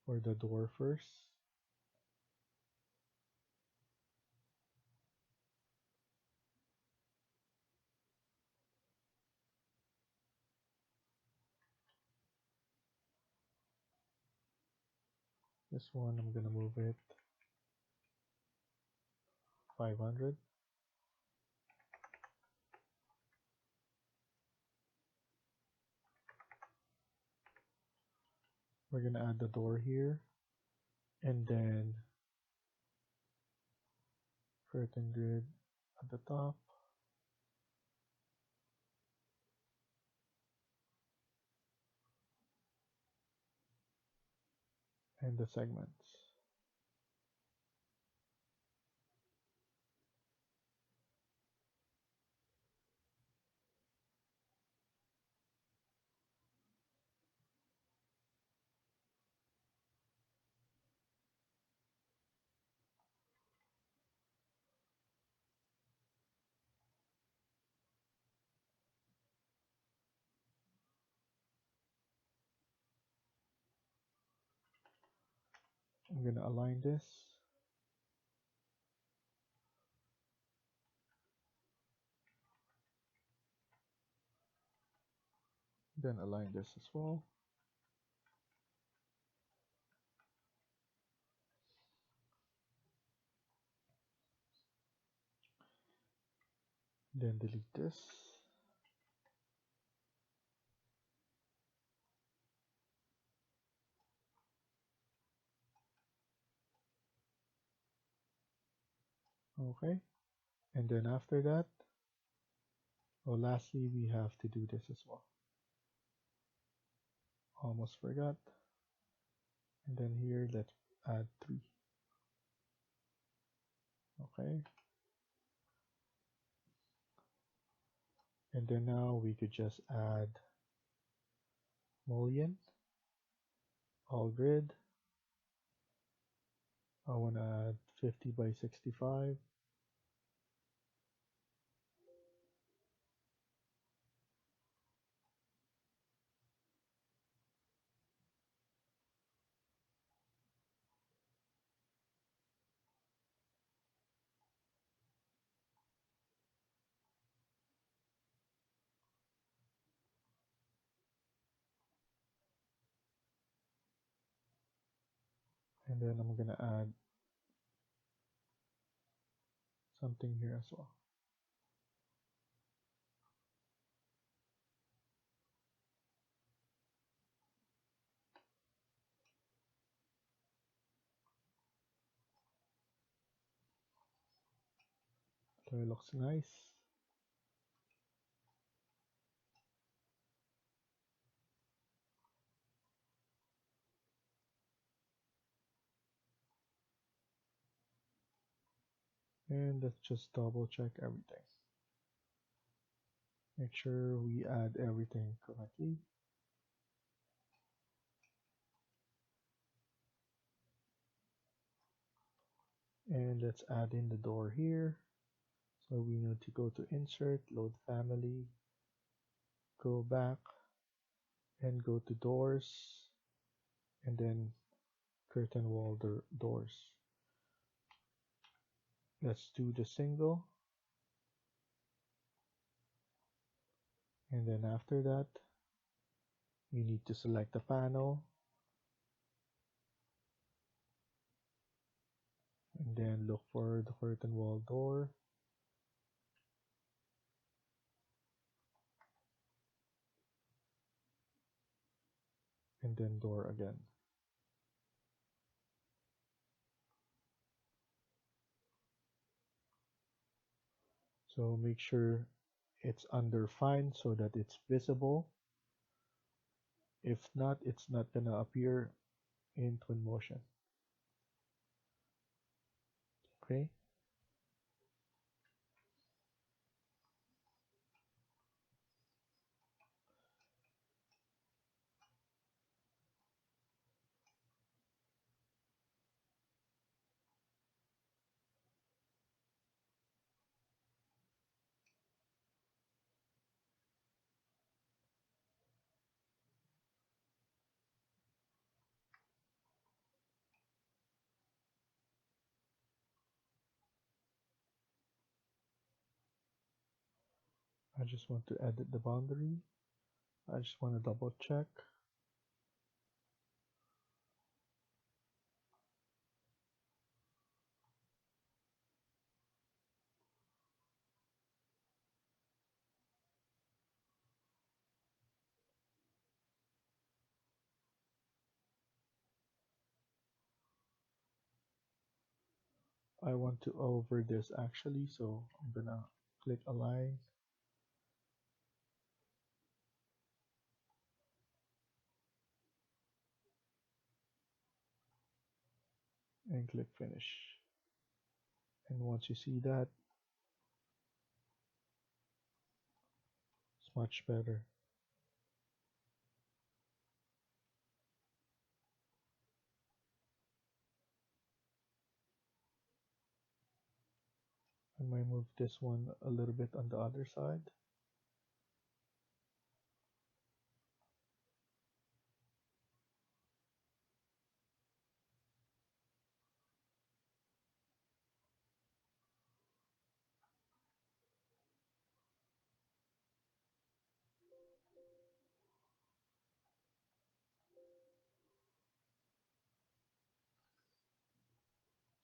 For the door first. This one I'm gonna move it 500. We're gonna add the door here, and then curtain grid at the top, and the segments. I'm gonna align this. Then align this as well. Then delete this. Okay. And then after that, well, lastly, we have to do this as well. Almost forgot. And then here, let's add 3. Okay. And then now we could just add mullion, all grid. I want to add 50 by 65. And then I'm going to add something here as well. So it looks nice. And let's just double check everything. Make sure we add everything correctly. And let's add in the door here. So we need to go to insert, load family, go back and go to doors, and then curtain wall doors. Let's do the single. And then after that, you need to select the panel. And then look for the curtain wall door. And then door again. So make sure it's under fine so that it's visible. If not, it's not gonna appear in Twinmotion. Okay. I just want to edit the boundary. I just want to double check. I want to over this actually, so I'm gonna click align and click finish. And once you see that, it's much better. I might move this one a little bit on the other side.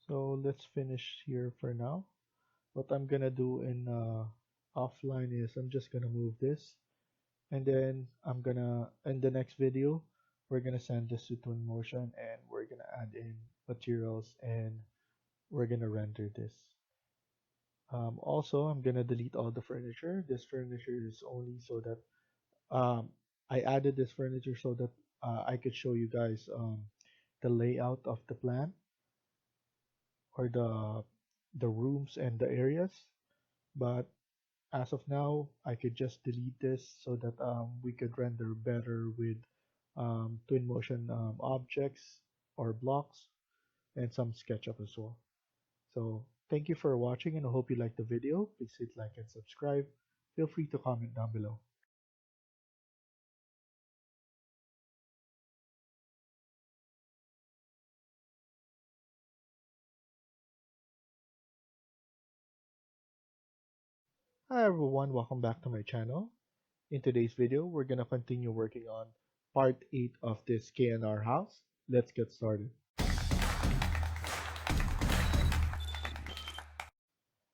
So let's finish here for now. What I'm gonna do in offline is I'm just gonna move this, and then I'm gonna in the next video we're gonna send this to Twinmotion and we're gonna add in materials and we're gonna render this. Also, I'm gonna delete all the furniture. This furniture is only so that um, I added this furniture so that I could show you guys the layout of the plan or the rooms and the areas. But as of now, I could just delete this so that we could render better with Twinmotion objects or blocks and some SketchUp as well. So thank you for watching and I hope you liked the video. Please hit like and subscribe. Feel free to comment down below. Hi everyone, welcome back to my channel. In today's video, we're gonna continue working on part 8 of this KNR house. Let's get started.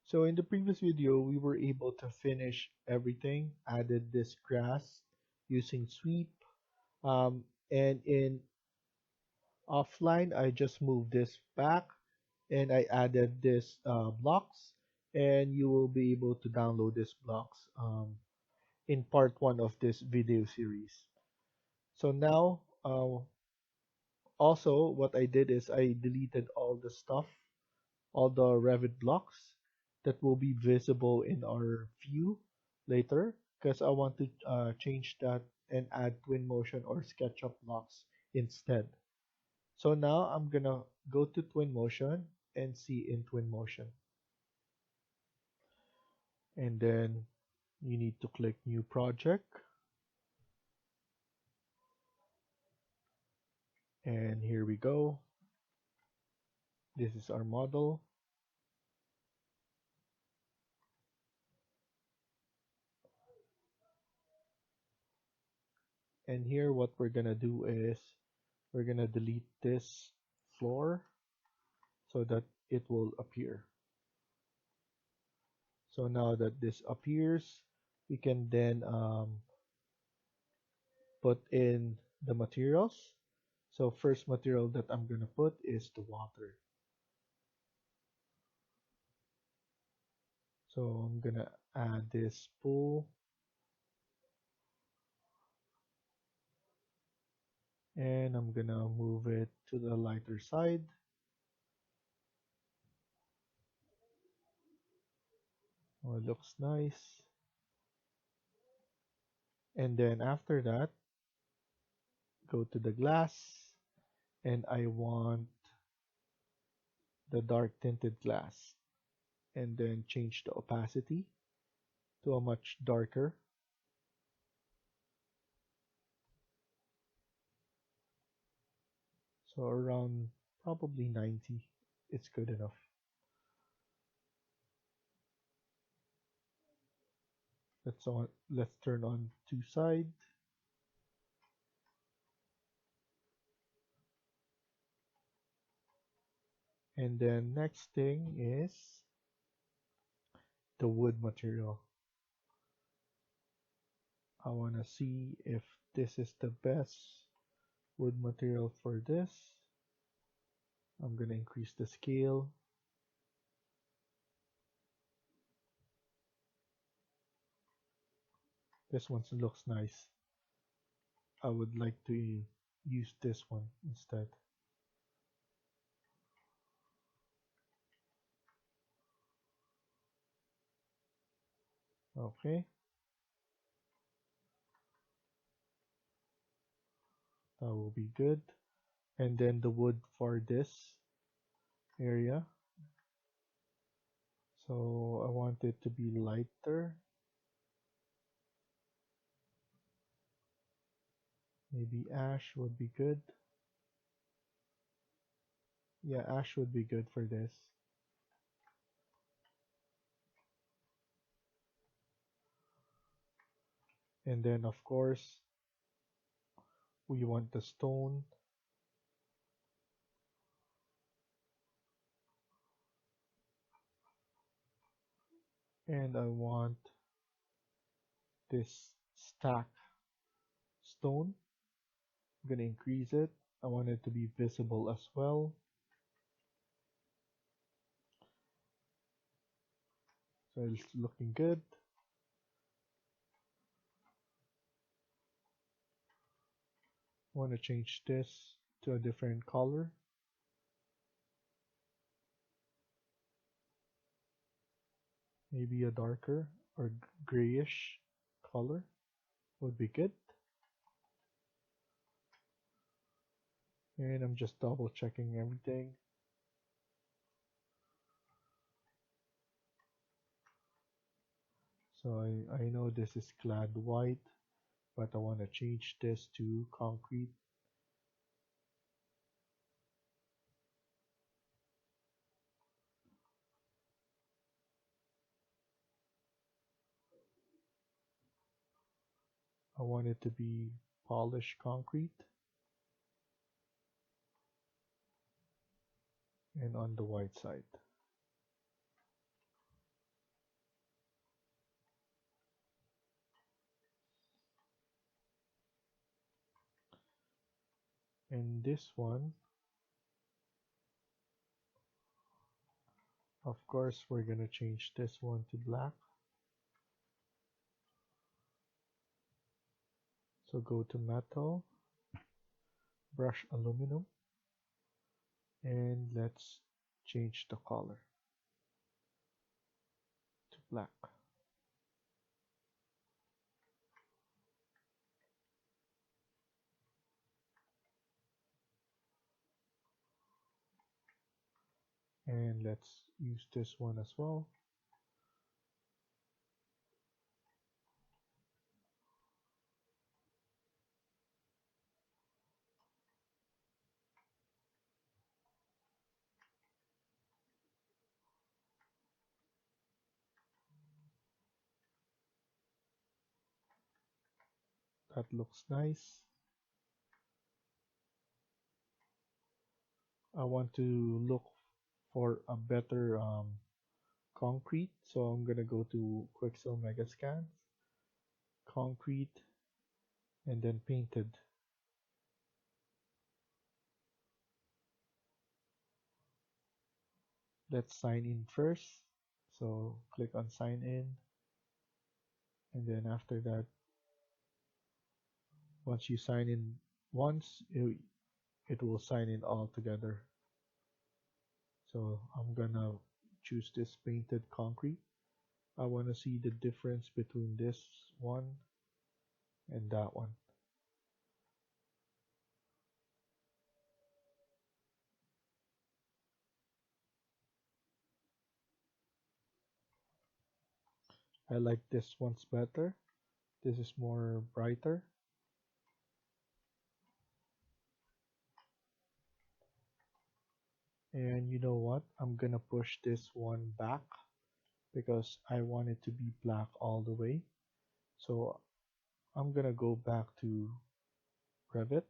So in the previous video, we were able to finish everything, added this grass using sweep, and in offline, I just moved this back and I added this blocks, and you will be able to download these blocks in part 1 of this video series. So now, also what I did is I deleted all the stuff, all the Revit blocks that will be visible in our view later, because I want to change that and add Twinmotion or SketchUp blocks instead. So now I'm gonna go to Twinmotion and see in Twinmotion. And then you need to click New Project. And here we go. This is our model. And here what we're gonna do is we're gonna delete this floor so that it will appear. So now that this appears, we can then put in the materials. So first material that I'm gonna put is the water. So I'm gonna add this pool and I'm gonna move it to the lighter side. Oh, it looks nice. And then after that, go to the glass and I want the dark tinted glass and then change the opacity to a much darker. So around probably 90, it's good enough. Let's turn on two side. And then next thing is the wood material. I want to see if this is the best wood material for this. I'm going to increase the scale. This one looks nice. I would like to use this one instead. Okay, that will be good. And then the wood for this area. So I want it to be lighter. Maybe ash would be good. Yeah, ash would be good for this. And then of course, we want the stone. And I want this stack stone. I'm gonna increase it. I want it to be visible as well. So it's looking good. I want to change this to a different color. Maybe a darker or grayish color would be good. And I'm just double checking everything. So I know this is clad white, but I want to change this to concrete. I want it to be polished concrete. And on the white side. And this one, of course, we're gonna change this one to black. So go to metal, brush aluminum, and let's change the color to black. And let's use this one as well. That looks nice. I want to look for a better concrete, so I'm gonna go to Quixel Megascans, concrete, and then painted. Let's sign in first. So click on sign in, and then after that, once you sign in once, it will sign in all together. So I'm gonna choose this painted concrete. I want to see the difference between this one and that one. I like this one's better. This is more brighter. And you know what? I'm gonna push this one back because I want it to be black all the way. So I'm gonna go back to Revit,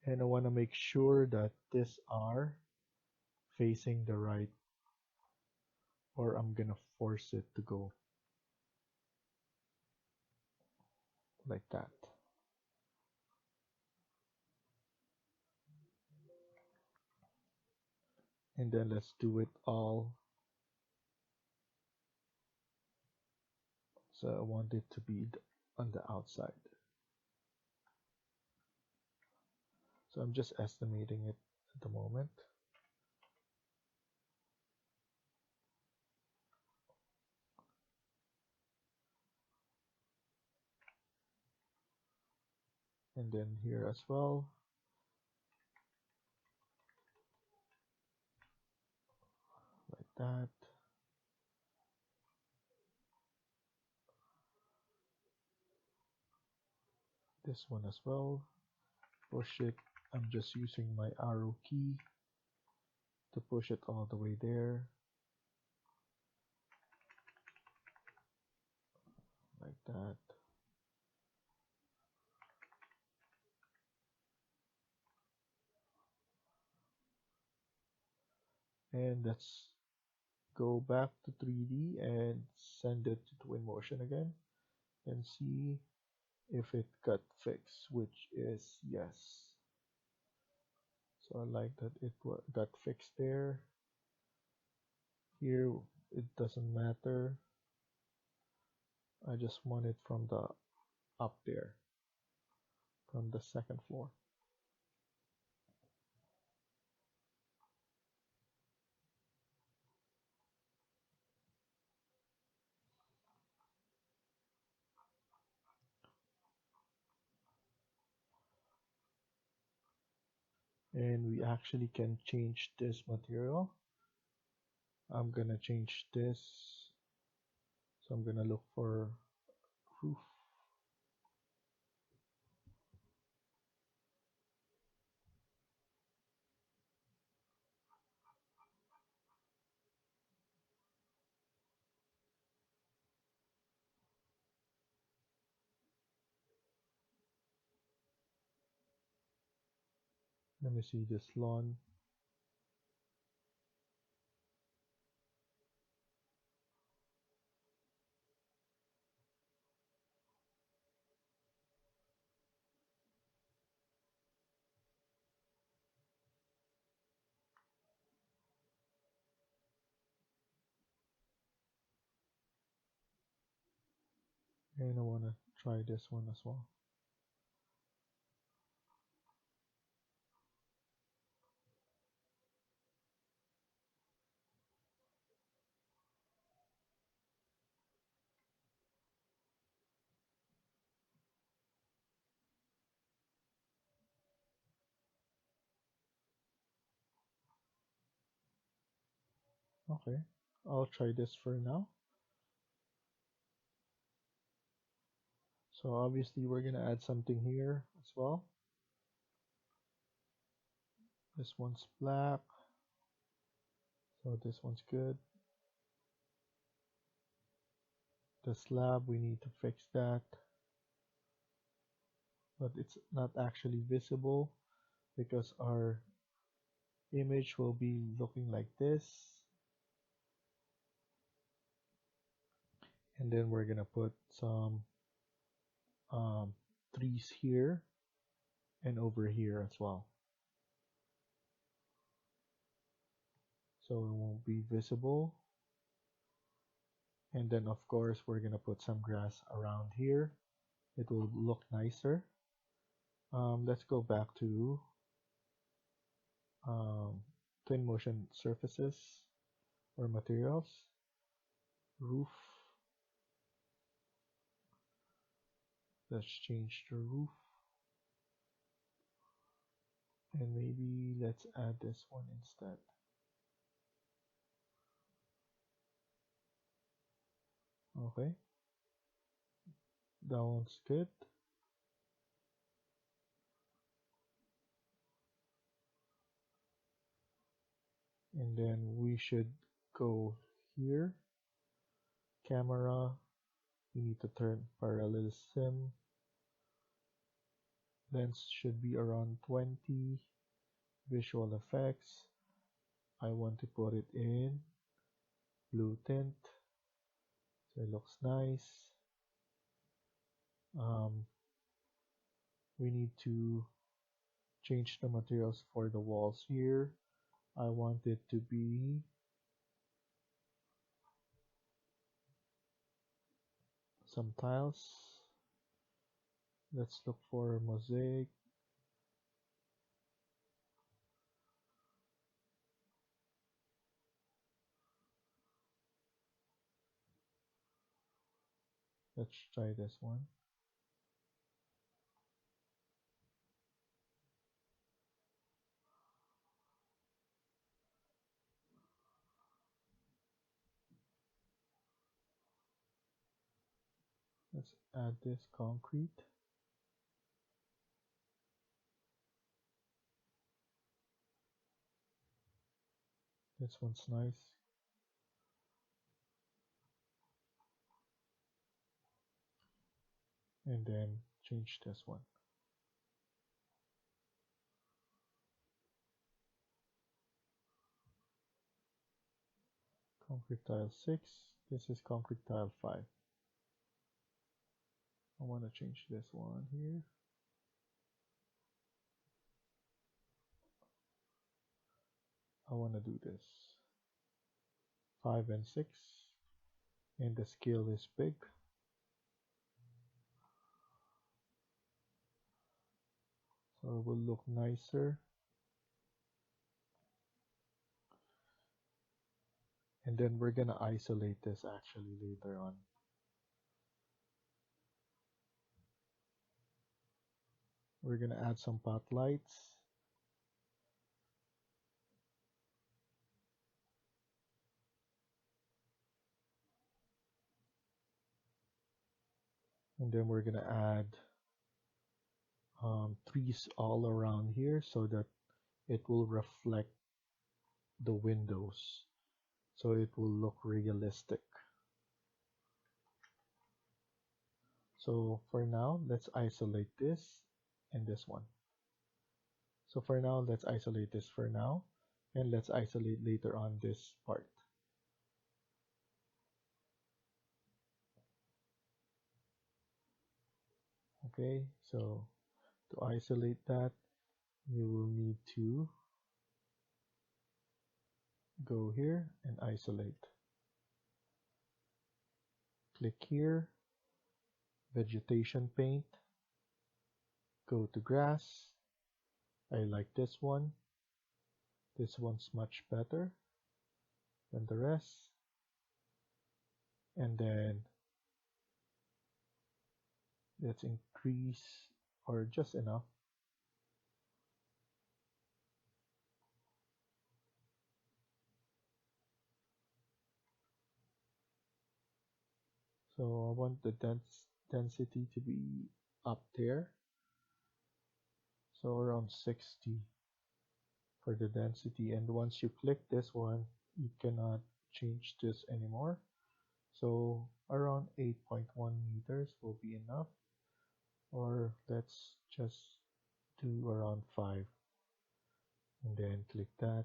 and I want to make sure that these are facing the right, or I'm gonna force it to go like that. And then let's do it all. So I want it to be on the outside. So I'm just estimating it at the moment. And then here as well. Like that. This one as well. Push it. I'm just using my arrow key to push it all the way there. Like that. And that's go back to 3D and send it to Twinmotion again and see if it got fixed, which is yes. So I like that it got fixed there. Here it doesn't matter. I just want it from the up there, from the second floor. And we actually can change this material. I'm gonna change this. So I'm gonna look for roof. Let me see this lawn. And I wanna try this one as well. Okay, I'll try this for now. So obviously we're gonna add something here as well. This one's black, so this one's good. The slab, we need to fix that, but it's not actually visible because our image will be looking like this. And then we're gonna put some trees here and over here as well, so it won't be visible. And then of course we're gonna put some grass around here. It will look nicer. Let's go back to Twinmotion surfaces or materials, roof. Let's change the roof, and maybe let's add this one instead. Okay, that one's good. And then we should go here, camera, we need to turn parallelism, lens should be around 20, visual effects, I want to put it in blue tint so it looks nice. We need to change the materials for the walls here. I want it to be some tiles. Let's look for mosaic. Let's try this one. Let's add this concrete. This one's nice. And then change this one. Concrete tile 6. This is concrete tile 5. I want to change this one here. I want to do this 5 and 6, and the scale is big. So it will look nicer. And then we're gonna isolate this actually later on. We're gonna add some pot lights. And then we're gonna add trees all around here so that it will reflect the windows. So it will look realistic. So for now, let's isolate this and this one. So for now, let's isolate this for now. And let's isolate later on this part. Okay, so to isolate that, you will need to go here and isolate. Click here, vegetation paint, go to grass. I like this one. This one's much better than the rest. And then let's increase or just enough. So I want the density to be up there. So around 60 for the density. And once you click this one, you cannot change this anymore. So around 8.1 meters will be enough. Or let's just do around 5. And then click that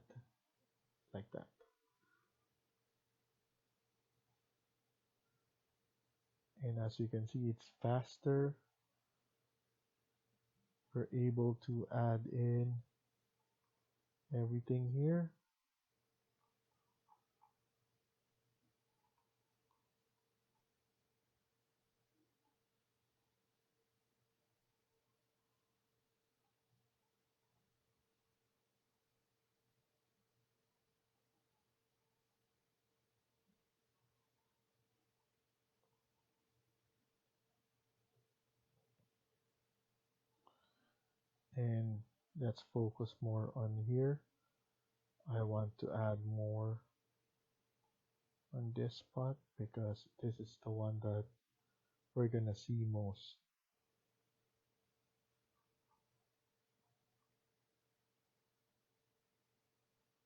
like that. And as you can see, it's faster. We're able to add in everything here. And let's focus more on here. I want to add more on this spot because this is the one that we're gonna see most.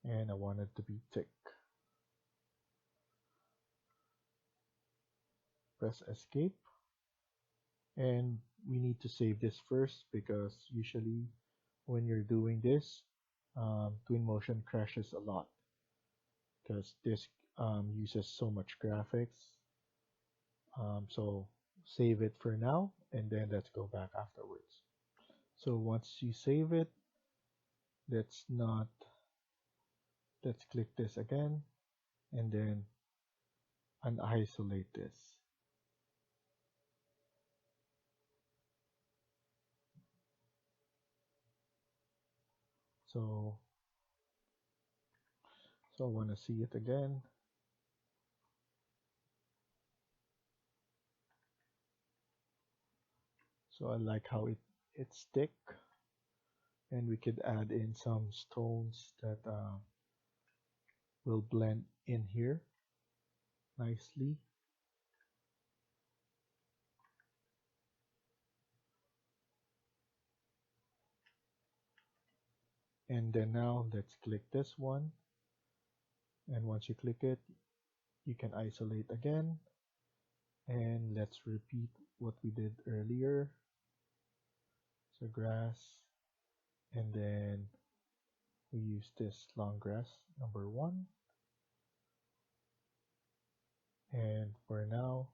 And I want it to be thick. Press escape. And we need to save this first because usually when you're doing this, Twinmotion crashes a lot because this uses so much graphics. So save it for now and then let's go back afterwards. So once you save it, let's click this again and then unisolate this. So I want to see it again. So I like how it's thick, and we could add in some stones that will blend in here nicely. And then now let's click this one. And once you click it, you can isolate again. And let's repeat what we did earlier. So grass, and then we use this long grass number 1. And for now,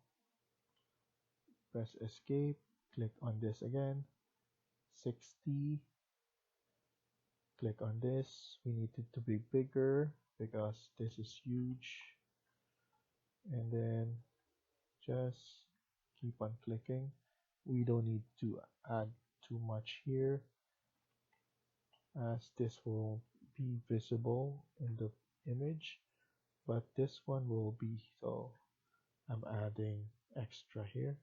press escape, click on this again, 60, click on this. We need it to be bigger because this is huge. And then just keep on clicking. We don't need to add too much here as this will be visible in the image, but this one will be, so I'm adding extra here.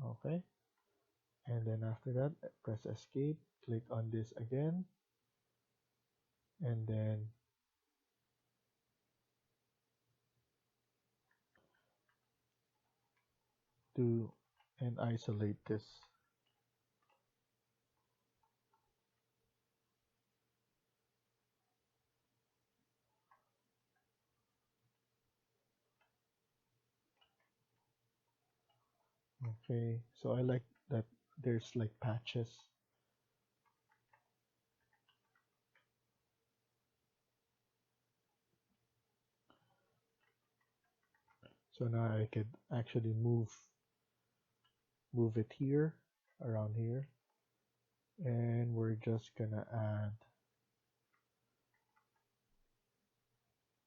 Okay, and then after that, press escape, click on this again, and then do and isolate this. Okay, so I like that there's like patches. So now I could actually move it here, around here, and we're just gonna add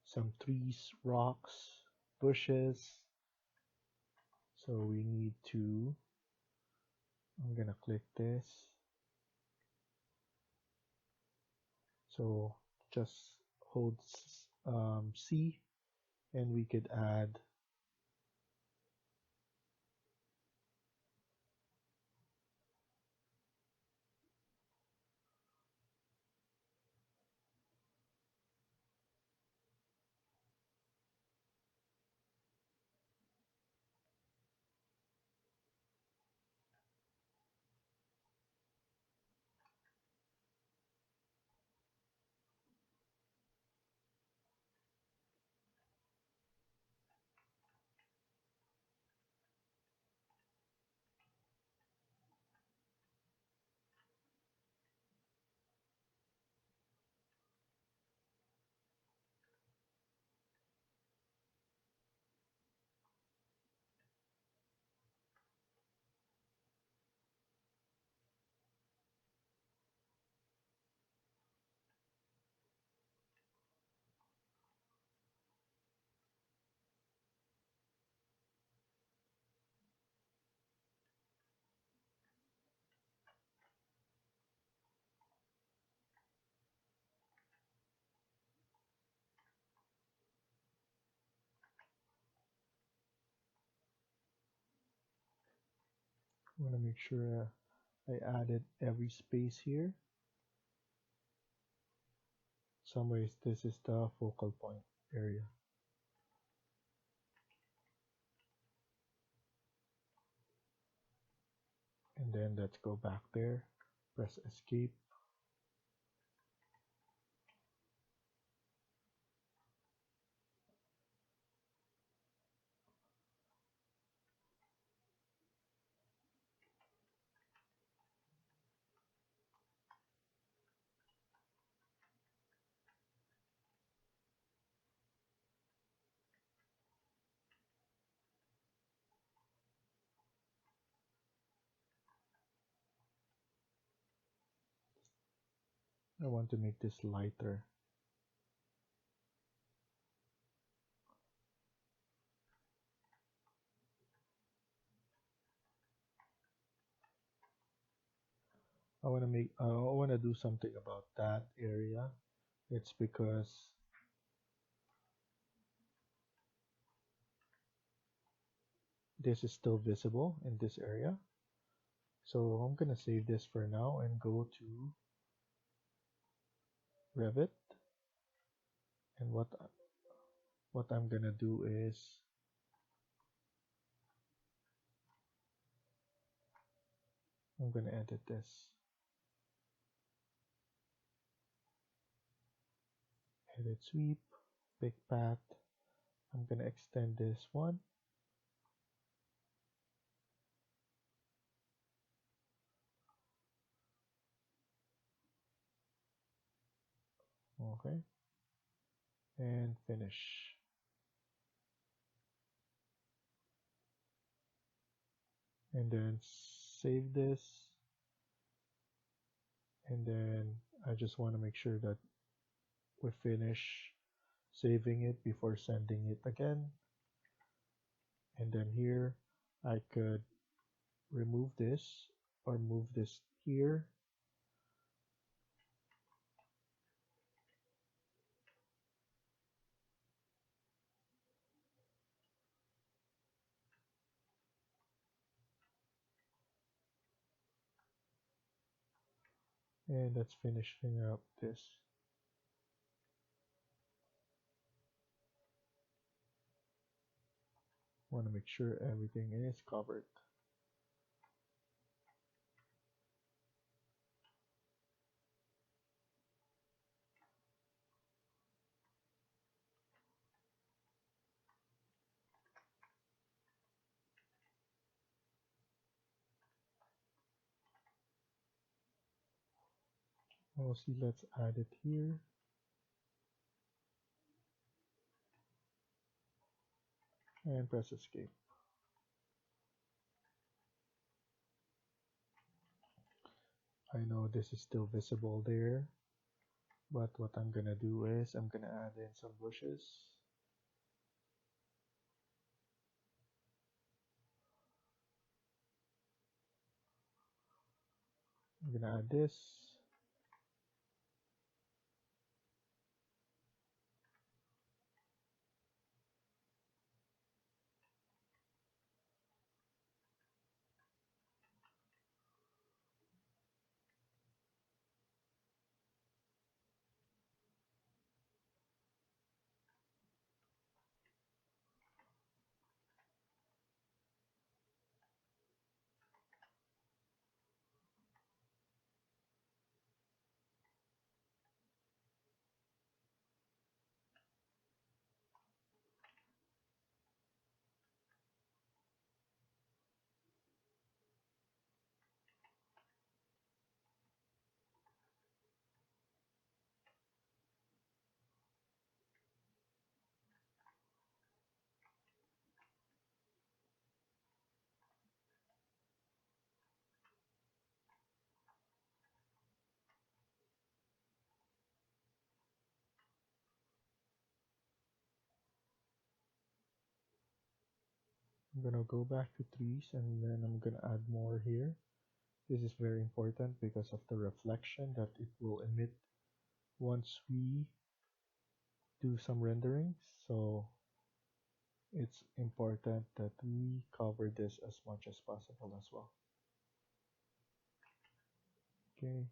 some trees, rocks, bushes. So we need to, I'm gonna click this. So just hold C, and we could add I want to make sure I added every space here. Some ways this is the focal point area. And then let's go back there, press escape. I want to make this lighter. I want to do something about that area. It's because this is still visible in this area. So I'm gonna save this for now and go to Revit. And what I'm gonna do is I'm gonna edit this. Edit sweep, big path. I'm gonna extend this one. Okay. And finish. and then save this, and then I just want to make sure that we finish saving it before sending it again. And then here I could remove this or move this here. And that's finishing up this. Want to make sure everything is covered. Oh, see, let's add it here. And press escape. I know this is still visible there, but what I'm gonna do is I'm gonna add in some bushes. I'm gonna add this. I'm gonna go back to trees and then I'm gonna add more here. This is very important because of the reflection that it will emit once we do some renderings. So it's important that we cover this as much as possible as well. Okay,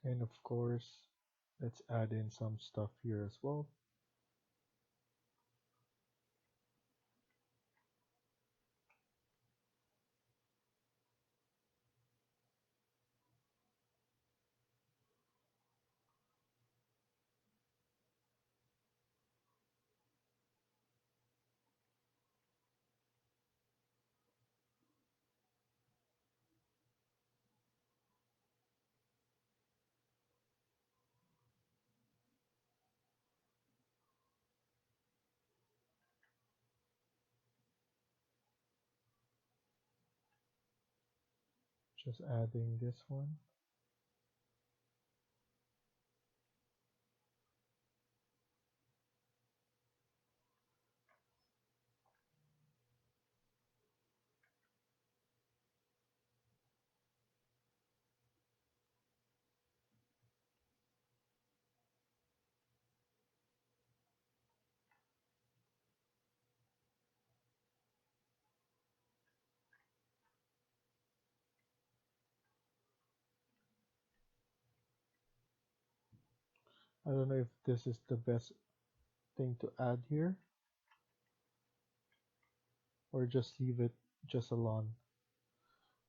and of course, let's add in some stuff here as well. Just adding this one. I don't know if this is the best thing to add here or just leave it just a lawn.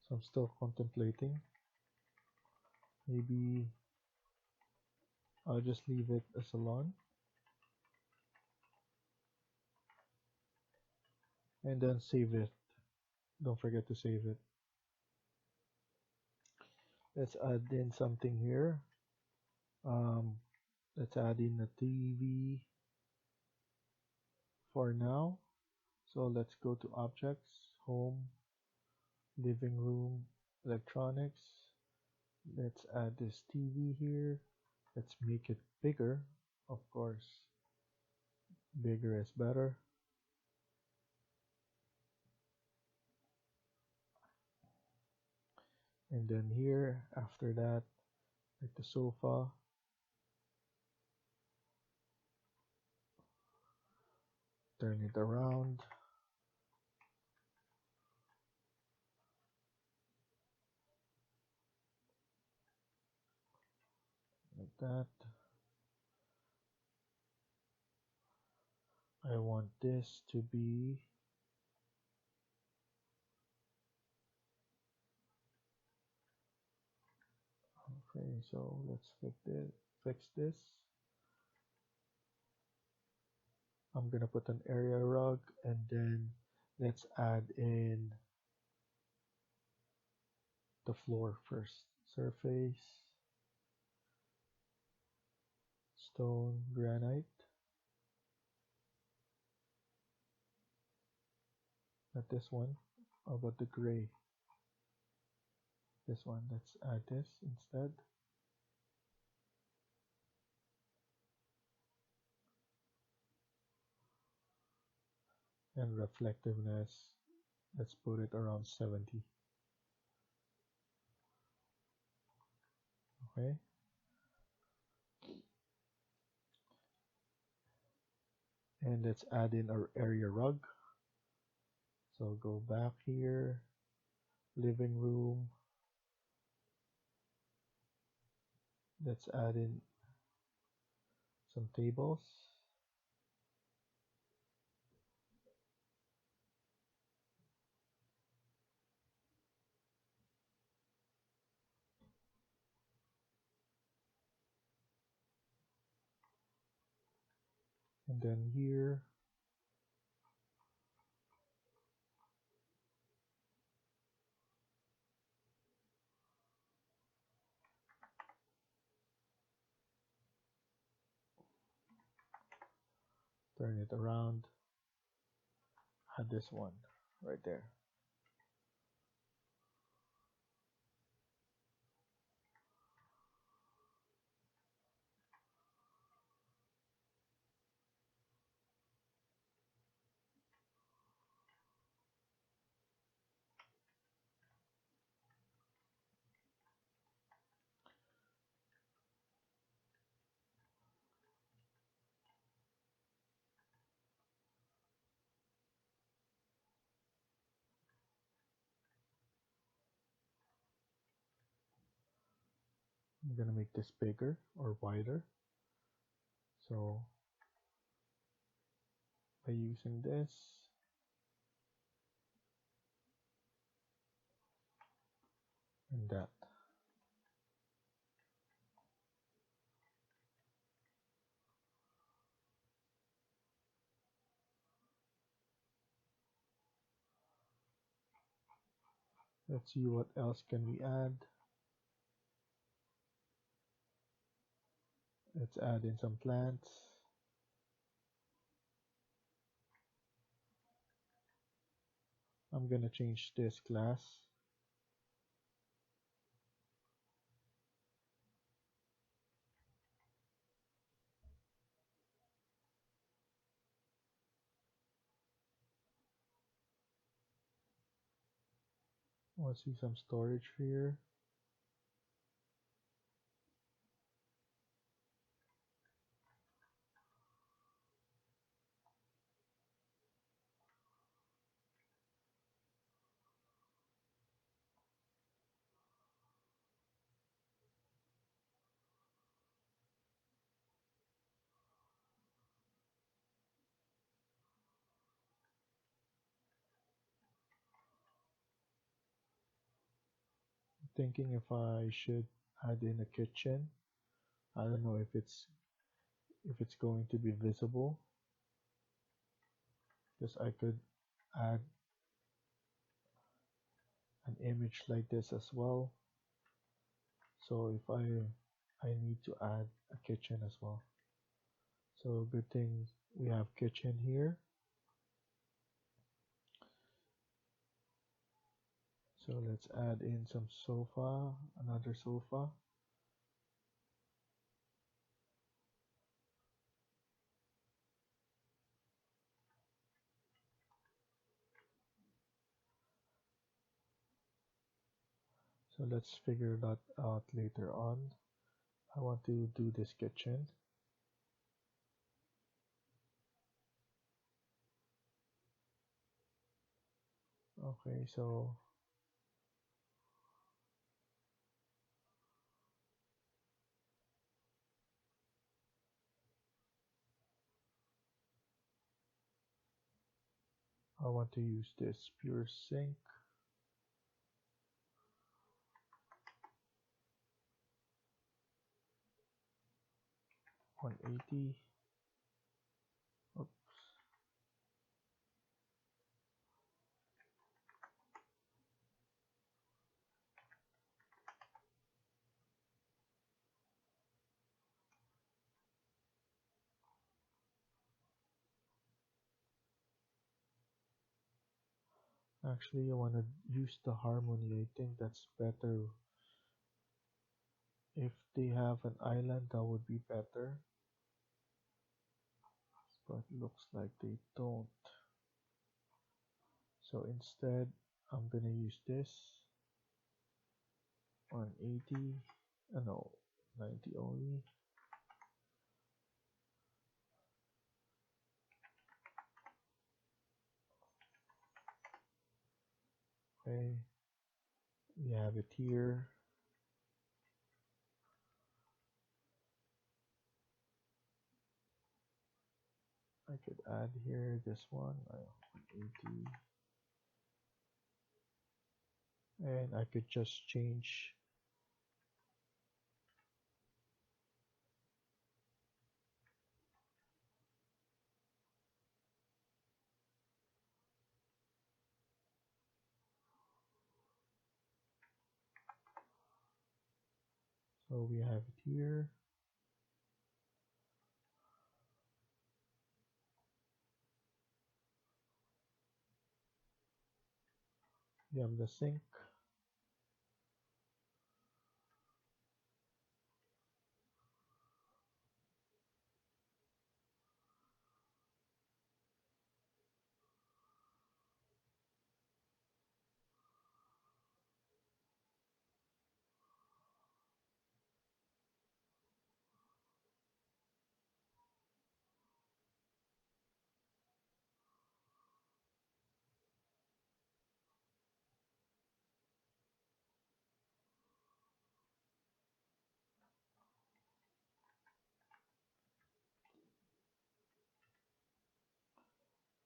So I'm still contemplating. Maybe I'll just leave it as a lawn and then save it. Don't forget to save it. Let's add in something here. Um, Let's add in a TV for now. So let's go to objects, home, living room, electronics. Let's add this TV here. Let's make it bigger. Of course, bigger is better. And then here, after that, like the sofa, turn it around. Like that. I want this to be okay, so let's fix this. I'm gonna put an area rug and then let's add in the floor first. Surface, stone, granite. Not this one. How about the gray? This one. Let's add this instead. And reflectiveness, let's put it around 70. Okay. And let's add in our area rug. So go back here, living room. Let's add in some tables. And then here, turn it around, add this one right there. I'm gonna make this bigger or wider. So by using this and that. Let's see what else can we add. Let's add in some plants. I'm gonna change this glass. Let's see some storage here. Thinking if I should add in a kitchen. I don't know if it's going to be visible, because I could add an image like this as well. So if I I need to add a kitchen as well. So good thing we have kitchen here. So let's add in some sofa, another sofa. So let's figure that out later on. I want to do this kitchen. Okay, so I want to use this pure sink. 180. Oops. Actually, I want to use the harmony. I think that's better. If they have an island, that would be better. But looks like they don't. So instead, I'm gonna use this 180. No, 90 only. Okay, we have it here. I could add here this one, 180, and I could just change. So we have it here. We have the sink.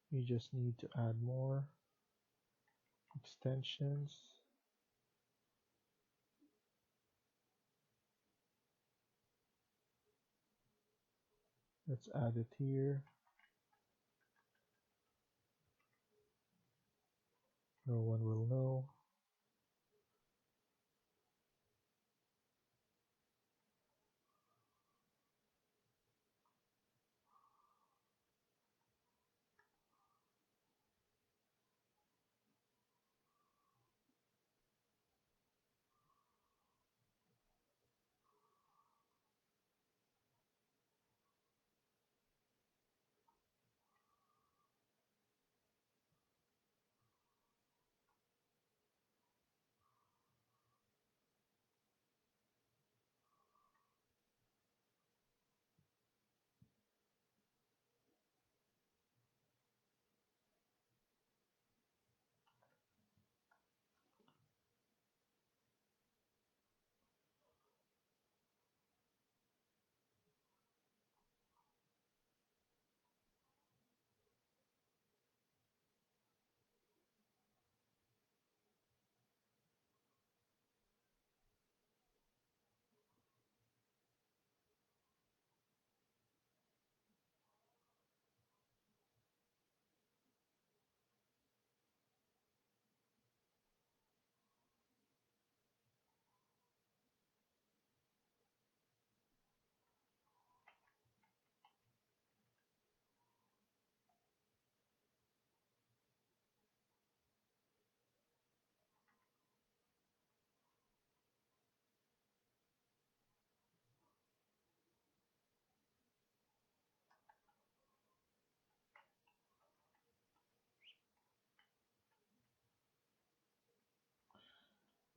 You just need to add more extensions. Let's add it here. No one will know.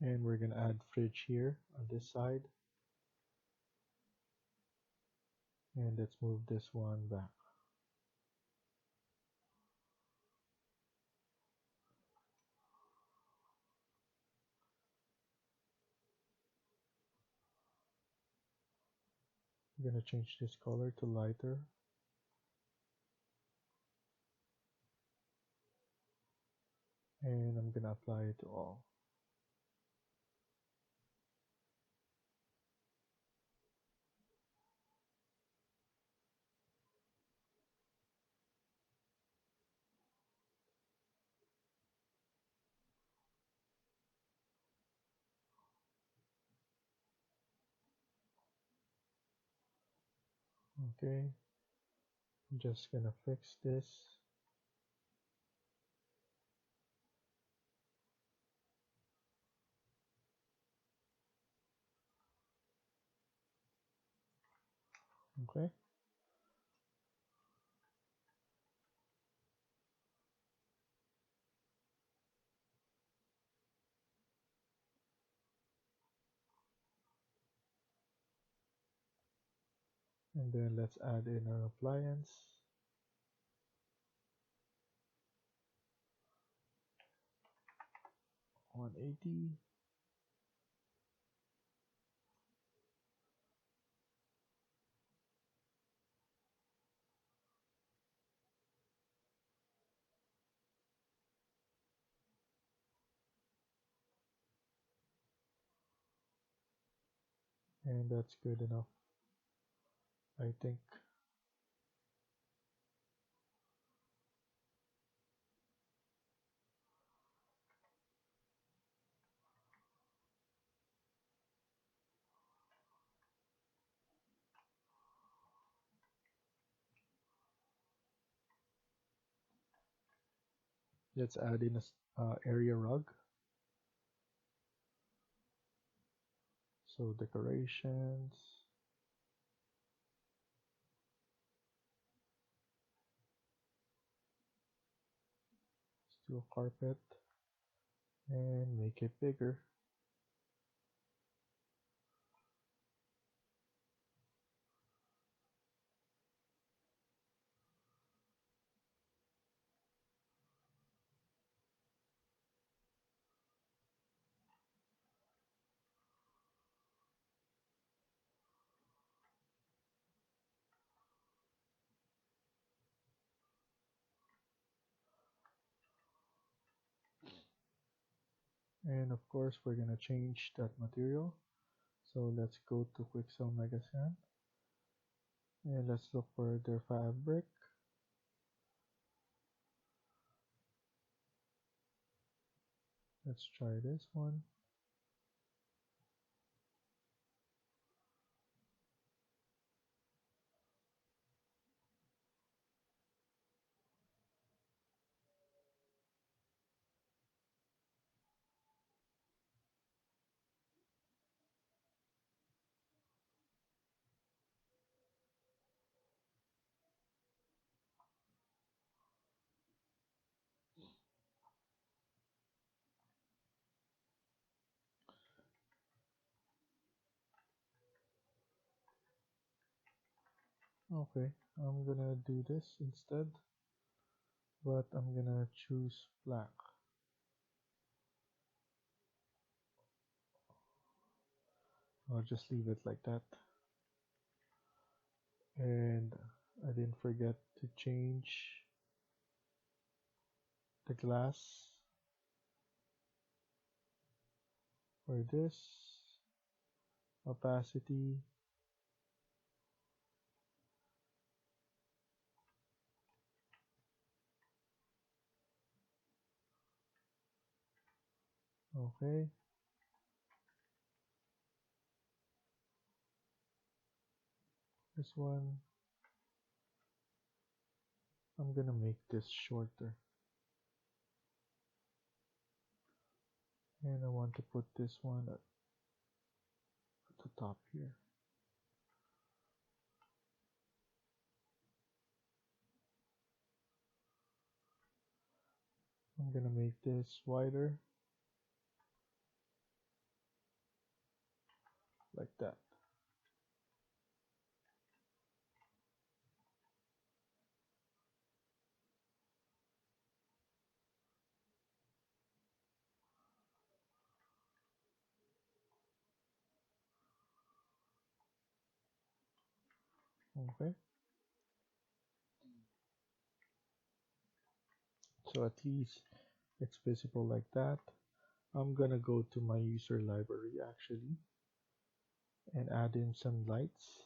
And we're gonna add fridge here on this side. And let's move this one back. I'm gonna change this color to lighter. And I'm gonna apply it to all. Okay, I'm just gonna fix this. Okay, and then let's add in our appliance. 180. And that's good enough, I think. Let's add in a area rug. So decorations, let's do a carpet and make it bigger. And of course, we're gonna change that material. So let's go to Quixel Megascan and let's look for their fabric. Let's try this one. Okay, I'm gonna do this instead, but I'm gonna choose black. I'll just leave it like that. And I didn't forget to change the glass for this opacity. Okay, this one I'm gonna make this shorter, and I want to put this one at the top here. I'm gonna make this wider. like that. Okay, so at least it's visible like that. I'm gonna go to my user library actually and add in some lights.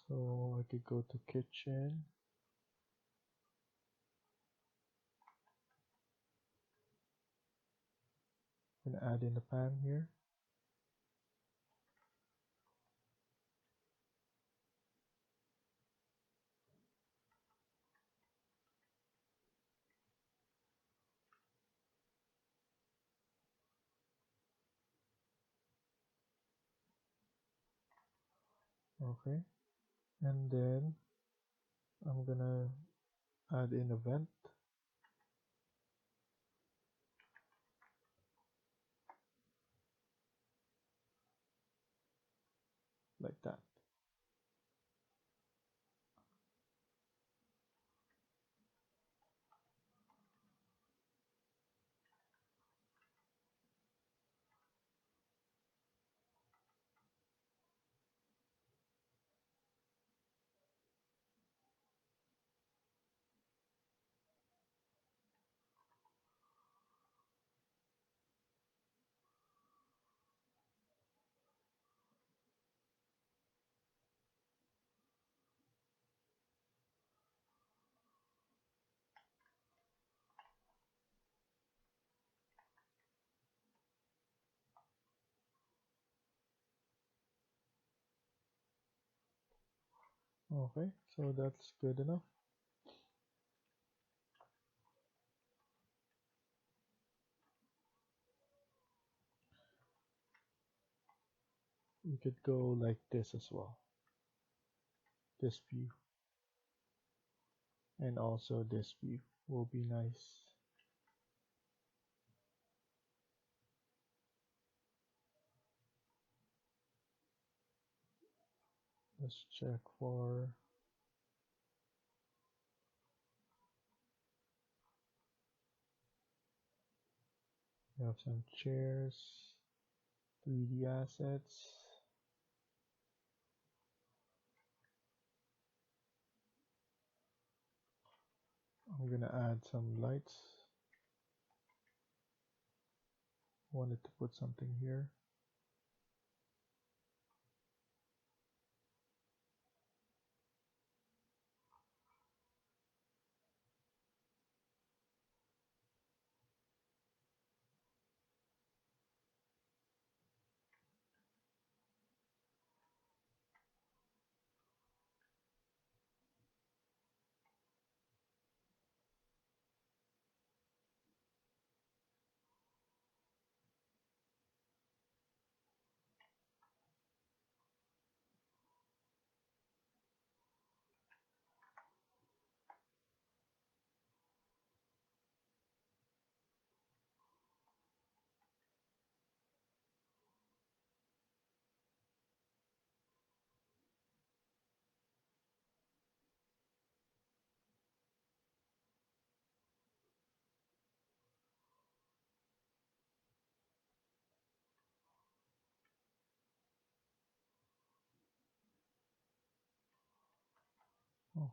So I could go to kitchen and add in a pan here. Okay, and then I'm gonna add in a vent like that. Okay, so that's good enough. We could go like this as well. This view and also this view will be nice. Let's check for we have some chairs, 3D assets. I'm gonna add some lights. Wanted to put something here.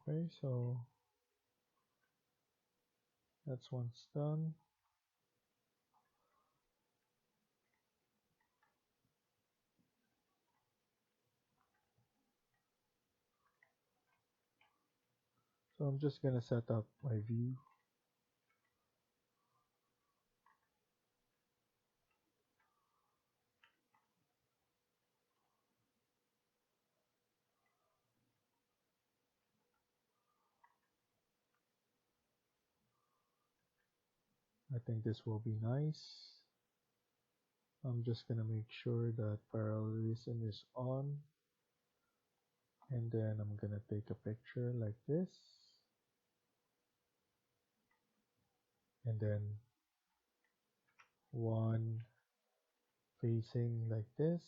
Okay, so that's once done. So I'm just gonna set up my view. I think this will be nice. I'm just gonna make sure that parallelism is on, and then I'm gonna take a picture like this. and then one facing like this,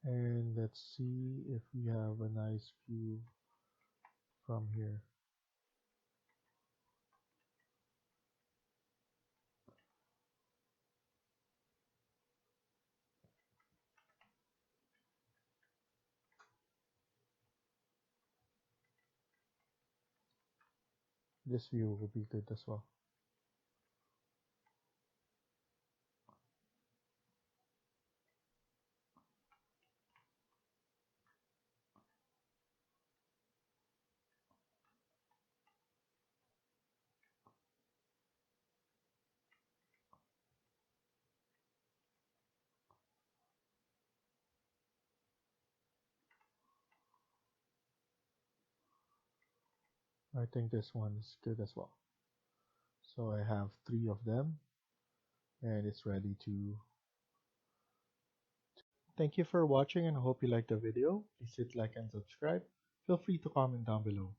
and let's see if we have a nice view from here. This view will be good as well. I think this one is good as well. So I have 3 of them, and it's ready to. Thank you for watching, and I hope you liked the video. Please hit like and subscribe. Feel free to comment down below.